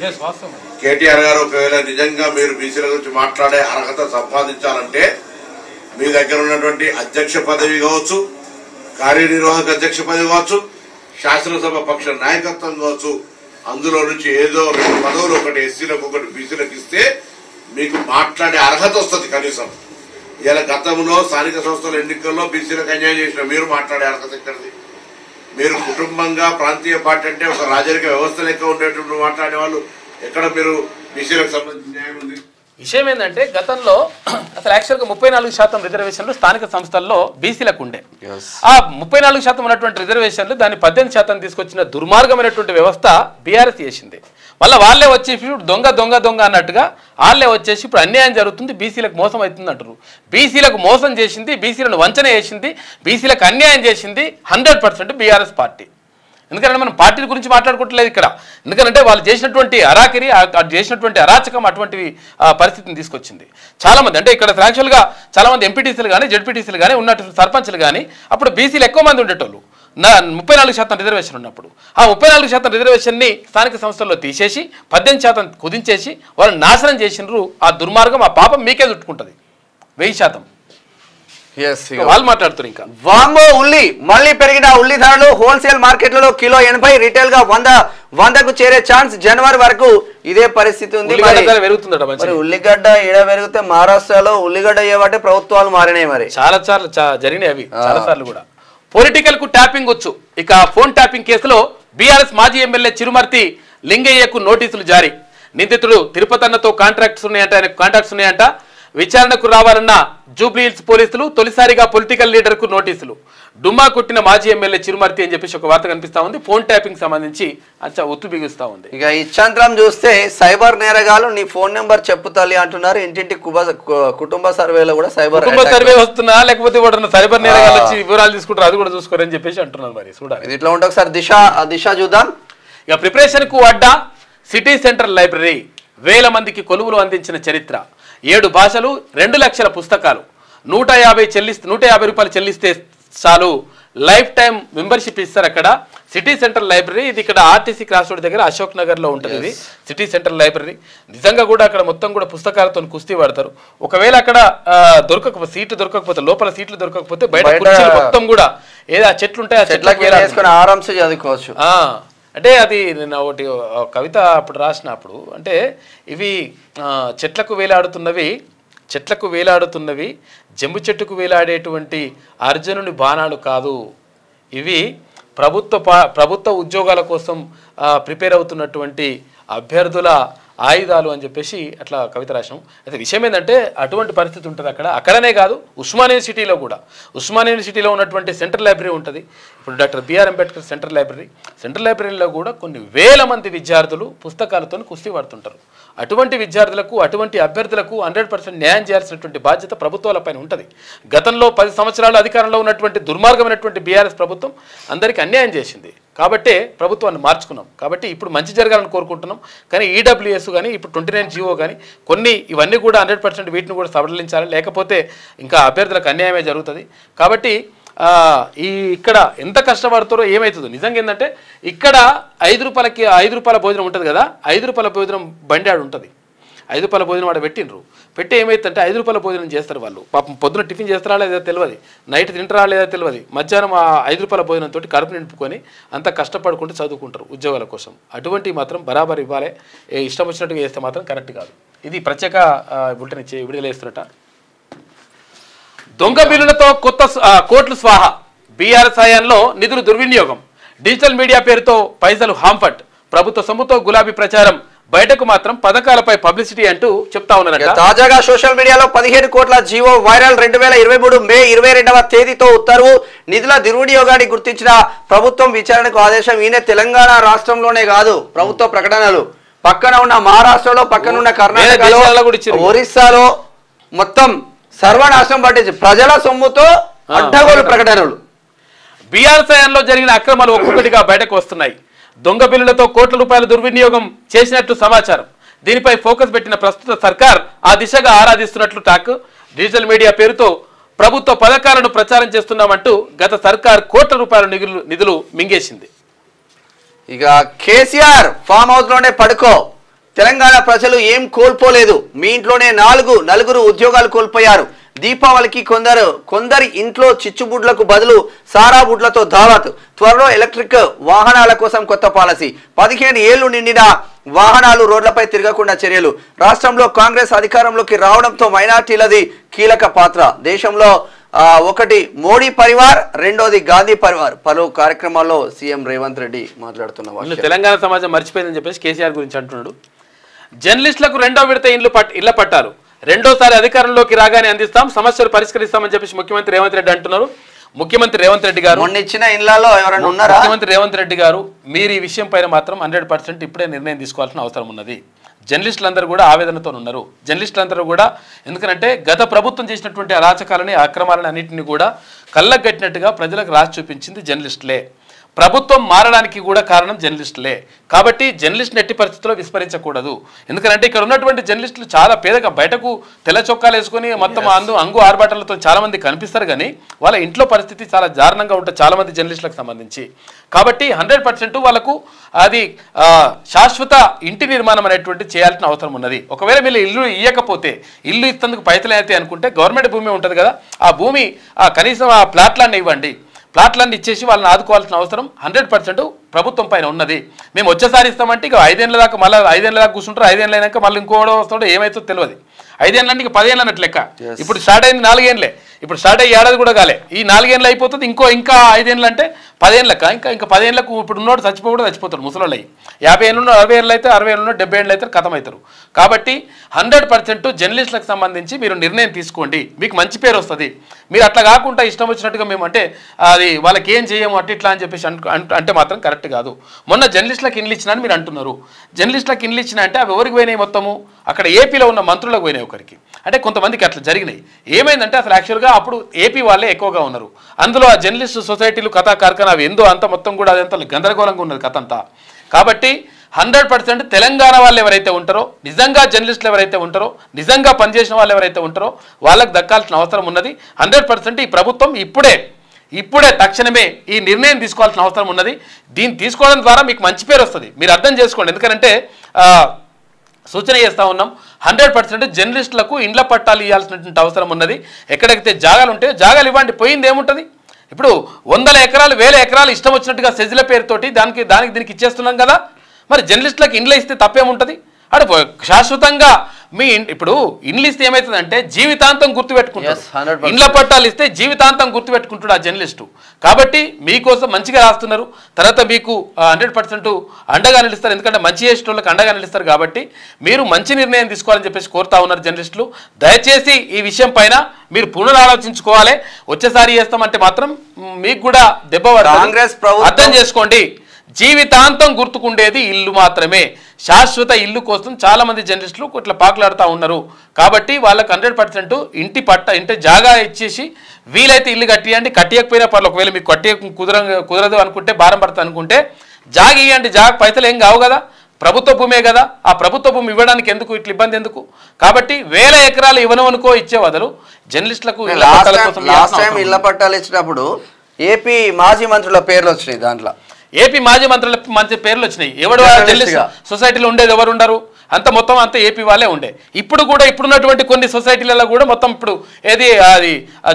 కేటీఆర్ గారు ఒకవేళ నిజంగా మీరు బీసీల గురించి మాట్లాడే అర్హత సంపాదించాలంటే మీ దగ్గర ఉన్నటువంటి అధ్యక్ష పదవి కావచ్చు, కార్యనిర్వాహక అధ్యక్ష పదవి కావచ్చు, శాసనసభ పక్ష నాయకత్వం కావచ్చు, అందులో నుంచి ఏదో 2 పదవులు, ఒకటి ఎస్సీలకు ఒకటి బీసీలకు ఇస్తే మీకు మాట్లాడే అర్హత వస్తుంది కనీసం. ఇలా గతంలో స్థానిక సంస్థల ఎన్నికల్లో బీసీలకు అన్యాయం చేసిన మీరు మాట్లాడే అర్హత ఎక్కడిది? మీరు కుటుంబంగా ప్రాంతీయ పార్టీ అంటే ఒక రాజరిక వ్యవస్థ లెక్క ఉండేటువంటి మాట్లాడే వాళ్ళు ఎక్కడ మీరు బీసీలకు సంబంధించిన న్యాయం ఉంది? విషయం ఏంటంటే గతంలో అసలు యాక్చువల్గా 34% రిజర్వేషన్లు స్థానిక సంస్థల్లో బీసీలకు ఉండే. ఆ 34% ఉన్నటువంటి రిజర్వేషన్లు దాన్ని 18% తీసుకొచ్చిన దుర్మార్గమైనటువంటి వ్యవస్థ బీఆర్ఎస్ చేసింది. మళ్ళీ వాళ్ళే వచ్చేసి దొంగ అన్నట్టుగా వాళ్ళే వచ్చేసి ఇప్పుడు అన్యాయం జరుగుతుంది, బీసీలకు మోసం అవుతుంది అంటారు. బీసీలకు మోసం చేసింది, బీసీలను వంచన చేసింది, బీసీలకు అన్యాయం చేసింది 100% బీఆర్ఎస్ పార్టీ. ఎందుకంటే మనం పార్టీల గురించి మాట్లాడుకోవట్లేదు ఇక్కడ. ఎందుకంటే వాళ్ళు చేసినటువంటి అరాకిరి, చేసినటువంటి అరాచకం అటువంటివి పరిస్థితిని తీసుకొచ్చింది. చాలామంది అంటే ఇక్కడ యాక్చువల్గా చాలామంది ఎంపీటీసీలు కానీ జెడ్పీటీసీలు కానీ ఉన్నటువంటి సర్పంచ్లు కానీ అప్పుడు బీసీలు ఎక్కువ మంది ఉండేటోళ్ళు. 34% రిజర్వేషన్ ఉన్నప్పుడు ఆ 34% రిజర్వేషన్ని స్థానిక సంస్థల్లో తీసేసి 18% కుదించేసి వాళ్ళు నాశనం చేసినారు. ఆ దుర్మార్గం, ఆ పాపం మీకే చుట్టుకుంటుంది 1000%. వాళ్ళు మాట్లాడుతారు. ఇంకా వాంబో ఉల్లి మళ్ళీ పెరిగిన ఉల్లి ధరలు. హోల్సేల్ మార్కెట్లలో కిలో 80, రిటైల్ గా 100కు చేరే ఛాన్స్. జనవరి వరకు ఇదే పరిస్థితి ఉంది. మరి ఉల్లిగడ్డ ఈడ పెరిగితే మహారాష్ట్రలో ఉల్లిగడ్డ అయ్యేవాటే ప్రభుత్వాలు మారినాయి. మరి చాలా జరిగినాయి అవి చాలా సార్లు కూడా. పొలిటికల్ కు ట్యాపింగ్ వచ్చు. ఇక ఫోన్ ట్యాపింగ్ కేసులో బీఆర్ఎస్ మాజీ ఎమ్మెల్యే చిరుమర్తి లింగయ్యకు నోటీసులు జారీ. నిందితుడు తిరుపతన్నతో కాంట్రాక్ట్స్ ఉన్నాయంట. విచారణకు రావాలన్న జూబ్లీహిల్స్ పోలీసులు తొలిసారిగా పొలిటికల్ లీడర్కు నోటీసులు. డుమ్మా కొట్టిన మాజీ ఎమ్మెల్యే చిరుమర్తి అని చెప్పేసి ఒక వార్త కనిపిస్తా ఉంది. ఫోన్ ట్యాపింగ్ సంబంధించి ఉత్తు బిగుస్తా ఉంది. ఇక ఇచ్చాంతరం చూస్తే సైబర్ నేరగాలు నీ ఫోన్ నెంబర్ చెప్పుతాలి అంటున్నారు. ఇంటింటి కుటుంబ సర్వేలో కూడా కుటుంబ సర్వే వస్తున్నా లేకపోతే సైబర్ నేరగాలు వచ్చి వివరాలు తీసుకుంటారు, అది కూడా చూసుకోరని చెప్పేసి అంటున్నారు. మరి చూడాలి ఇట్లా ఉంటే ఒకసారి దిశ చూద్దాం. ఇక ప్రిపరేషన్ కు అడ్డా సిటీ సెంట్రల్ లైబ్రరీ 1000 మందికి కొలువులు అందించిన చరిత్ర. 7 భాషలు 2 లక్షల పుస్తకాలు 150 రూపాయలు చెల్లిస్తే చాలు లైఫ్ టైం మెంబర్షిప్ ఇస్తారు. అక్కడ సిటీ సెంట్రల్ లైబ్రరీ ఇది ఇక్కడ ఆర్టీసీ క్రాస్ రోడ్ దగ్గర అశోక్ నగర్ లో ఉంటుంది. ఇది సిటీ సెంట్రల్ లైబ్రరీ నిజంగా కూడా అక్కడ మొత్తం కూడా పుస్తకాలతో కుస్తీ పడతారు. ఒకవేళ అక్కడ సీట్లు దొరకకపోతే లోపల సీట్లు దొరకకపోతే బయట మొత్తం కూడా ఏదో ఆ చెట్లు ఉంటాయి, ఆ చెట్లకి ఆరాంసే చదువుకోవచ్చు. అంటే అది నేను ఒకటి కవిత అప్పుడు రాసినప్పుడు అంటే ఇవి చెట్లకు వేలాడుతున్నవి జంబు చెట్టుకు వేలాడేటువంటి అర్జునుని బాణాలు కాదు, ఇవి ప్రభుత్వ ఉద్యోగాల కోసం ప్రిపేర్ అవుతున్నటువంటి అభ్యర్థుల ఆయుధాలు అని చెప్పేసి అట్లా కవిత రాశాం. అయితే విషయం ఏంటంటే అటువంటి పరిస్థితి ఉంటుంది అక్కడనే కాదు ఉస్మానియా యూనివర్సిటీలో ఉన్నటువంటి సెంట్రల్ లైబ్రరీ ఉంటుంది. ఇప్పుడు డాక్టర్ బిఆర్ అంబేద్కర్ సెంట్రల్ లైబ్రరీలో కూడా కొన్ని 1000 మంది విద్యార్థులు పుస్తకాలతో కుస్తీ పడుతుంటారు. అటువంటి విద్యార్థులకు అటువంటి అభ్యర్థులకు 100% న్యాయం చేయాల్సినటువంటి బాధ్యత ప్రభుత్వాలపైన ఉంటుంది. గతంలో 10 సంవత్సరాలు అధికారంలో ఉన్నటువంటి దుర్మార్గమైనటువంటి బీఆర్ఎస్ ప్రభుత్వం అందరికీ అన్యాయం చేసింది. కాబట్టే ప్రభుత్వాన్ని మార్చుకున్నాం. కాబట్టి ఇప్పుడు మంచి జరగాలని కోరుకుంటున్నాం. కానీ ఈడబ్ల్యూఎస్ కానీ ఇప్పుడు 29 జీవో కానీ కొన్ని ఇవన్నీ కూడా 100% వీటిని కూడా సడలించాలి, లేకపోతే ఇంకా అభ్యర్థులకు అన్యాయమే జరుగుతుంది. కాబట్టి ఇక్కడ ఎంత కష్టపడతారో ఏమవుతుందో నిజంగా ఏంటంటే ఇక్కడ 5 రూపాయల భోజనం ఉంటుంది కదా, 5 రూపాయల భోజనం బండి ఆడు ఉంటుంది. 5 రూపాయల భోజనం ఆడ పెట్టి ఏమైతుందంటే 5 రూపాయల భోజనం చేస్తారు వాళ్ళు. పాపం పొద్దున టిఫిన్ చేస్తారా లేదా తెలియదు, నైట్ తింటారా లేదా తెలియదు, మధ్యాహ్నం 5 రూపాయల భోజనంతో కడుపు నింపుకొని అంత కష్టపడుకుంటూ చదువుకుంటారు ఉద్యోగాల కోసం. అటువంటివి మాత్రం బరాబర్ ఇవ్వాలి, ఇష్టం వచ్చినట్టుగా చేస్తే మాత్రం కరెక్ట్ కాదు. ఇది ప్రత్యేక బులెటిన్ ఇచ్చే విడుదల చేస్తున్నట. దొంగ బిల్లులతో కోట్లు స్వాహా, బీఆర్ఎస్ హయాంలో నిధులు దుర్వినియోగం, డిజిటల్ మీడియా పేరుతో పైసలు హాంఫట్, ప్రభుత్వ సొమ్ముతో గులాబీ ప్రచారం, బయటకు మాత్రం పథకాలపై పబ్లిసిటీ అంటూ చెప్తా ఉన్నారట. తాజాగా సోషల్ మీడియాలో 17 కోట్ల జీవో వైరల్. 2023 మే 22వ తేదీతో ఉత్తర్వు. నిధుల దుర్వినియోగాన్ని గుర్తించిన ప్రభుత్వం విచారణకు ఆదేశం. ఈయన తెలంగాణ రాష్ట్రంలోనే కాదు ప్రభుత్వ ప్రకటనలు పక్కన ఉన్న మహారాష్ట్రలో, పక్కన ఉన్న కర్ణాటకలో, ఒరిస్సాలో మొత్తం సర్వనాశనం పట్టించి ప్రజల సొమ్ముతో అడ్డగోలు ప్రకటనలు. బీఆర్ఎస్ హయాంలో జరిగిన అక్రమాలు ఒక్కొక్కటిగా బయటకు వస్తున్నాయి. దొంగ బిల్లులతో కోట్ల రూపాయల దుర్వినియోగం చేసినట్లు సమాచారం. దీనిపై ఫోకస్ పెట్టిన ప్రస్తుత సర్కార్ ఆ దిశగా ఆరాధిస్తున్నట్లు టాక్. డిజిటల్ మీడియా పేరుతో ప్రభుత్వ పథకాలను ప్రచారం చేస్తున్నామంటూ గత సర్కార్ కోట్ల రూపాయల నిధులు మింగేసింది. ఇక కేసీఆర్ ఫామ్ హౌస్ లోనే పడుకో, తెలంగాణ ప్రజలు ఏం కోల్పోలేదు, మీ ఇంట్లోనే నలుగురు ఉద్యోగాలు కోల్పోయారు. దీపావళికి కొందరి ఇంట్లో చిచ్చుబుడ్లకు బదులు సారా బుడ్లతో దావత్. త్వరలో ఎలక్ట్రిక్ వాహనాల కోసం కొత్త పాలసీ. 15 ఏళ్లు నిండిన వాహనాలు రోడ్లపై తిరగకుండా చర్యలు. రాష్ట్రంలో కాంగ్రెస్ అధికారంలోకి రావడంతో మైనార్టీలది కీలక పాత్ర. దేశంలో ఒకటి మోడీ పరివార్, రెండోది గాంధీ పరివార్. పలు కార్యక్రమాల్లో సీఎం రేవంత్ రెడ్డి మాట్లాడుతున్న తెలంగాణ సమాజం మర్చిపోయిందని చెప్పేసి కేసీఆర్ గురించి అంటున్నాడు. జర్నలిస్టులకు 2వ విడత ఇళ్ల పట్టాలు రెండోసారి అధికారంలోకి రాగానే అందిస్తాం, సమస్యలు పరిష్కరిస్తామని చెప్పేసి ముఖ్యమంత్రి రేవంత్ రెడ్డి అంటున్నారు. ముఖ్యమంత్రి రేవంత్ రెడ్డి గారు ఇచ్చిన ఇళ్లలో ఎవరైనా ఉన్నారా? ముఖ్యమంత్రి రేవంత్ రెడ్డి గారు మీరు ఈ విషయం పైన మాత్రం 100% ఇప్పుడే నిర్ణయం తీసుకోవాల్సిన అవసరం ఉన్నది. జర్నలిస్టులందరూ కూడా ఆవేదనతో ఉన్నారు. జర్నలిస్టులందరూ కూడా ఎందుకంటే గత ప్రభుత్వం చేసినటువంటి అరాచకాలని అక్రమాలని అన్నింటినీ కూడా కళ్ళగట్టినట్టుగా ప్రజలకు రాసి చూపించింది జర్నలిస్టులే. ప్రభుత్వం మారడానికి కూడా కారణం జర్నలిస్టులే. కాబట్టి జర్నలిస్టులు ఎట్టి పరిస్థితుల్లో విస్మరించకూడదు. ఎందుకంటే ఇక్కడ ఉన్నటువంటి జర్నలిస్టులు చాలా పేదగా బయటకు తెల్ల చొక్కాలు వేసుకొని మొత్తం అంగు ఆర్భాటాలతో చాలా మంది కనిపిస్తారు, కానీ వాళ్ళ ఇంట్లో పరిస్థితి చాలా దారుణంగా ఉంటుంది చాలా మంది జర్నలిస్టులకు సంబంధించి. కాబట్టి 100% వాళ్ళకు అది శాశ్వత ఇంటి నిర్మాణం అనేటువంటి చేయాల్సిన అవసరం ఉన్నది. ఒకవేళ మీరు ఇల్లు ఇవ్వకపోతే, ఇల్లు ఇస్తేందుకు పైసలు అయితే అనుకుంటే గవర్నమెంట్ భూమి ఉంటుంది కదా, ఆ భూమి కనీసం ఆ ప్లాట్లన్నీ ఇవ్వండి. ప్లాట్లన్నీ ఇచ్చేసి వాళ్ళని ఆదుకోవాల్సిన అవసరం 100% ప్రభుత్వం పైన ఉన్నది. మేము వచ్చేసారి ఇస్తామంటే ఇక 5 ఏళ్ళ దాకా మళ్ళీ 5 ఏళ్ళ దాకా కూర్చుంటారు. 5 ఏళ్ళు అయినాక మళ్ళీ ఇంకోడో వస్తుంటే ఏమవుతుందో తెలియదు. 5 ఏళ్ళంటే ఇక 10 ఏళ్ళు అన్నట్టు లెక్క. ఇప్పుడు స్టార్ట్ అయింది 4 ఏళ్ళే. ఇప్పుడు స్టార్ట్ అయ్యి ఏడాది కూడా కాలే, ఈ 4 ఏళ్ళు అయిపోతుంది, ఇంకా 5 ఏళ్ళు అంటే 10 ఏళ్ళక ఇంకా 10 ఏళ్ళకు ఇప్పుడు ఉన్నోడు చచ్చిపోతాడు ముసలోళ్ళు అయ్యి. 50 ఏళ్ళు 60 ఏళ్ళు అయితే 60 ఏళ్ళు 70 ఏళ్ళు అయితే కథం అవుతారు. కాబట్టి 100% జర్నలిస్టులకు సంబంధించి మీరు నిర్ణయం తీసుకోండి, మీకు మంచి పేరు వస్తుంది. మీరు అట్లా కాకుండా ఇష్టం వచ్చినట్టుగా మేము అంటే అది వాళ్ళకి ఏం చేయము అట్లా ఇట్లా అని చెప్పేసి అంటే మాత్రం కరెక్ట్ కాదు. మొన్న జర్నలిస్టులకు ఇండ్లు ఇచ్చినా అని మీరు అంటున్నారు. జర్నలిస్టులకు ఇండ్లు ఇచ్చినా అంటే అవి ఎవరికి పోయినాయి? మొత్తము అక్కడ ఏపీలో ఉన్న మంత్రులకు పోయినాయి ఒకరికి, అంటే కొంతమందికి అట్లా జరిగినాయి. ఏమైందంటే అసలు యాక్చువల్గా అప్పుడు ఏపీ వాళ్ళే ఎక్కువగా ఉన్నారు. అందులో ఆ జర్నలిస్టు సొసైటీలు కథా కార్ఖానా అవి ఎందో అంత మొత్తం కూడా అదంతా గందరగోళంగా ఉన్నది కథ అంతా. కాబట్టి 100% తెలంగాణ వాళ్ళు ఎవరైతే ఉంటారో, నిజంగా జర్నలిస్టులు ఎవరైతే ఉంటారో, నిజంగా పనిచేసిన వాళ్ళు ఎవరైతే ఉంటారో వాళ్ళకి దక్కాల్సిన అవసరం ఉన్నది. 100% ఈ ప్రభుత్వం ఇప్పుడే తక్షణమే ఈ నిర్ణయం తీసుకోవాల్సిన అవసరం ఉన్నది. దీన్ని తీసుకోవడం ద్వారా మీకు మంచి పేరు వస్తుంది, మీరు అర్థం చేసుకోండి. ఎందుకంటే సూచన చేస్తూ ఉన్నాం, 100% జర్నలిస్టులకు ఇండ్ల పట్టాలు ఇవ్వాల్సినటువంటి అవసరం ఉన్నది. ఎక్కడైతే జాగాలు ఉంటే జాగాలు ఇవ్వండి, పోయింది ఏముంటుంది? ఇప్పుడు 100 ఎకరాలు 1000 ఎకరాలు ఇష్టం వచ్చినట్టుగా సెజ్ల పేరుతోటి దానికి దీనికి ఇచ్చేస్తున్నాం కదా. మరి జర్నలిస్టులకు ఇండ్లు ఇస్తే తప్పేముంటుంది? అటు శాశ్వతంగా మీ ఇప్పుడు ఇండ్లు ఇస్తే ఏమవుతుందంటే జీవితాంతం గుర్తుపెట్టుకుంటాడు, ఇండ్ల పట్టాలు ఇస్తే జీవితాంతం గుర్తుపెట్టుకుంటాడు ఆ జర్నలిస్టు. కాబట్టి మీకోసం మంచిగా రాస్తున్నారు, తర్వాత మీకు 100% అండగా నిలుస్తారు. ఎందుకంటే మంచి చేసేటోళ్ళకి అండగా నిలుస్తారు. కాబట్టి మీరు మంచి నిర్ణయం తీసుకోవాలని చెప్పేసి కోరుతా ఉన్నారు జర్నలిస్టులు. దయచేసి ఈ విషయం పైన మీరు పునరాలోచించుకోవాలి. వచ్చేసారి చేస్తామంటే మాత్రం మీకు కూడా దెబ్బ పడుతుంది. అర్థం చేసుకోండి, జీవితాంతం గుర్తుకుండేది ఇల్లు మాత్రమే. శాశ్వత ఇల్లు కోసం చాలా మంది జర్నలిస్టులు ఇట్లా పాకులాడుతూ ఉన్నారు. కాబట్టి వాళ్ళకి 100% ఇంటి జాగా ఇచ్చేసి వీలైతే ఇల్లు కట్టియండి, కట్టియకపోయినా పర్లేదు. ఒకవేళ మీకు కుదరదు అనుకుంటే, భారం పడుతుంది అనుకుంటే జాగా ఇవ్వండి. జాగా పైసలు ఏం కావు కదా, ప్రభుత్వ భూమే కదా. ఆ ప్రభుత్వ భూమి ఇవ్వడానికి ఎందుకు ఇట్లా ఇబ్బంది ఎందుకు? కాబట్టి 1000 ఎకరాలు ఇవ్వనుకో ఇచ్చే వదలు జర్నలిస్టులకు ఇళ్ల పట్టాలు ఇచ్చినప్పుడు ఏపీ మాజీ మంత్రుల పేర్లు వచ్చినాయి. దాంట్లో ఏపీ మాజీ మంత్రుల మంచి పేర్లు వచ్చినాయి. ఎవడు జర్నలిస్ట్ సొసైటీలో ఉండేది ఎవరు ఉండరు, మొత్తం ఏపీ వాళ్ళే ఉండే. ఇప్పుడు కూడా ఇప్పుడున్నటువంటి కొన్ని సొసైటీలలో కూడా మొత్తం ఇప్పుడు ఏది అది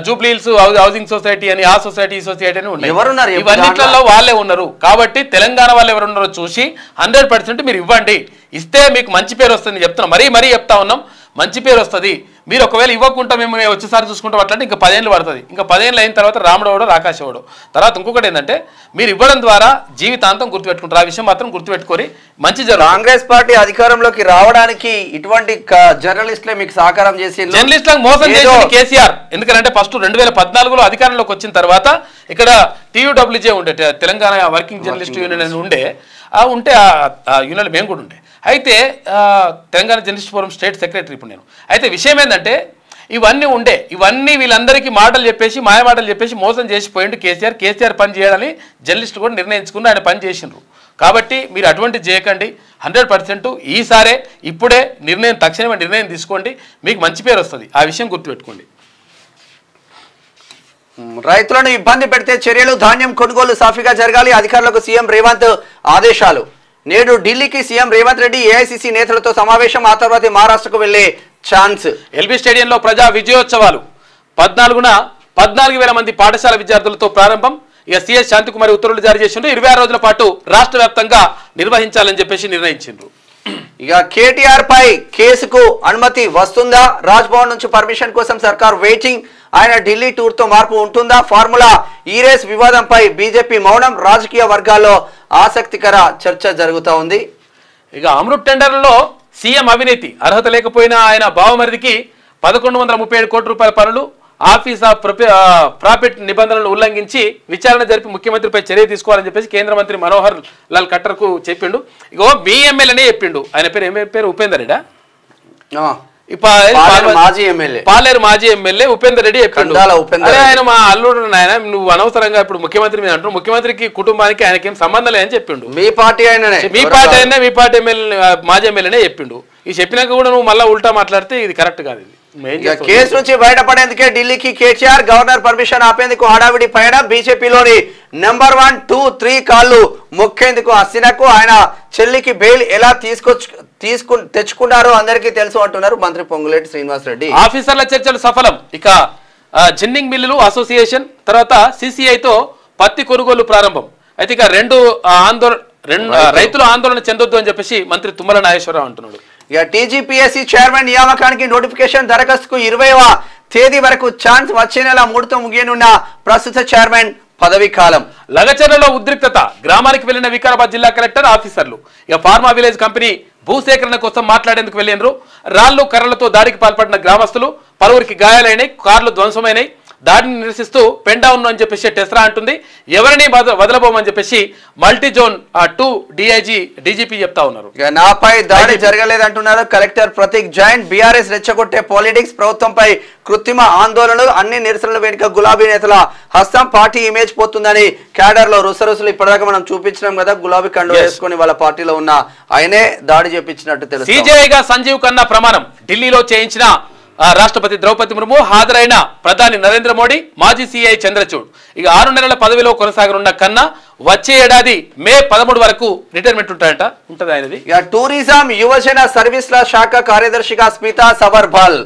జూబ్లీ హిల్స్ హౌసింగ్ సొసైటీ అని, ఆ సొసైటీ ఈ సొసైటీ అని ఉన్నాయి. ఇవన్నిట్లలో వాళ్ళే ఉన్నారు. కాబట్టి తెలంగాణ వాళ్ళు ఎవరు ఉన్నారో చూసి 100% మీరు ఇవ్వండి. ఇస్తే మీకు మంచి పేరు వస్తుంది చెప్తున్నాం, మరీ చెప్తా ఉన్నాం. మంచి పేరు వస్తుంది. మీరు ఒకవేళ ఇవ్వకుండా మేము వచ్చేసారి చూసుకుంటాం అట్లంటే ఇంకా 10 ఏళ్ళు పడుతుంది. ఇంకా 10 ఏళ్ళు అయిన తర్వాత రాముడోడో రాకాశవాడో. తర్వాత ఇంకొకటి ఏంటంటే మీరు ఇవ్వడం ద్వారా జీవితాంతం గుర్తుపెట్టుకుంటారు. ఆ విషయం మాత్రం గుర్తుపెట్టుకొని మంచి జరుగుతుంది. కాంగ్రెస్ పార్టీ అధికారంలోకి రావడానికి ఇటువంటి జర్నలిస్టులే మీకు సహకారం చేసి జర్నలిస్టులకు మోసం చేసింది కేసీఆర్. ఎందుకంటే ఫస్ట్ 2014లో అధికారంలోకి వచ్చిన తర్వాత ఇక్కడ TUWJ ఉండే, తెలంగాణ వర్కింగ్ జర్నలిస్ట్ యూనియన్ అని ఉంటే ఆ యూనియన్ మేము కూడా ఉండే. అయితే Telangana journalist forum state secretary ఇప్పుడు నేను. అయితే విషయం ఏంటంటే ఇవన్నీ వీళ్ళందరికీ మాటలు చెప్పేసి మాయమాటలు చెప్పేసి మోసం చేసిపోయిండు కేసీఆర్ పని చేయాలని జర్నలిస్టులు కూడా నిర్ణయించుకుని ఆయన పని చేసిండ్రు. కాబట్టి మీరు అటువంటి చేయకండి. 100% ఈసారే ఇప్పుడే తక్షణమే నిర్ణయం తీసుకోండి, మీకు మంచి పేరు వస్తుంది. ఆ విషయం గుర్తుపెట్టుకోండి. రైతులను ఇబ్బంది పెడితే చర్యలు, ధాన్యం కొనుగోలు సాఫీగా జరగాలి. అధికారులకు సీఎం రేవంత్ ఆదేశాలు. నేడు ఢిల్లీకి సీఎం రేవంత్ రెడ్డి ఏఐసీసీ నేతలతో సమావేశం. ఆ తర్వాత మహారాష్ట్రకు వెళ్లే ఛాన్స్. ఎల్బీ స్టేడియంలో ప్రజా విజయోత్సవాలు 14,000 మంది పాఠశాల విద్యార్థులతో ప్రారంభం. ఇక సిఎస్ శాంతికుమారి ఉత్తర్వులు జారీ చేసిండ్రు. 26 రోజుల పాటు రాష్ట్ర వ్యాప్తంగా నిర్వహించాలని చెప్పేసి నిర్ణయించిండ్రు. ఇక కేటీఆర్ పై కేసుకు అనుమతి వస్తుందా? రాజ్భవన్ నుంచి పర్మిషన్ కోసం సర్కార్ వెయిటింగ్. ఆయన ఢిల్లీ టూర్ తో మార్పు ఉంటుందా? ఫార్ములా ఈ రేస్ వివాదంపై బీజేపీ మౌనం. రాజకీయ వర్గాల్లో ఆసక్తికర చర్చ జరుగుతూ ఉంది. ఇక అమృత్ టెండర్లలో సీఎం అవినీతి, అర్హత లేకపోయినా ఆయన బావమరిదికి 1137 కోట్ల రూపాయల పనులు. ఆఫీస్ ఆఫ్ ప్రాఫిట్ నిబంధనలను ఉల్లంఘించి విచారణ జరిపి ముఖ్యమంత్రిపై చర్య తీసుకోవాలని చెప్పేసి కేంద్ర మంత్రి మనోహర్ లాల్ ఖట్టర్కు చెప్పిండు. ఇగో మీ ఎమ్మెల్యేనే చెప్పిండు. ఆయన పేరు ఉపేందర్ రెడ్డా, పాలేరు మాజీ ఎమ్మెల్యే ఉపేందర్ రెడ్డి చెప్పిండు. ఆయన మా అల్లుడు నాయన, నువ్వు అనవసరంగా ఇప్పుడు ముఖ్యమంత్రి మీద అంటున్నావు. ముఖ్యమంత్రికి కుటుంబానికి ఆయనకేం సంబంధం లేదని చెప్పిండు. మీ పార్టీ ఎమ్మెల్యే మాజీ ఎమ్మెల్యేనే చెప్పిండు. ఈ చెప్పినాక కూడా నువ్వు మళ్ళీ ఉల్టా మాట్లాడితే ఇది కరెక్ట్ కాదు. ఇది కేసు నుంచి బయటపడేందుకే ఢిల్లీకి కేసీఆర్. గవర్నర్ పర్మిషన్ ఆపేందుకు హడావిడి పైన బీజేపీలోని నెంబర్ 1, 2, 3 కాళ్ళు మొక్కేందుకు హసీనాకు ఆయన చెల్లికి బెయిల్ ఎలా తెచ్చుకున్నారో అందరికీ తెలుసు అంటున్నారు మంత్రి పొంగులేటి శ్రీనివాస్ రెడ్డి. ఆఫీసర్ల చర్చలు సఫలం. ఇక జిన్నింగ్ మిల్లులు అసోసియేషన్ తర్వాత CCIతో పత్తి కొనుగోలు ప్రారంభం. అయితే ఇక రైతులు ఆందోళన చెందొద్దు అని చెప్పేసి మంత్రి తుమ్మల నాగేశ్వరరావు అంటున్నాడు. ఇక TGPSC చైర్మన్ నియామకానికి నోటిఫికేషన్. దరఖాస్తుకు 20వ తేదీ వరకు ఛాన్స్ వచ్చే నెల 3తో ముగియనున్న ప్రస్తుత చైర్మన్ పదవీ కాలం. లగచర్లలో ఉద్రిక్తత. గ్రామానికి వెళ్లిన వికారాబాద్ జిల్లా కలెక్టర్ ఆఫీసర్లు. ఇక ఫార్మా విలేజ్ కంపెనీ భూసేకరణ కోసం మాట్లాడేందుకు వెళ్లిండ్రు. రాళ్లు కర్రలతో దాడికి పాల్పడిన గ్రామస్తులు, పలువురికి గాయాలైనాయి, కార్లు ధ్వంసమైనాయి. దాడిని నిరసిస్తూ పెండౌన్ అని చెప్పేసి టెస్రా అంటుంది. ఎవరిని వదలబోమని చెప్పేసి మల్టీ జోన్ 2 డీజీపీ చెప్తా ఉన్నారు. ఇక నాపై దాడి జరగలేదంటున్నారు కలెక్టర్ ప్రతీక్ జైన్. బీఆర్ఎస్ రెచ్చగొట్టే పాలిటిక్స్, ప్రభుత్వంపై కృత్రిమ ఆందోళనలు, అన్ని నిరసనల వెనుక గులాబీ నేతల హస్తం, పార్టీ ఇమేజ్ పోతుందని క్యాడర్ లో రుసరుసలు ఇప్పటిదాకా మనం చూపించినాం కదా. గులాబీ కండువా వేసుకొని వాళ్ళ పార్టీలో ఉన్న ఆయనే దాడి చేపించినట్టు తెలుసు. సీజేఐగా సంజీవ్ ఖన్నా ప్రమాణం ఢిల్లీలో చేయించిన రాష్ట్రపతి ద్రౌపది ముర్ము, హాజరైన ప్రధాని నరేంద్ర మోడీ, మాజీ సిఐ చంద్రచూడ్. ఇక 6 నెలల పదవిలో కొనసాగనున్న ఖన్నా వచ్చే ఏడాది మే 13 వరకు రిటైర్మెంట్ ఉంటుంది ఆయనది. ఇక టూరిజం యువజన సర్వీసుల శాఖ కార్యదర్శిగా స్మితా సబర్వాల్,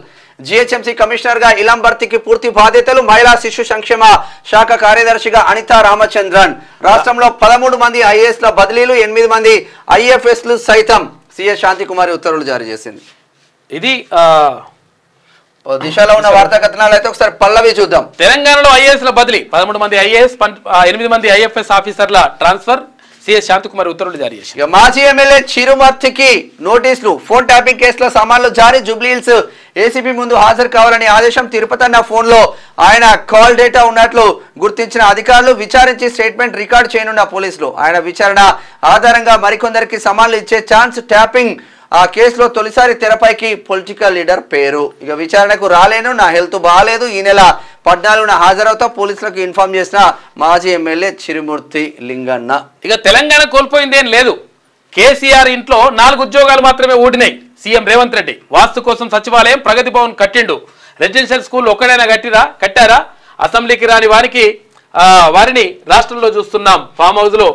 జిహెచ్ఎంసీ కమిషనర్ గా ఇలం భర్తీకి పూర్తి బాధ్యతలు. మహిళా శిశు సంక్షేమ శాఖ కార్యదర్శిగా అనితా రామచంద్రన్. రాష్ట్రంలో 13 మంది ఐఏఎస్ ల బదిలీలు, 8 మంది IFS లు సైతం. సిఎస్ శాంతికుమారి ఉత్తర్వులు జారీ చేసింది. ఇది దిశలో ఉన్న వార్తా కథనాలు అయితే ఒకసారి పల్లవి చూద్దాం. తెలంగాణలో ఐఏఎస్ ల బదిలీ, 13 మంది ఐఏఎస్, 8 మంది IFS ఆఫీసర్ల ట్రాన్స్ఫర్. సిఎస్ శాంతికుమారి ఉత్తర్వులు జారీ చేశారు. మాజీ ఎమ్మెల్యే చిరుమర్తికి నోటీసులు, ఫోన్ ట్యాపింగ్ కేసులో సమన్లు జారీ. జూబ్లీహిల్స్ ఏసీబీ ముందు హాజరు కావాలని ఆదేశం. తిరుపతి అన్న ఫోన్ లో ఆయన కాల్ డేటా ఉన్నట్లు గుర్తించిన అధికారులు. విచారించి స్టేట్మెంట్ రికార్డు చేయనున్న పోలీసులు. ఆయన విచారణ ఆధారంగా మరికొందరికి సమన్లు ఇచ్చే ఛాన్స్. ట్యాపింగ్ ఆ కేసులో తొలిసారి తెరపైకి పొలిటికల్ లీడర్ పేరు. ఇక విచారణకు రాలేను, నా హెల్త్ బాగాలేదు, ఈ నెల 14న హాజరవుతా పోలీసులకు ఇన్ఫార్మ్ చేసిన మాజీ ఎమ్మెల్యే చిరుమూర్తి లింగన్న. ఇక తెలంగాణ కోల్పోయిందేం లేదు. కేసీఆర్ ఇంట్లో 4 ఉద్యోగాలు మాత్రమే ఊడినాయి. సీఎం రేవంత్ రెడ్డి వాస్తు కోసం సచివాలయం, ప్రగతి భవన్ కట్టిండు. రెసిడెన్షియల్ స్కూల్ ఒక్కడైనా కట్టారా? అసెంబ్లీకి రాని వారిని రాష్ట్రంలో చూస్తున్నాం. ఫామ్ హౌస్ లో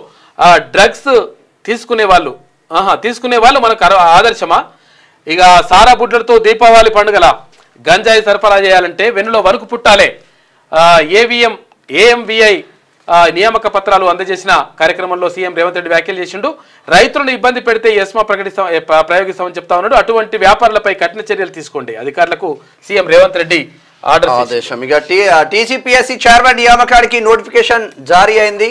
డ్రగ్స్ తీసుకునే వాళ్ళు మనకు ఆదర్శమా? ఇక సారా బుడ్లతో దీపావళి పండుగల గంజాయి సరఫరా చేయాలంటే వెన్నులో వణుకు పుట్టాలే. AMVI నియామక పత్రాలు అందజేసిన కార్యక్రమంలో సీఎం రేవంత్ రెడ్డి వ్యాఖ్యలు చేసిండు. రైతులను ఇబ్బంది పెడితే ఎస్మా ప్రయోగిస్తామని చెప్తా ఉన్నాడు. అటువంటి వ్యాపారులపై కఠిన చర్యలు తీసుకోండి అధికారులకు సీఎం రేవంత్ రెడ్డి ఆదేశం. ఇక TGPSC చైర్మన్ నియామకానికి నోటిఫికేషన్ జారీ అయింది.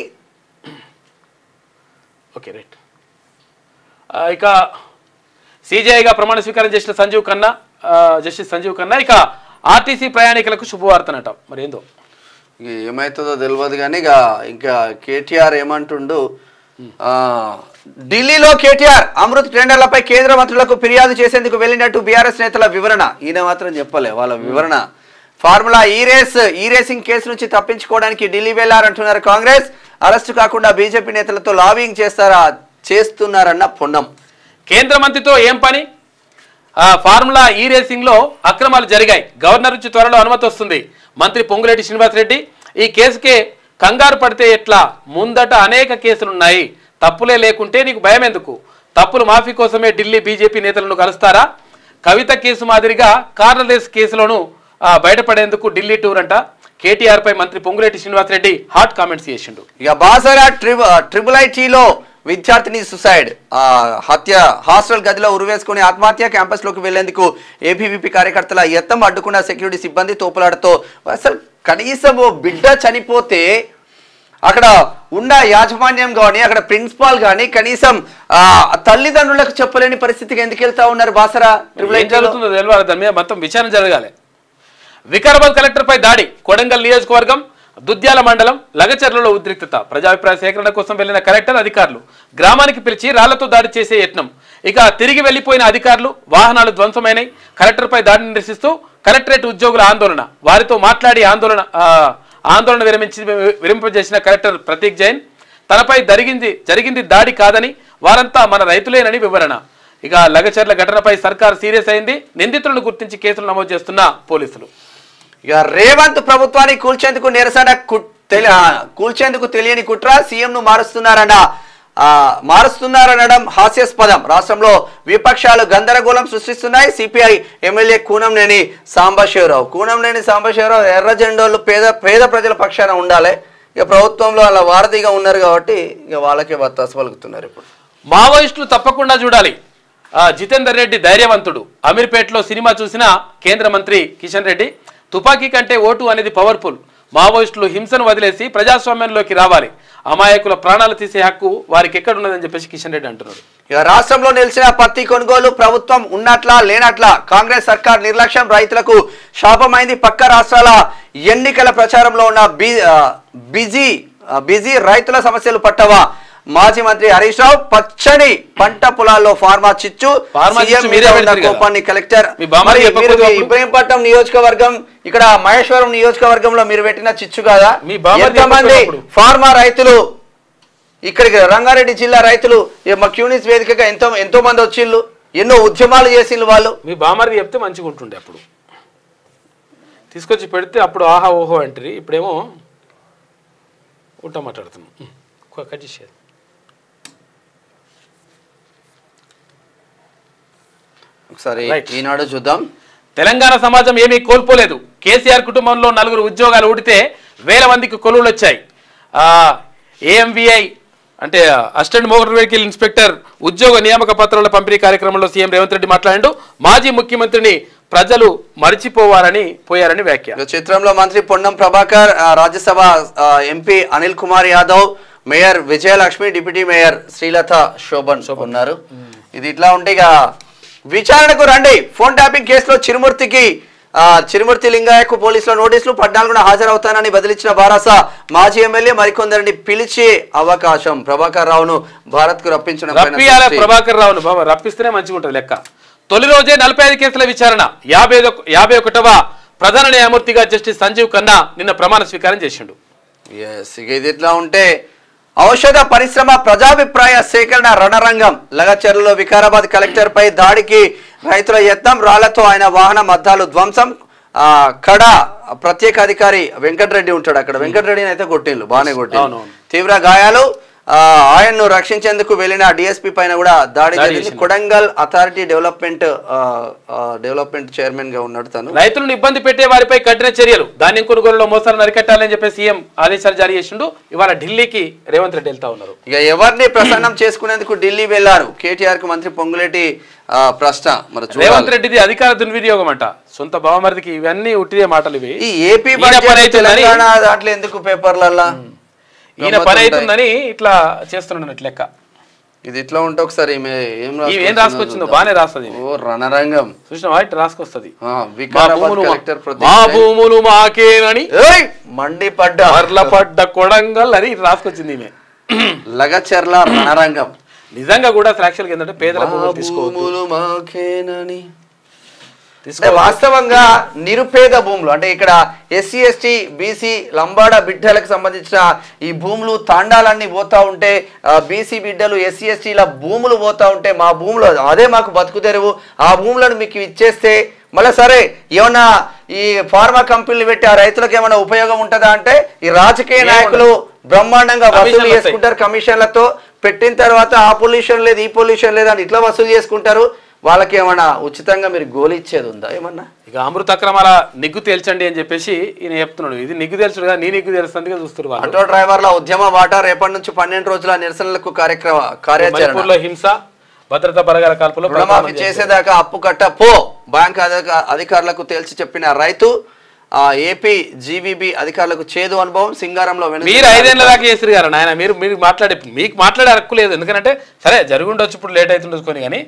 Okay right. ఇక సీజేఐగా ప్రమాణ స్వీకారం చేసిన జస్టిస్ సంజీవ్ ఖన్నా ఇక ఆర్టీసీ ప్రయాణికులకు శుభవార్తనట. మరి ఏందో ఏమైతుందో తెలియదు కానీ ఇంకా కేటీఆర్ ఏమంటుండు, ఢిల్లీలో కేటీఆర్ అమృత్ టెండర్లపై కేంద్ర మంత్రులకు ఫిర్యాదు చేసేందుకు వెళ్ళినట్టు బీఆర్ఎస్ నేతల వివరణ. ఈయన మాత్రం చెప్పలే వాళ్ళ వివరణ. ఫార్ములా ఈ రేసింగ్ కేసు నుంచి తప్పించుకోవడానికి ఢిల్లీ వెళ్లారంటున్నారు కాంగ్రెస్. అరెస్టు కాకుండా బీజేపీ నేతలతో లాబింగ్ చేస్తున్నారన్న పొన్నం. కేంద్ర మంత్రితో ఏం పని? ఫార్ములా రేసింగ్ లో అక్రమాలు జరిగాయి. గవర్నర్ నుంచి త్వరలో అనుమతి వస్తుంది. మంత్రి పొంగులేటి శ్రీనివాసరెడ్డి ఈ కేసుకే కంగారు పడితే ఎట్లా? ముందట అనేక కేసులున్నాయి, తప్పులే లేకుంటే నీకు భయం ఎందుకు? తప్పులు మాఫీ కోసమే ఢిల్లీ బీజేపీ నేతలను కలుస్తారా? కవిత కేసు మాదిరిగా కార్నర్లేస్ కేసులను బయటపడేందుకు ఢిల్లీ టూర్ అంట. కేటీఆర్ పై మంత్రి పొంగులేటి శ్రీనివాసరెడ్డి హాట్ కామెంట్స్ చేసిండు. ఇక బాసరా IIITలో విద్యార్థిని సుసైడ్, హత్య. హాస్టల్ గదిలో ఉరివేసుకుని ఆత్మహత్య. క్యాంపస్ లోకి వెళ్లేందుకు ఏబీవీపీ కార్యకర్తల యత్నం అడ్డుకున్న సెక్యూరిటీ సిబ్బంది తోపులాడతో. అసలు కనీసం బిడ్డ చనిపోతే అక్కడ ఉన్న యాజమాన్యం కానీ అక్కడ ప్రిన్సిపాల్ కానీ కనీసం తల్లిదండ్రులకు చెప్పలేని పరిస్థితికి ఎందుకు వెళ్తా ఉన్నారు? బాసరా తెలియదు, మొత్తం విచారణ జరగాలి. వికారాబాద్ కలెక్టర్ పై దాడి. కొడంగల్ నియోజకవర్గం దుద్యాల మండలం లగచర్లలో ఉద్రిక్తత. ప్రజాభిప్రాయ సేకరణ కోసం వెళ్లిన కలెక్టర్ అధికారులు గ్రామానికి పిలిచి రాళ్లతో దాడి చేసే యత్నం. ఇక తిరిగి వెళ్లిపోయిన అధికారులు, వాహనాలు ధ్వంసమైనాయి. కలెక్టర్ పై దాడిని నిరసిస్తూ కలెక్టరేట్ ఉద్యోగుల ఆందోళన. వారితో మాట్లాడి ఆందోళన విరమింపజేసిన కలెక్టర్ ప్రతీక్ జైన్ తనపై జరిగింది దాడి కాదని, వారంతా మన రైతులేనని వివరణ. ఇక లగచర్ల ఘటనపై సర్కార్ సీరియస్ అయింది. నిందితులను గుర్తించి కేసులు నమోదు చేస్తున్న పోలీసులు. ఇక రేవంత్ ప్రభుత్వాన్ని కూల్చేందుకు తెలియని కుట్ర. సీఎంను మారుస్తున్నారనడం హాస్యాస్పదం. రాష్ట్రంలో విపక్షాలు గందరగోళం సృష్టిస్తున్నాయి. సిపిఐ ఎమ్మెల్యే కూనంనేని సాంబశివరావు ఎర్ర జెండోళ్ళు పేద ప్రజల పక్షాన ఉండాలి. ఇక ప్రభుత్వంలో అలా వారధిగా ఉన్నారు కాబట్టి ఇక వాళ్ళకే వత్తాసు పలుకుతున్నారు. ఇప్పుడు మావోయిస్టులు తప్పకుండా చూడాలి. జితేందర్ రెడ్డి ధైర్యవంతుడు. అమీర్పేటలో సినిమా చూసిన కేంద్ర మంత్రి కిషన్ రెడ్డి తుపాకీ కంటే ఓటు అనేది పవర్ఫుల్. మావోయిస్టులు హింసను వదిలేసి ప్రజాస్వామ్యంలోకి రావాలి. అమాయకుల ప్రాణాలు తీసే హక్కు వారికి ఎక్కడున్నదని చెప్పేసి కిషన్ రెడ్డి అంటున్నారు. ఇక రాష్ట్రంలో నిలిచిన పత్తి కొనుగోలు ప్రభుత్వం ఉన్నట్లా లేనట్లా. కాంగ్రెస్ సర్కార్ నిర్లక్ష్యం రైతులకు శాపమైంది. పక్క రాష్ట్రాల ఎన్నికల ప్రచారంలో ఉన్న బిజీ రైతుల సమస్యలు పట్టవా. మాజీ మంత్రి హరీష్ రావు పచ్చని పంట పొలాల్లో ఫార్మా చిచ్చు. కోపాన్ని కలెక్టర్. ఇబ్రహీంపట్నం నియోజకవర్గం, ఇక్కడ మహేశ్వరం నియోజకవర్గంలో మీరు పెట్టిన చిచ్చు కాదా? ఎంతమంది ఫార్మా రైతులు ఇక్కడికి రంగారెడ్డి జిల్లా రైతులు మా క్యూనిస్ వేదికగా ఎంతో మంది వచ్చిళ్ళు, ఎన్నో ఉద్యమాలు చేసిండ్రు వాళ్ళు. మీ బామర్ది చెప్తే మంచిగా ఉంటుండే, అప్పుడు తీసుకొచ్చి పెడితే అప్పుడు ఆహా ఓహో అంటారు. ఇప్పుడేమో ఉంటా మాట్లాడుతున్నాం. కట్ చేసేది ఒకసారి ఈనాడు చూద్దాం. తెలంగాణ సమాజం ఏమీ కోల్పోలేదు. కేసీఆర్ కుటుంబంలో 4 ఉద్యోగాలు ఊడితే వేల మందికి కొలువులు వచ్చాయి. ఏఎంవిఐ అంటే అసిస్టెంట్ మోటార్ వెహికల్ ఇన్స్పెక్టర్ ఉద్యోగ నియామక పత్రాల పంపిణీ కార్యక్రమంలో సీఎం రేవంత్ రెడ్డి మాట్లాడారు. మాజీ ముఖ్యమంత్రిని ప్రజలు పోయారని వ్యాఖ్య. చిత్రంలో మంత్రి Ponnam Prabhakar, Rajya Sabha MP Anil Kumar Yadav, mayor Vijayalakshmi, deputy mayor Srilatha Shobhan ఉన్నారు. ఇది ఇట్లా ఉంటే ఇక విచారణకు రండి. ఫోన్ ట్యాపింగ్ కేసులో చిరుమూర్తి లింగయ్యకు పోలీసుల నోటీసులు. 14న హాజరవుతానని బదిలించిన బారాస మాజీ ఎమ్మెల్యే మరికొందరిని పిలిచే అవకాశం. ప్రభాకర్ రావును భారత్ కు రప్పించడం. ప్రభాకర్ రావును రప్పిస్తేనే మంచిగా ఉంటుంది లెక్క. తొలి రోజే 45 కేసుల విచారణ. 51వ ప్రధాన న్యాయమూర్తిగా జస్టిస్ సంజీవ్ ఖన్నా నిన్న ప్రమాణ స్వీకారం చేసిండు. ఇది ఇట్లా ఉంటే ఔషధ పరిశ్రమ ప్రజాభిప్రాయ సేకరణ రణరంగం. లగచర్లలో వికారాబాద్ కలెక్టర్ పై దాడికి రైతుల యత్నం. రాళ్లతో ఆయన వాహనం అద్దాలు ధ్వంసం. కడ ప్రత్యేక అధికారి వెంకటరెడ్డి ఉంటాడు అక్కడ. వెంకటరెడ్డిని అయితే కొట్టిండ్రు, బాగానే కొట్టిండ్రు. తీవ్ర గాయాలు. ఆయన్ను రక్షించేందుకు వెళ్లిన డిఎస్పీ పైన కూడా దాడి జరిగింది. కొడంగల్ అథారిటీ డెవలప్మెంట్ చైర్మన్ గా ఉన్నాడు తను. రైతులను ఇబ్బంది పెట్టే వారిపై కఠిన చర్యలు. ధాన్యం కొనుగోలులో మోసాలను అరికట్టాలని చెప్పి సీఎం ఆదేశాలు జారీ చేసిండు. ఇవాళ ఢిల్లీకి రేవంత్ రెడ్డి వెళ్తా ఉన్నారు. ఇక ఎవరిని ప్రసన్నం చేసుకునేందుకు ఢిల్లీ వెళ్లారు కేటీఆర్ కు మంత్రి పొంగులేటి ప్రశ్న. మరి రేవంత్ రెడ్డిది అధికార దుర్వినియోగం అంట. సొంత బావమరిదికి ఇవన్నీ ఉట్టిదే మాటలు. ఇవి ఈ ఏపీ తెలంగాణ దాంట్లో ఎందుకు పేపర్లల్లా ఈయన పని అవుతుందని ఇట్లా చేస్తున్నాడు లెక్క. ఇది ఇట్లా ఉంటే ఒకసారి ఏం రాసుకొచ్చిందో బాగానే రాస్తుంది. రణరంగం చూసినా ఇట్లా రాసుకొస్తుంది. మా భూములు మాకేనని పడ్డ కొడంగల్ అని రాసుకొచ్చింది ఈమె. లగచర్ల రణరంగం. నిజంగా కూడా ఫ్రాక్చర్ ఏంటంటే పేదల భూములు తీసుకోవాలి. వాస్తవంగా నిరుపేద భూములు అంటే ఇక్కడ ఎస్సీ ఎస్టీ బీసీ లంబాడ బిడ్డలకు సంబంధించిన ఈ భూములు తాండాలన్నీ పోతా ఉంటే, బీసీ బిడ్డలు ఎస్సీ ఎస్టీల భూములు పోతా ఉంటే మా భూములు అదే మాకు బతుకు తెరువు, ఆ భూములను మీకు ఇచ్చేస్తే మళ్ళీ సరే ఏమన్నా ఈ ఫార్మా కంపెనీలు పెట్టి ఆ రైతులకు ఏమైనా ఉపయోగం ఉంటుందా అంటే ఈ రాజకీయ నాయకులు బ్రహ్మాండంగా వసూలు చేసుకుంటారు కమిషన్లతో. పెట్టిన తర్వాత ఆ పొల్యూషన్ లేదు ఈ పొల్యూషన్ లేదు అని ఇట్లా వసూలు చేసుకుంటారు. వాళ్ళకి ఏమన్నా ఉచితంగా మీరు గోలి ఇచ్చేది ఉందా ఏమన్నా? ఇక అమృత అక్రమాల నిగ్గు తేల్చండి అని చెప్పేసి ఈయన చెప్తున్నాడు. ఇది నిగ్గు తేల్చడు కదా, నీ నిగ్గు తెలుస్తుందిగా చూస్తున్నారు. ఆటో డ్రైవర్ల ఉద్యమ బాట. రేపటి నుంచి 12 రోజుల నిరసనలకు కార్యాచరణ. హింస భద్రతా బలగాల కాల్పులో రుణమాఫీ చేసేదాకా అప్పు కట్ట పో. బ్యాంక్ అధికారులకు తేల్చి చెప్పిన రైతు. ఏపీ జీవీబీ అధికారులకు చేదు అనుభవం. సింగారంలో మీరు 5 ఏళ్ల దాకా చేసారు కదా నాయన. మీకు మాట్లాడే హక్కు లేదు. ఎందుకంటే సరే జరుగుండొచ్చు, ఇప్పుడు లేట్ అవుతుండొచ్చు కొని, కానీ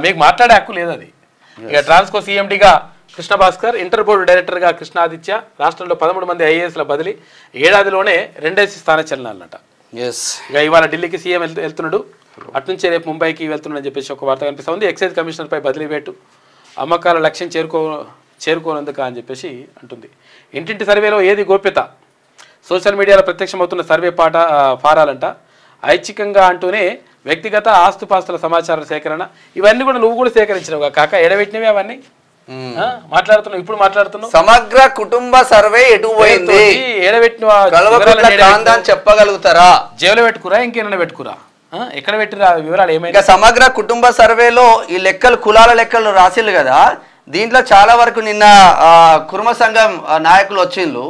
మీకు మాట్లాడే హక్కు లేదు అది. ఇక ట్రాన్స్కో సీఎండీగా కృష్ణ భాస్కర్, ఇంటర్ బోర్డు డైరెక్టర్గా కృష్ణాదిత్య, రాష్ట్రంలో 13 మంది ఐఏఎస్ల బదిలీ, ఏడాదిలోనే 2 స్థానచలనాలన్నట. ఇక ఇవాళ ఢిల్లీకి సీఎం వెళ్తున్నాడు. అటునుంచే రేపు ముంబైకి వెళ్తున్నాడని చెప్పేసి ఒక వార్త కనిపిస్తుంది. ఎక్సైజ్ కమిషనర్పై బదిలీ వేటు. అమ్మకాల లక్ష్యం చేరుకోనందుక అని చెప్పేసి అంటుంది. ఇంటింటి సర్వేలో ఏది గోప్యత? సోషల్ మీడియాలో ప్రత్యక్షమవుతున్న సర్వే ఫారాలంట. ఐచ్ఛికంగా అంటూనే వ్యక్తిగత ఆస్తుపాస్తుల సమాచార సేకరణ. ఇవన్నీ కూడా నువ్వు కూడా సేకరించినవు కాక ఎడబెట్టినవి అవన్నీ మాట్లాడుతున్నావు. ఇప్పుడు మాట్లాడుతున్నావు సమగ్ర కుటుంబ సర్వే ఎటు పోయింది, ఎడబెట్టిన చెప్పగలుగుతారా? జైలు పెట్టుకురా, ఇంకేమైనా పెట్టుకురా, ఎక్కడ పెట్టిరా వివరాలు ఏమైనా? సమగ్ర కుటుంబ సర్వేలో ఈ లెక్కలు కులాల లెక్కలు రాసిల్లు కదా, దీంట్లో చాలా వరకు నిన్న కుర్మ సంఘం నాయకులు వచ్చిండ్రు.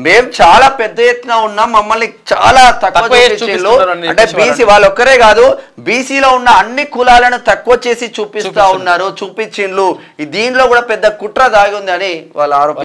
మేము చాలా పెద్ద ఎత్తున ఉన్నాం, మమ్మల్ని చాలా తక్కువ చేసిండ్రు. అంటే బీసీ వాళ్ళు ఒక్కరే కాదు, బీసీలో ఉన్న అన్ని కులాలను తక్కువ చేసి చూపిస్తా ఉన్నారు, చూపించిండ్రు. దీనిలో కూడా పెద్ద కుట్ర దాగి ఉంది అని వాళ్ళు ఆరోపణ.